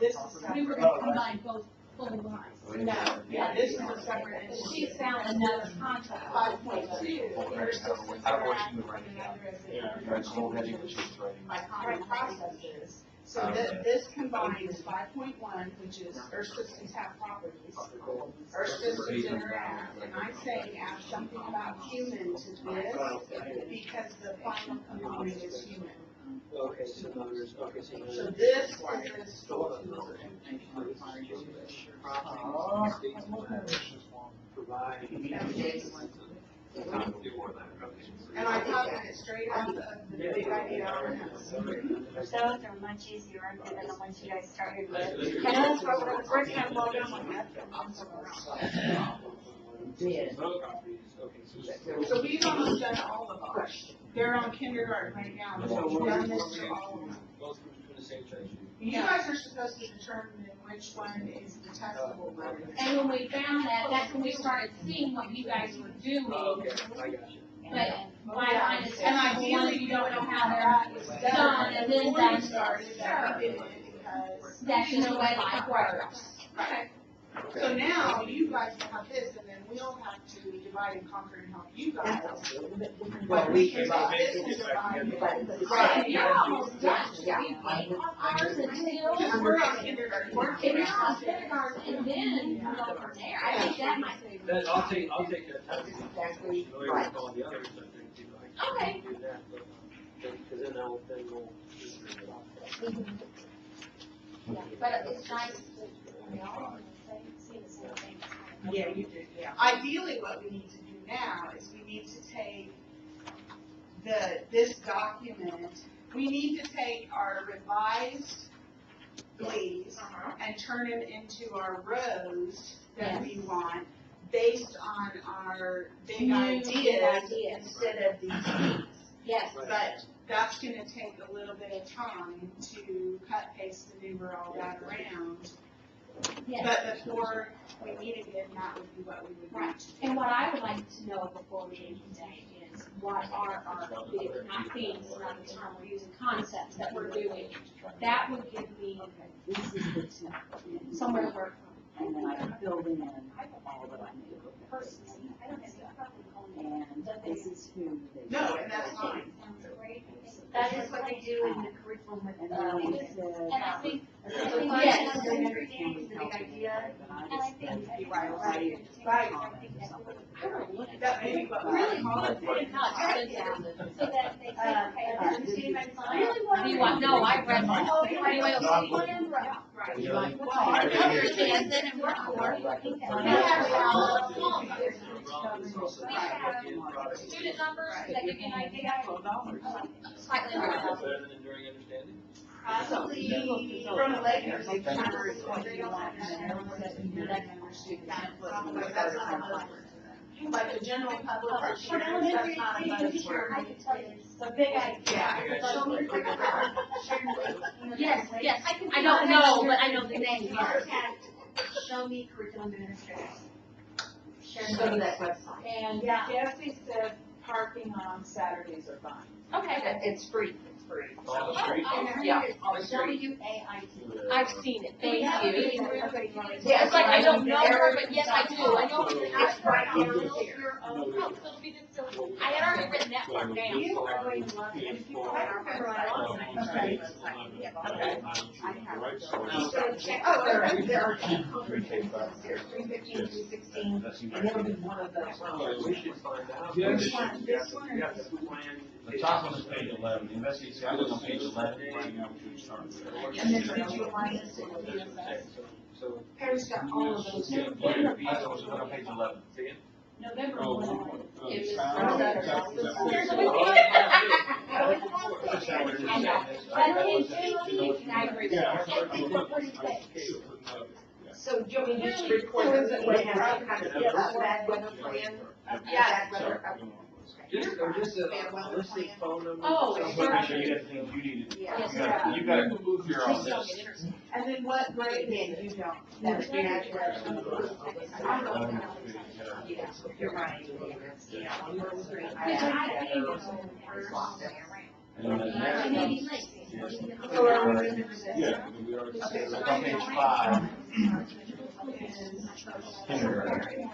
This is we were separate. gonna combine both full lines. No, yeah, this is a separate, and She's found another contract. 5.2 versus I don't know what she was writing down. Right, so we'll get it, she's writing. by common processes. So this combines 5.1, which is Earth systems have properties, Earth systems interact, and I'm saying add something about human to this, because the final component is human. Okay, so now there's, okay, so now So there's. this is Provide. and I copied it straight out of the big idea. Those are much easier than the ones you guys started with. And that's what the first time logged on, Did. So we've almost done all of ours. They're on kindergarten right now, so we've done this to all of them. Both groups doing the same thing. You guys are supposed to determine which one is the testable one. And when we found that, that's when we started seeing what you guys were doing. Okay, I got you. But my line is, And ideally, ideally, you don't know how that was they're done, and then before we that's, started, that we did it because. that's just the way life works. Okay. So now you guys will have this, and then we'll have to divide and conquer and help you guys. Well, we can, This is divide. Right, you're almost done. Yeah. We wait on ours until Because we're on kindergarten. if you're on kindergarten, and then you go from there. I think that might be. Then I'll take that. That's exactly No, you right. work on the others, I think, you know, I Okay. can do that, but, because then we'll. But it's nice to, we all see the same thing. Yeah, you do, yeah. Ideally, what we need to do now is we need to take this document, we need to take our revised please and turn them into our rows that we want based on our big New ideas ideas. instead of these things. Yes. But that's gonna take a little bit of time to cut, paste, maneuver all that around. Yes. But before we meet again, that would be what we would Right, want to do. and what I would like to know before we leave today is what are our big, not themes, not the term we're using, concepts that we're doing. That would give me This is the two. somewhere to work And then I can fill in all that I need. personally. And this is who they. No, and that's fine. That is what they do in the curriculum with, And then it says. And I think, the Yes. fun and every day is the big idea. and I think. Right. I don't look at That may be what. really hard, it's not good sounded, so that they say, okay, this is See my sign? really what do you want? No, I read my whole thing, anyway, I'll see. Right. Well, I understand that and work for it. We have all, we have student numbers that give you an idea, slightly under a thousand. Better than enduring understanding? Probably from the Lakers, they don't understand. That's not a buzzword. Like the general public, or For students, elementary that's not a education, buzzword. I can tell you, it's the big idea. Yeah. Show me curriculum. Yes, yes, I don't know, but I know the name, yes. Contact, show me curriculum administrators. Go to that website. And, Yeah, Jesse said parking on Saturdays are fine. okay, It's free, it's free. On the street? Yeah. WAIT. I've seen it, thank you. Yeah, It's like, I don't know her, but yes, I do, I know who it is. It's right here, it's here. Oh, so it'll be just so, I had already written that part down. You are going to love it. If you I don't remember what I lost. Okay. Oh, there are. Three K-5. There's 315, 316, and it'll be one of those. Well, we should find out. Which one? This one or Yeah, this the plan. The top one is page 11, the investigation, I look on page 11 right now, we start. And then did you want us to do this? So. Perry's got all of those. Yeah, that's what's on page 11. November Oh, one. It was. There's I agree with Yeah. that. I think we're pretty safe. So do you want me to just record those that way, have some kind of, that weather plan? Yeah. That weather, Or just a list of phone numbers? Oh, Just want to make sure you got the things you need. Yes. You got to move your Please office. don't get interested. And then what grade did you don't? That's Yeah, You're right. Yeah. And then the next And maybe one. late. So are we in Yeah, we already Okay, said. so On page 5, is, kindergarten.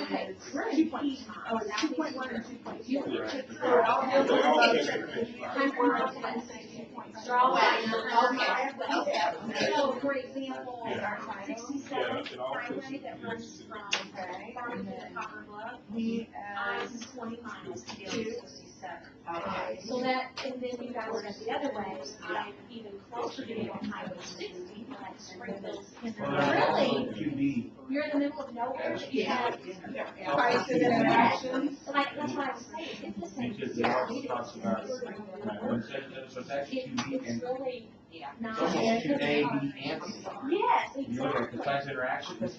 okay, 2.1 or 2.2. Yeah. So it all deals with So, for example, Yeah. sixty-seven Yeah, it all fits primary in. that runs from Farmington to Copper Bluff, We, is 20 miles to get to 67. okay. So that, and then you guys went the other way, I'm even closer to being on Highway 60, like Springfield. Really? QB. You're in the middle of nowhere, you have, Prices and interactions. like, that's why I was saying, it's the same. Because it also talks about, so it's actually QB It's and really not. it's almost 2A, B, and C. Yes, You look at exactly. the size interactions,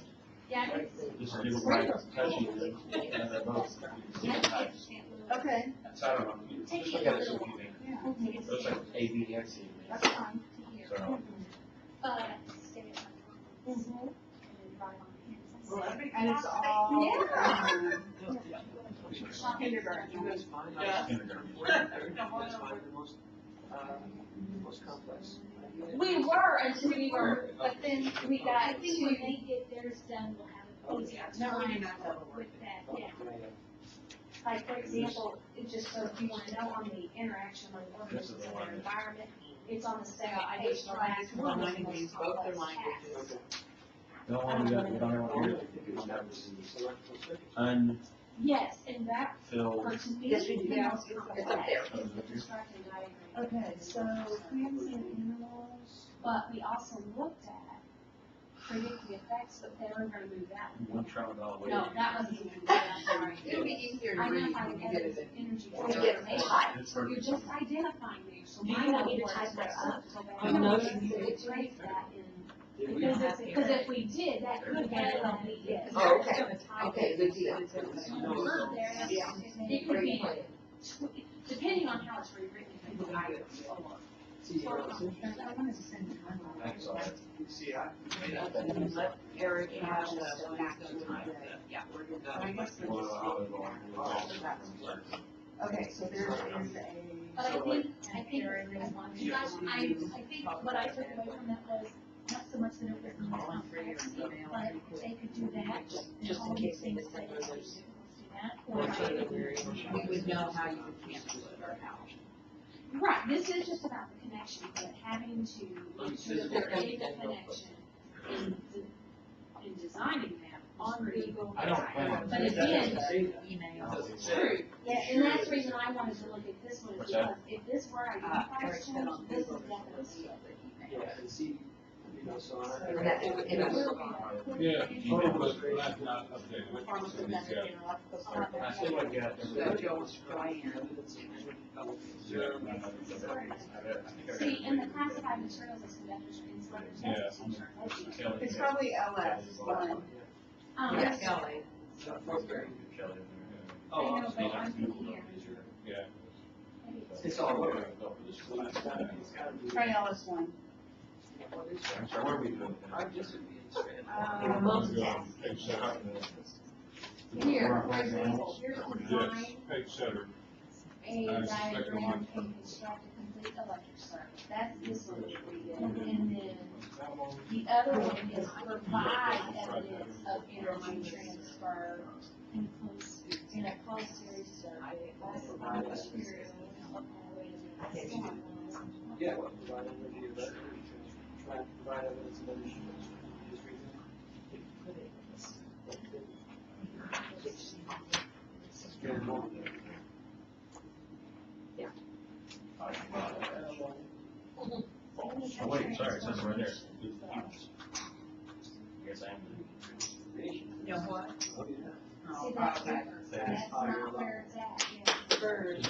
Yeah, it's. this is different by touching them, and they're both different types. Okay. So I don't know, just look at it, see what you think. It looks like A, B, and C. That's fine to hear. So, Stay at my home. And then drive on the Well, inside. and it's all. Yeah. Kindergarten. You guys find Yeah. kindergarten. you guys find the most complex? We were until we were, but then we got, I think when they get theirs done, we'll have an easier No, we do time not double work. with that, yeah. Like, for example, it just so if you wanna know on the interaction of organisms in their environment, it's on the second page, the last one. is the most complex task. The only one we got, we don't have one here, we don't have is unfilled. Yes, and that, for to me, Yes, we do. the most It's up complex. there. Constructing diagram. Okay, so transient animals. But we also looked at predict the effects, but they were gonna move that one. One trillion dollar weight. No, that wasn't even, I'm sorry. It'll be easier to I read identified when you get it. energy. When you get it typed. It's So for- you're just identifying these, so Do you mine want will me to work type that up? so that I'm I not- it trains that in. Did we Because have if we did, that could very well be it. Oh, okay. Okay, good deal. It could be, depending on how it's rewritten, it could be either or. See, Thanks, all right. see, I. Let Eric have the time. Yeah. I guess there's- Well, I'll go on. Okay, so there is But I think, I think what I took away from that was not so much that it was more complex, but they could do that. Just in case they missed it. We would know how you would cancel it or how. Right, this is just about the connection, but having to make sure that there is a connection in designing them on Google. I don't plan. But again, Email. true, yeah, and that's the reason I wanted to look at this one, is What's that? because if this were Eric identified said change, on this is Google. definitely. Yeah, and see, you know, so I. And that- and it's- Yeah, Gmail was not updated. So these guys- I still like to get So Joe's Diane. Yeah, no, no, I think I See, got in the it. classified materials as conductors or insulators, Yeah. that's insurance. Kelly. It's probably LS, but. Yeah, Kelly. Fourth grade. Kelly. I know, but I'm thinking here. Yeah. It's all over. Try LS one. I'm sorry, what are we doing? I'm just would be interested. Page 7. Here, for example, here's design Yes, page 7. a I suspect I diagram might- and construct a complete electric circuit. That's this one that we did. And then the other one is provide evidence of energy transfer in a closed series circuit. Classify materials. Yeah, what, provide energy of that, try to provide evidence of energy. Just read Oh, wait, sorry, it says it right there. Yes, I am. You know what? See, Oh, that's okay. that's not where it's at, yeah. Bird. And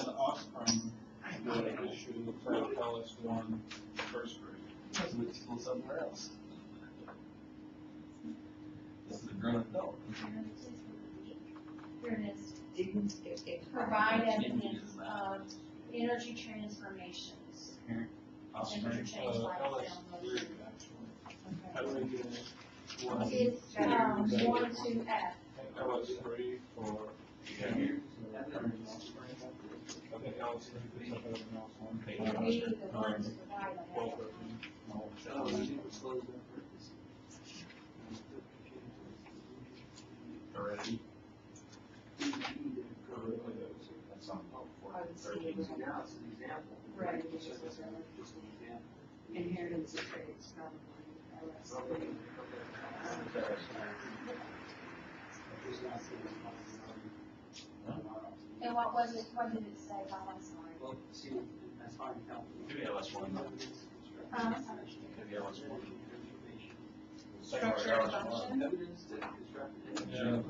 the offspring, the issue for LS1 first grade. Somewhere else. This is the No. Here it is. Didn't it? Provide evidence of energy transformations. Temperature change, lifestyle. How do we get it? It's, 1 to F. LS3 for. Yeah, here. I think LS3 is up at LS1. We, the ones who provide that. 12, 13. No. Oh, you disclose that purpose. Already. Currently, That's on. I would say it was- now it's an example. Right. Just an example. Inheritance rates, probably, And what did it say about us? Well, see, that's fine, count. Give me LS1. Give me LS1. Structure and function? Evidence that constructed. Yeah.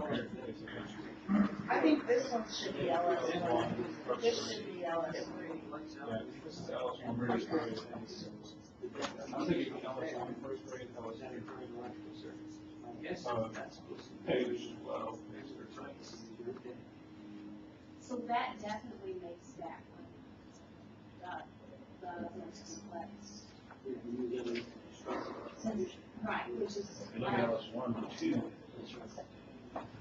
I think this one should be LS1. This should be LS3. Yeah, this is LS1 first grade. I'm thinking LS1 first grade, LS3. Yes, Uh, that's supposed to be. Page 12. So that definitely makes that one, the most complex. Right, which is, If you look at LS1, 2.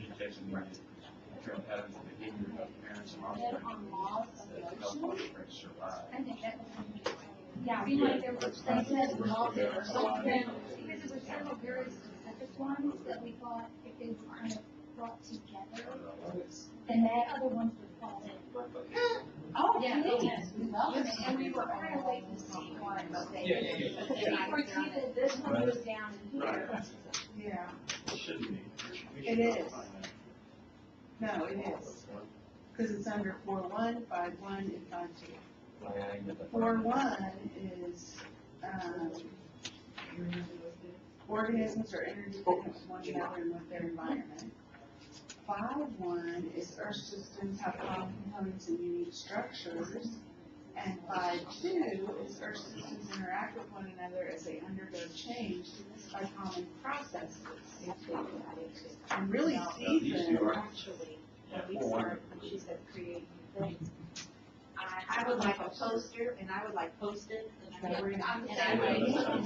Education needs internal patterns of behavior of parents and then offspring on laws of that help motion, offspring survive. I think that was, yeah, seemed like there was, they said laws or something, because there were several very specific ones that we thought if they were kind of brought together, then that other ones would fall in. Oh, yeah, yes, we love it, and we were kind of waiting to see what they did. For example, this one goes down in here. Yeah, It should be. It is. No, it is, because it's under 4.1, 5.1, and 5.2. 4.1 is, organisms are interdependent with one another and with their environment. 5.1 is earth systems have common components and unique structures. And 5.2 is earth systems interact with one another as they undergo change by common processes. And really season, Actually, when we start, when she said create new things, I would like a poster, and I would like Post-it, and I would put it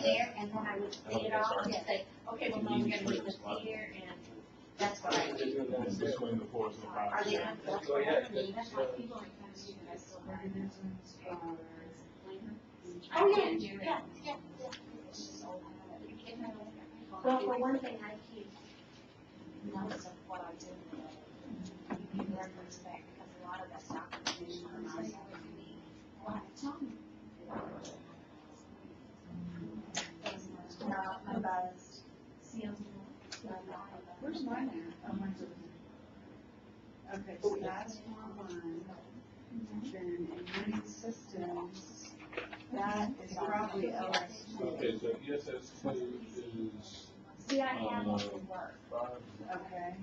there, and then I would see it all, and say, okay, well, no, we're gonna put this here, and that's what I do. It's between the 4s and the 5s. Are they, that's what I mean. That's why people like kind of do that, so organisms are, Oh, yeah, yeah. It's just all habit. You can't have it. Well, for one thing, I keep notes of what I do. You can reference back because a lot of that's documentation on my side of me. Well, tell me. Not my buzz. where's mine at? Oh, mine's over here. Okay, so that's 4.1. Then in living systems, that is probably LS2. Okay, so ESS2 is, See, I have one to work. 5, Okay,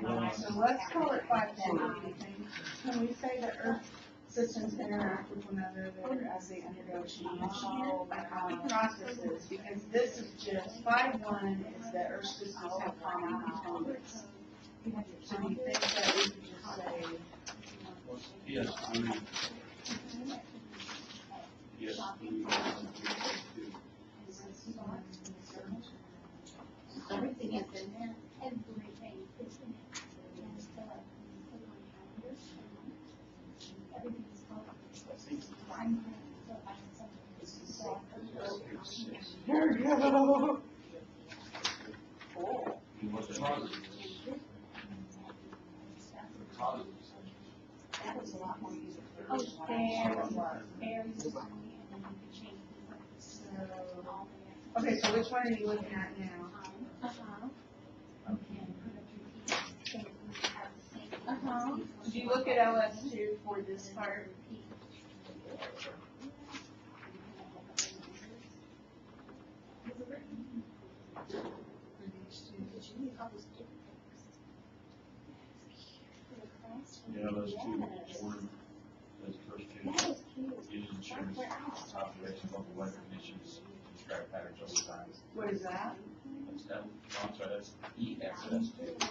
5, so let's call it 5.2. Can we say that earth systems interact with one another as they undergo change by common processes? Because this is just, 5.1 is that earth systems have common components. So do you think that we could just say, Yes. Yes. Everything is in there. Everything is in it. And so I put it on calendar. Everything is focused. I'm going to, so I can send it. So I here we go. He was a positive. that was a lot more user friendly. Oh, very useful, and then you can change the all the. Okay, so which one are you looking at now? Did you look at LS2 for this part? Yeah, those two, one, those first two, use insurance, observation of local weather conditions, describe patterns over time. What is that? That's, I'm sorry, that's ESS. ESS two.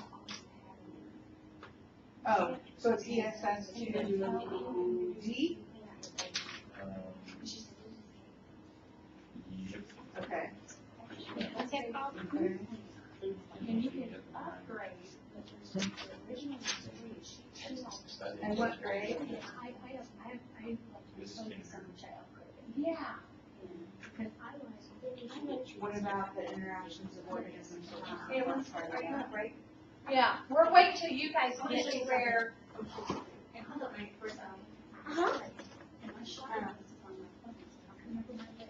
Oh, so it's ESS 2D? Yep. Okay. What's that called? And you can upgrade the original And what grade? I This is some kindergarten. child credit. Yeah. Because I was. What about the interactions of organisms? Yeah, once, are you on break? Yeah, we're waiting till you guys get to where. And hold up, my first, Uh-huh. and my shot, this is on my phone. I can never remember it.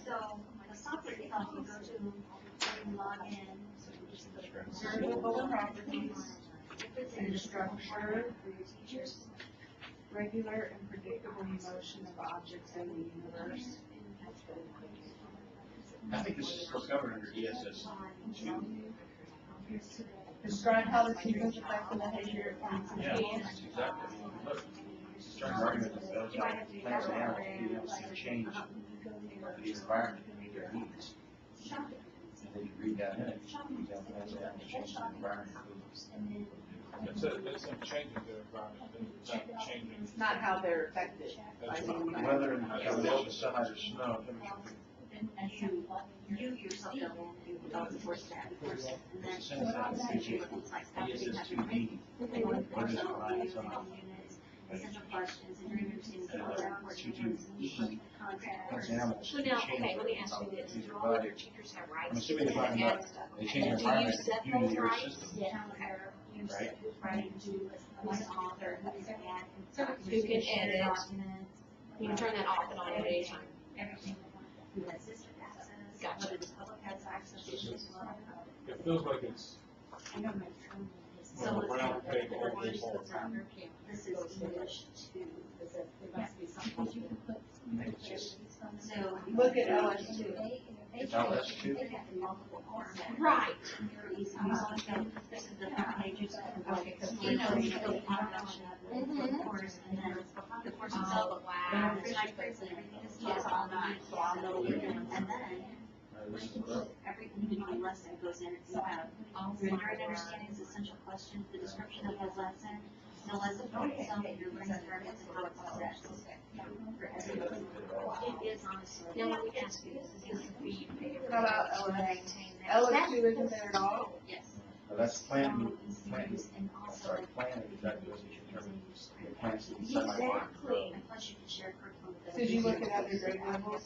So, the software you go to, and log in. Observable properties and structure, regular and predictable motion of objects in the universe. I think this is still covered under ESS two. Describe how the sequence affects the behavior of plants and Yeah, trees. that's exactly. Look, starting argument that those plants and animals be able to change the environment to meet their needs. And then you read down in it, these plants and animals change the environment. That's them changing their environment, not changing. Not how they're affected by the environment. Weather and available sunlight or snow, temperature. And you yourself don't enforce that, and then. It's the same thing. ESS two D. What is providing some Essential questions, and you're understanding the other important two ones, E. contract. Plants and animals So can now, change okay, let me their ask you this, environment. do all of your teachers have rights? I'm assuming they're talking to about, add stuff? they change their And do you environment set due to those your rights? system. Yeah, you set who's writing, who's an author, who's an ad. Who can edit. Documents. You can turn that off and on at any time. Everything. Who has system access, Gotcha. whether the public has access to it as well. It feels like it's, I know my phone is. Well, we're not paying all the This people. is English too. It's just, So. Look at LS2. it's all that's two. They have multiple formats. Right. And they're easy to use. So this is the front pages. Okay, because you know, you go introduction of the course, and then the course itself. Wow. Like, everything is just all night, so I'll know what you're doing. And then, This is the, every individual lesson goes in, you have your inherent understandings, essential questions, the description of the lesson, the lesson for itself, your learning targets, and how it's assessed. For everybody. It is honestly. Now, let me ask you, this is for you. How about to LS? maintain that. LS2 isn't there at all? Yes. that's plant, plant, And also. sorry, plant, exactly what you determine. The plants that you sunlight water grow. And plus you can share curriculum. with Did you look others. at other grade levels?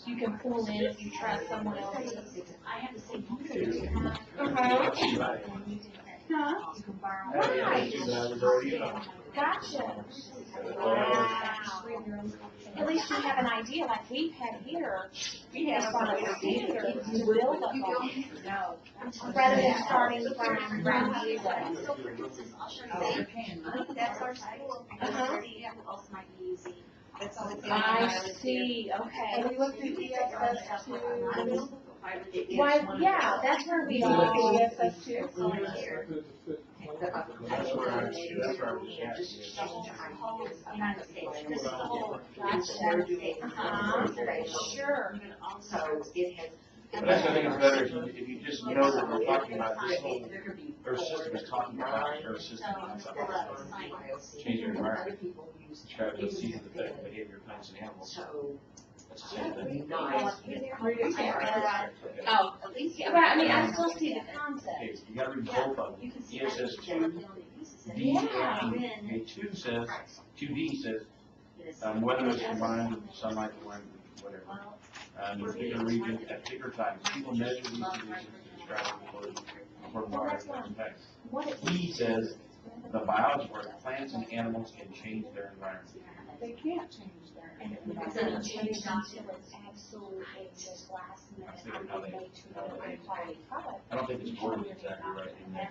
You can pull in if you trust someone else. I have the same computer. Uh-huh. Huh? You can borrow. Hey, yeah, Right. that was already on. Gotcha. Wow. At least you have an idea, like we've had here, we have Yeah. on a computer to build up on, No. rather than starting from ground zero. So for instance, I'll show you. That's our school. Uh-huh. See who else might be using. That's all. I see, And okay. we looked at ESS2. Why, yeah, that's where we We looked are. at ESS2. It's only here. That's where I was just The whole United States. This is the whole Gotcha. United States. Uh-huh, sure. But also, it has. But that's, I think it's better if you just know that we're talking about this whole, Earth system is talking about Earth system. Change your environment, describe the seasons, affect the behavior of plants and animals. So, That's the same thing. Oh, at least. yeah, but I mean, I still see the concept. Okay, so you gotta read both of them. You can see. ESS how two, the only uses it. D, Yeah. and E. Okay, two says, two D says, whether it's combined with sunlight, wind, whatever. In a particular region, at particular times, people measure these conditions to describe for water effects. What it E says, the biology where plants and animals can change their environment. They can't change their. It's a change until it's absolutely just last minute. I don't think it's worded exactly right in there.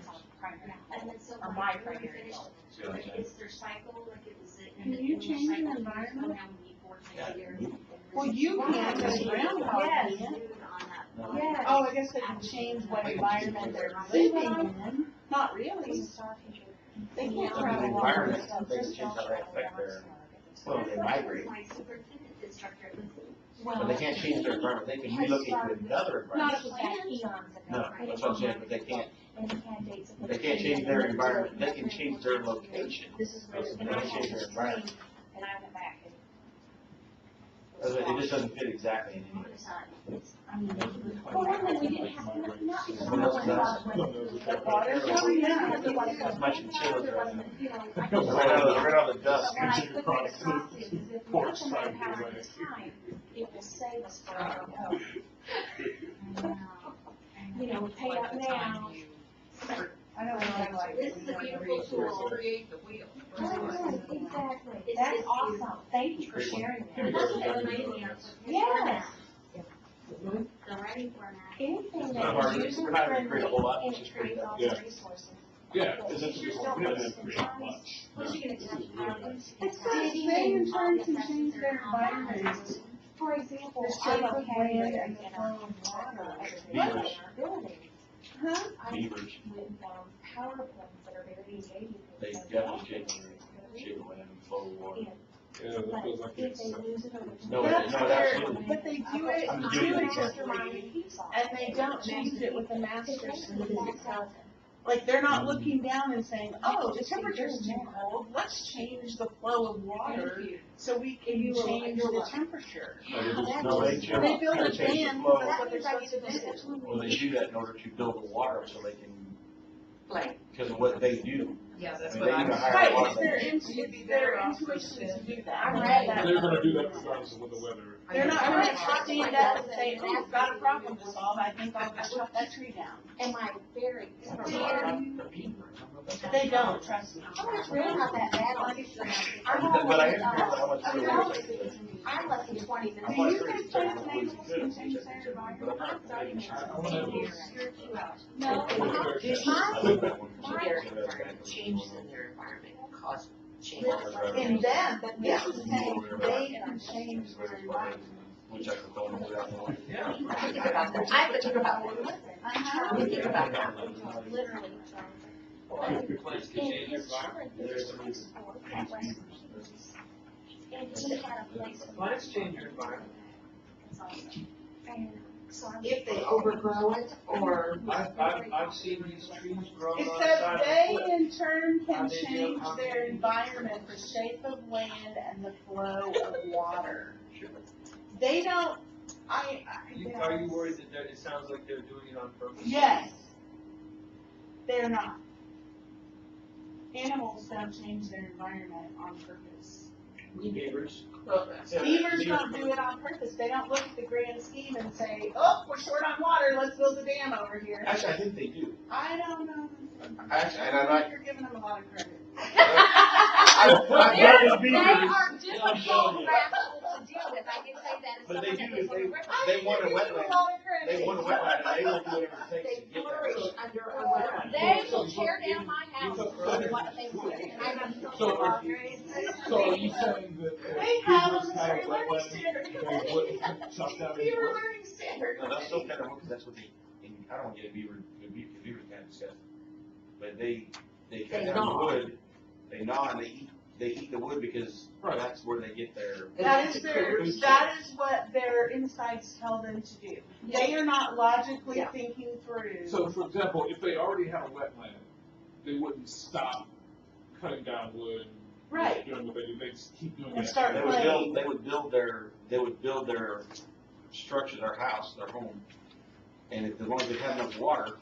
And then so. Or my when we primary finish, goal. See what I'm saying? it's their cycle, like it was. Can you change your environment? Yeah. Well, you can't, but groundhog Yes. can. Yes. Oh, I guess they can change what environment they're living in. Not really. They can't The travel all over environment, they can change how they affect their, well, they migrate. My superintendent instructor, But they can't change their environment, they can relocate to another Not environment. if we got eons ago. No, that's what I'm saying, but they can't, And we had dates of they can't change their environment, they can change their location. This is where, They and I can't had change their this environment. dream, and I went back and. It just doesn't fit exactly in any way. I mean, well, one thing we didn't have, not because Someone else we does. the water. Oh, yeah. As much in chillers right now. You know, Right out of the dust. When I put this coffee, is if we open that power at this time, it will save us for our home. You know, pay up now. I don't know, like. This is a beautiful tool. Create the wheel. Right, exactly. It's That's just awesome. Thank you for sharing And that. that's what they're amazing. Yes. The writing format. Anything Not that hard. is user We're not gonna friendly create a whole lot, and it's it just creates create all that. the resources. Yeah, But because that's teachers what don't we want didn't to create spend time. much. Plus you're gonna touch pounds. It's because they in turn can change their environment. For example, The I shape of vocabulary land and and the flow of water. Beavers. building. Huh? I Beavers. went and found PowerPoints that are very engaging. They definitely shape the land and flow of water. Yeah, that feels like If it's, they lose it or they No, That's no, their, absolutely. but they do it I'm just giving you an intuitively, and they don't change it with the master students. Like, they're not looking down and saying, oh, the temperature's too cold, let's change the flow of water so we can change the temperature. No, they chill. They build a They change the dam, flow. because that's what they're supposed to do. Well, they do that in order to build the water so they can, Like, because of what they do. Yeah, that's I what mean, they I'm. need to hire Right, a lot it's of their, them. it's their intuition to do that. I read that. they're gonna do that regardless of what the weather. They're not going to stand up and say, oh, I've got a problem to solve, I think I'll go chop that tree down. Am I very, They don't, trust me. it's really not that bad on it. But I am curious how much really is. I'm less than 20 minutes. I'm Do you like think 30 plants and animals can change their environment? I'm starting No, changes in their environment cause change. In them, but this is saying they can change their environment. Which I could go into without knowing. Yeah. I think about that, I have to think about that. Uh-huh. I think about that. Literally. Your plants can change your environment. There's some reason. And he had a place. Plants change your environment. And so I'm. If they overgrow it, or, I've seen these trees growing It on the says side of the they cliff. in turn How can they do- change how their they- environment, the shape of land and the flow of water. They don't, Are you worried that it sounds like they're doing it on purpose? Yes. They're not. Animals don't change their environment on purpose. Beavers. Beavers don't do it on purpose. They don't look at the grand scheme and say, oh, we're short on water, let's build a dam over here. Actually, I think they do. I don't know. Actually, and I I'm don't not. think you're giving them a lot of credit. I've dealt with They beavers. are difficult rascals to deal with, I can say that as But they someone that do, lives on the river. they want a Give them wetland. a lot of credit. They want a wetland, and they will do whatever it takes they to get flourish there. under a wetland. They will tear down my house for what they want, and I have no So- boundaries. So are you saying that They have beavers them have as their learning wetlands, standard. they wouldn't chop down any Beaver wood? learning standard. No, that's still kind of, because that's what they, and I don't want to get a beaver, because beavers kind of disgusting. But they cut They down gnaw. the wood, they gnaw and they eat the wood because Right. that's where they get their. That is what their insights tell them to do. They are not logically Yeah. thinking through. So for example, if they already had a wetland, they wouldn't stop cutting down wood. Right. Doing what they do, they just keep doing And that. start They would playing. build their structure, their house, their home. And if, as long as they have enough water,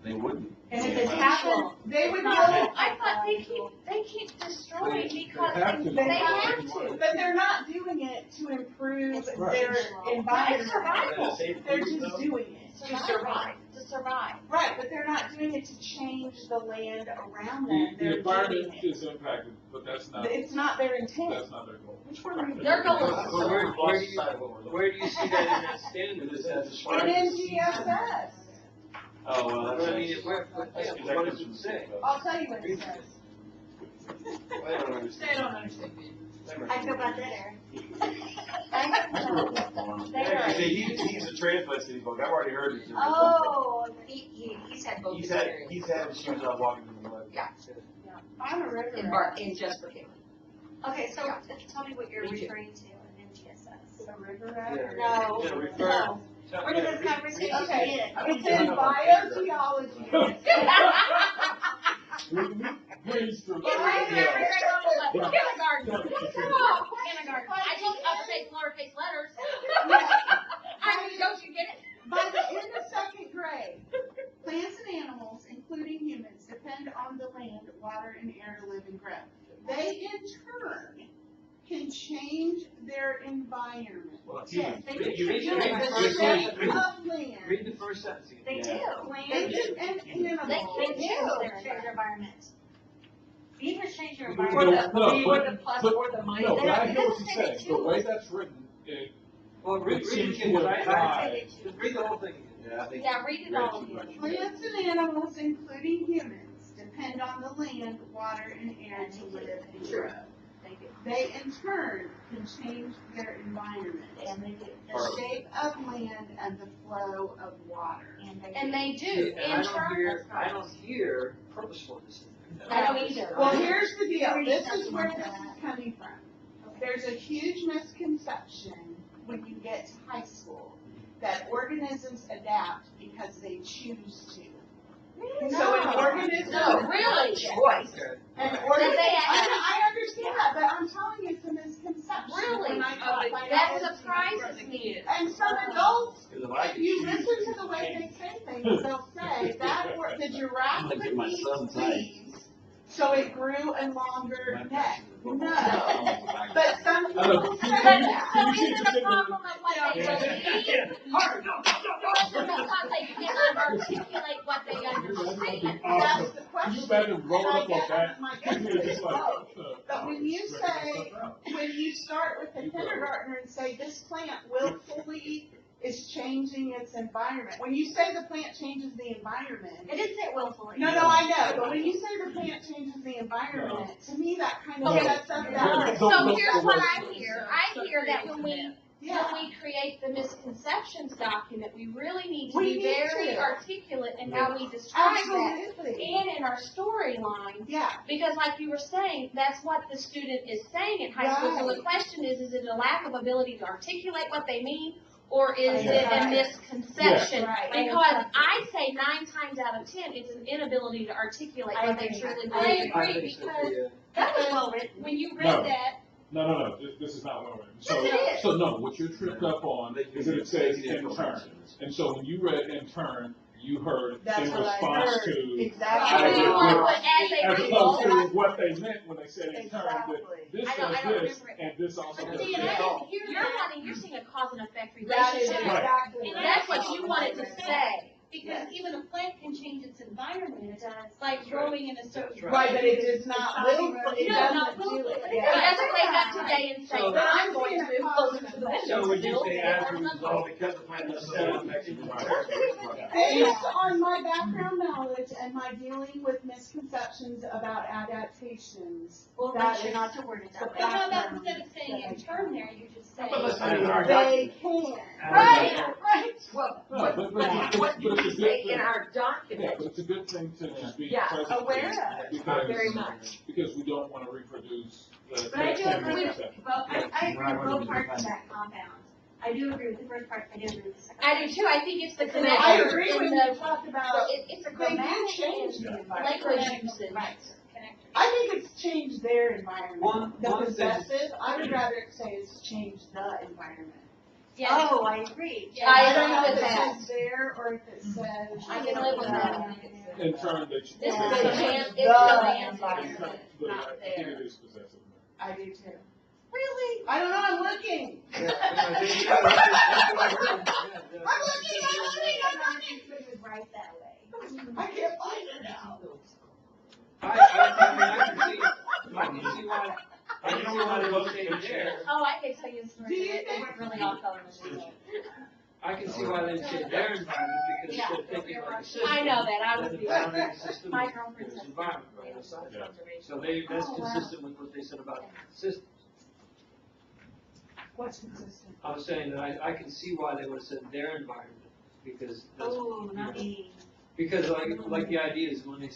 they wouldn't. And if it happened, they would know, I thought they keep destroying because They have to. They have to. but they're not doing it to improve Right. their environment. survival. They're just doing it. To survive. To survive. Right, but they're not doing it to change the land around The, them. the They're environment doing it. is impacted, but that's not, It's not their intent. that's not their goal. Which one are you? They're going. So where do you see that in that standard? This has In NGSS. Oh, well, that's. I mean, what does it say? I'll tell you what it says. I don't understand. They don't understand. I feel about that, Aaron. Yeah, he's a transplant city folk, I've already heard it. Oh, he's had both He's had experiences. his shoes off walking in the mud. Yeah. I'm a river In rat. Bar, in Jasper County. Okay, so tell me what you're Me too. referring to in NGSS. a river at? or- No, Yeah, refer. no. Where did this conversation Okay. begin? It's in biogeology. Please, for- Kindergarten. Yeah. Kindergarten. I teach uppercase, lowercase letters. I mean, don't you get it? By the end of second grade, plants and animals, including humans, depend on the land, water, and air to live and grow. They in turn can change their environment. Well, Yes, they read- do. read- You're read right. the The first shape sentence. of land, Read the first sentence again. They do. plants and They animals. can change their environment. You can change your Or environment. the, No, or but- the plus but- or the minus. No, but I It hear what doesn't you're say saying, they the do. way that's written, it Well, read it it seems again, to because I apply. just read the whole thing again. Yeah, I think. Yeah, read it all too again. much. Plants and animals, including humans, depend on the land, water, and air to live and grow. They do. They in turn can change their environment, And they do. the shape of land and the flow of water. And they do. See, and I In don't turn, hear, I don't hear purposefulness in there. I don't either. Well, here's the deal, this is where this is coming from. There's a huge misconception when you get to high school, that organisms adapt because they choose to. So an organism. No, really? Choice. Okay. An That organism, they have- I understand that, but I'm telling you, it's a misconception. Really? When I taught That biology. surprises me. And some adults, Because if I if could you choose listen to the way they say things, they'll say that the giraffe Look at my needs son's height. leaves, so it grew a longer neck. No, But but some I know. people say So that. is it a problem of what they believe? Hard, no, no, Or is it because they cannot articulate what they understand? That's the Can you question. imagine rolling And I up on guess that? my You're guess just is like, both. But uh, when you stretching say, stuff out. when you start with the kindergartner and say this plant willfully is changing its environment, when you say the plant changes the environment. It didn't say willfully. No, I know, but when you say the plant changes the environment, to me that kind of No. sets up No. that. So here's what I hear. I hear that when Yeah, we create the misconceptions document, we really need to We be need very to. articulate in how we describe that. absolutely. And in our storyline, Yeah, because like you were saying, that's what the student is saying in high school. So the question is it a lack of ability to articulate what they mean? Or is it a Right. misconception? Right. Because I say 9 times out of 10, it's an inability to articulate what they truly I believe. I agree, think so, because yeah. That was well written. when you No. read that, No, this is not what we're. So, Yes, it is. so no, what you're tripped up on is that it says intern. And so when you read intern, you heard that's in what I response heard, to, You exactly. do want, but as as a opposed result, to what they meant when they said intern, that Exactly. this I don't says this, remember it. and this also but does see, and this. I didn't hear you're seeing a cause and effect That is relationship. Right. exactly. And right. That's what you wanted to say. because even a plant can change its environment, like growing in a certain. That's Right, but it is not willfully, it No, not doesn't do it. willfully. It Yeah. doesn't wake up today and say, So- But I'm I'm going seeing to a move cause closer and to the effect. window. So would you still, say or as a something. result, because the plant doesn't have affected Based on my background knowledge and my dealing with misconceptions about adaptations, Well, that make sure is not to word it that But way. how about instead of saying intern there, you just say. But let's not even argue. they can. Right. Right. Well, No, what, but what do it's a we good say thing. in our Yeah, document? but it's a good thing to be Yeah, present. aware of. Because- Very much. Because we don't want to reproduce the. But I do same agree with, misconception. I agree with both parts of that compound. I do agree with the first part, I do agree with the second. I do too, I think it's the I connection agree in when the, you talk about It's a the great man thing changed the in environment. language usage. Right. Connector. I think it's changed their environment. One The thing- possessive, I would rather say it's changed the environment. Yeah. Oh, I agree. Yeah. I don't know agree if with it that. says there or if it says. I can live with that. In turn, that you. This is the Yeah. man, it's the The man's environment. environment, But not I think there. it is possessive. I do too. Really? I don't know, I'm looking. Yeah, I think that's what I heard. Yeah, yeah. I'm looking. It was right that way. I can't find it now. I can see why, I can see why they would say there. Oh, I can tell you a story. Do you They think- weren't really off color machines. I can see why they say their environment, because Yeah. instead of thinking like a system. I know that, I was then the. the boundary system My is girlfriend said. environment, right, that's not- So that's Oh, wow. consistent with what they said about systems. What's consistent? I was saying that I can see why they would have said their environment, because that's. Oh, not me. Because like the idea is when they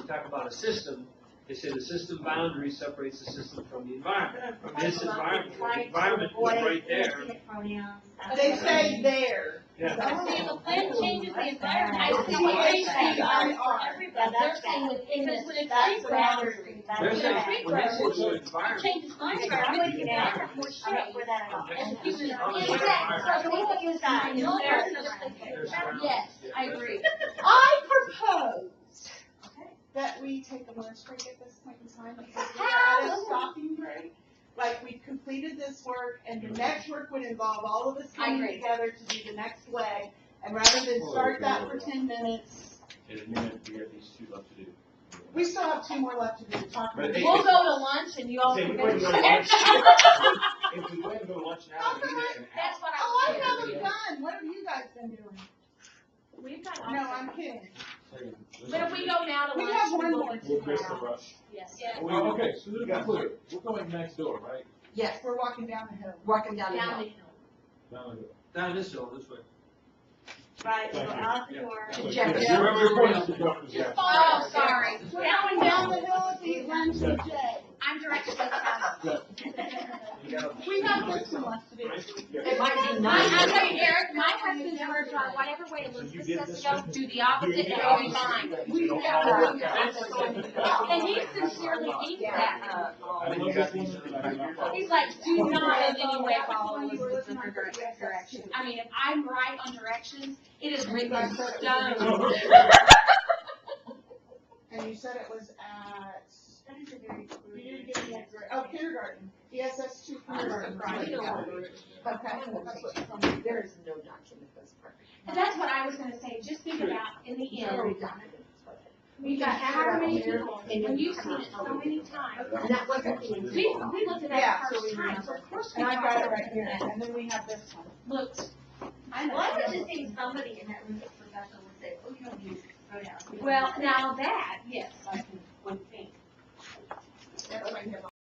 talk about a system, They say the system boundary separates the system from the environment. From this environment, the Try to environment is avoid right there. infinite pronouns. They say there. Yeah. See, if a plan changes the environment, I see T what H they're E saying. I R. Everybody, they're saying within this, when it's That's free the graph, boundary. They're saying, Free when they graph, say the it environment. changes my I'm environment. looking at it, I'm not for that at all. And This is even not in their that, environment. so we will use that. No, There's there's another another place. Their surroundings. Yes, I agree. I propose that we take a lunch break at this point in time, because we are at a stopping break. Like, we completed this work, and the next work would involve all of us I coming agree. together to do the next leg. And rather than start that for 10 minutes, In a minute, we have these two left to do. we still have 2 more left to do, talk about. But they- We'll go to lunch and you all Say, can we go ahead and finish. go to lunch. If we go ahead and go to lunch now, we need it an hour. That's what Oh, I I was haven't done, what have you guys been doing? We've got. No, I'm kidding. But if we go now to We lunch. have one we'll more. get We'll to miss that. the rush. Yes. Oh, okay, so this is clear, we're going next door, right? Yes, we're walking down the hill. Walking down the Down hill. the hill. Down the- Down this hill, this way. Right, so out the door. Jeff, Yeah, we're going up the door, yeah. Oh, sorry. Going down the hill to eat lunch with Jay. I'm directed to the You gotta- We have this one left to do. It might be I nice. tell you, Eric, my husband's heard on whatever way Elizabeth says to go, do the opposite and it'll be fine. And he sincerely means that. I think you got these. He's like, do not in any way follow Elizabeth's directions. I mean, if I'm right on directions, it is written in stone. And you said it was at, That is a very you clear. didn't give me a grade. Oh, kindergarten, ESS 2 kindergarten. Okay. There is no document that's perfect. And that's what I was gonna say, just think about, in the No end, document is perfect. we've got how many people, and you've seen it so many times. And that wasn't being. We looked at Yeah, that so first we time, so of course we And I've got it talked. right here, and then we have this one. Looked, I know. Well, I would just think somebody in that room that's professional would say, oh, you don't use pronouns. Well, now that, yes,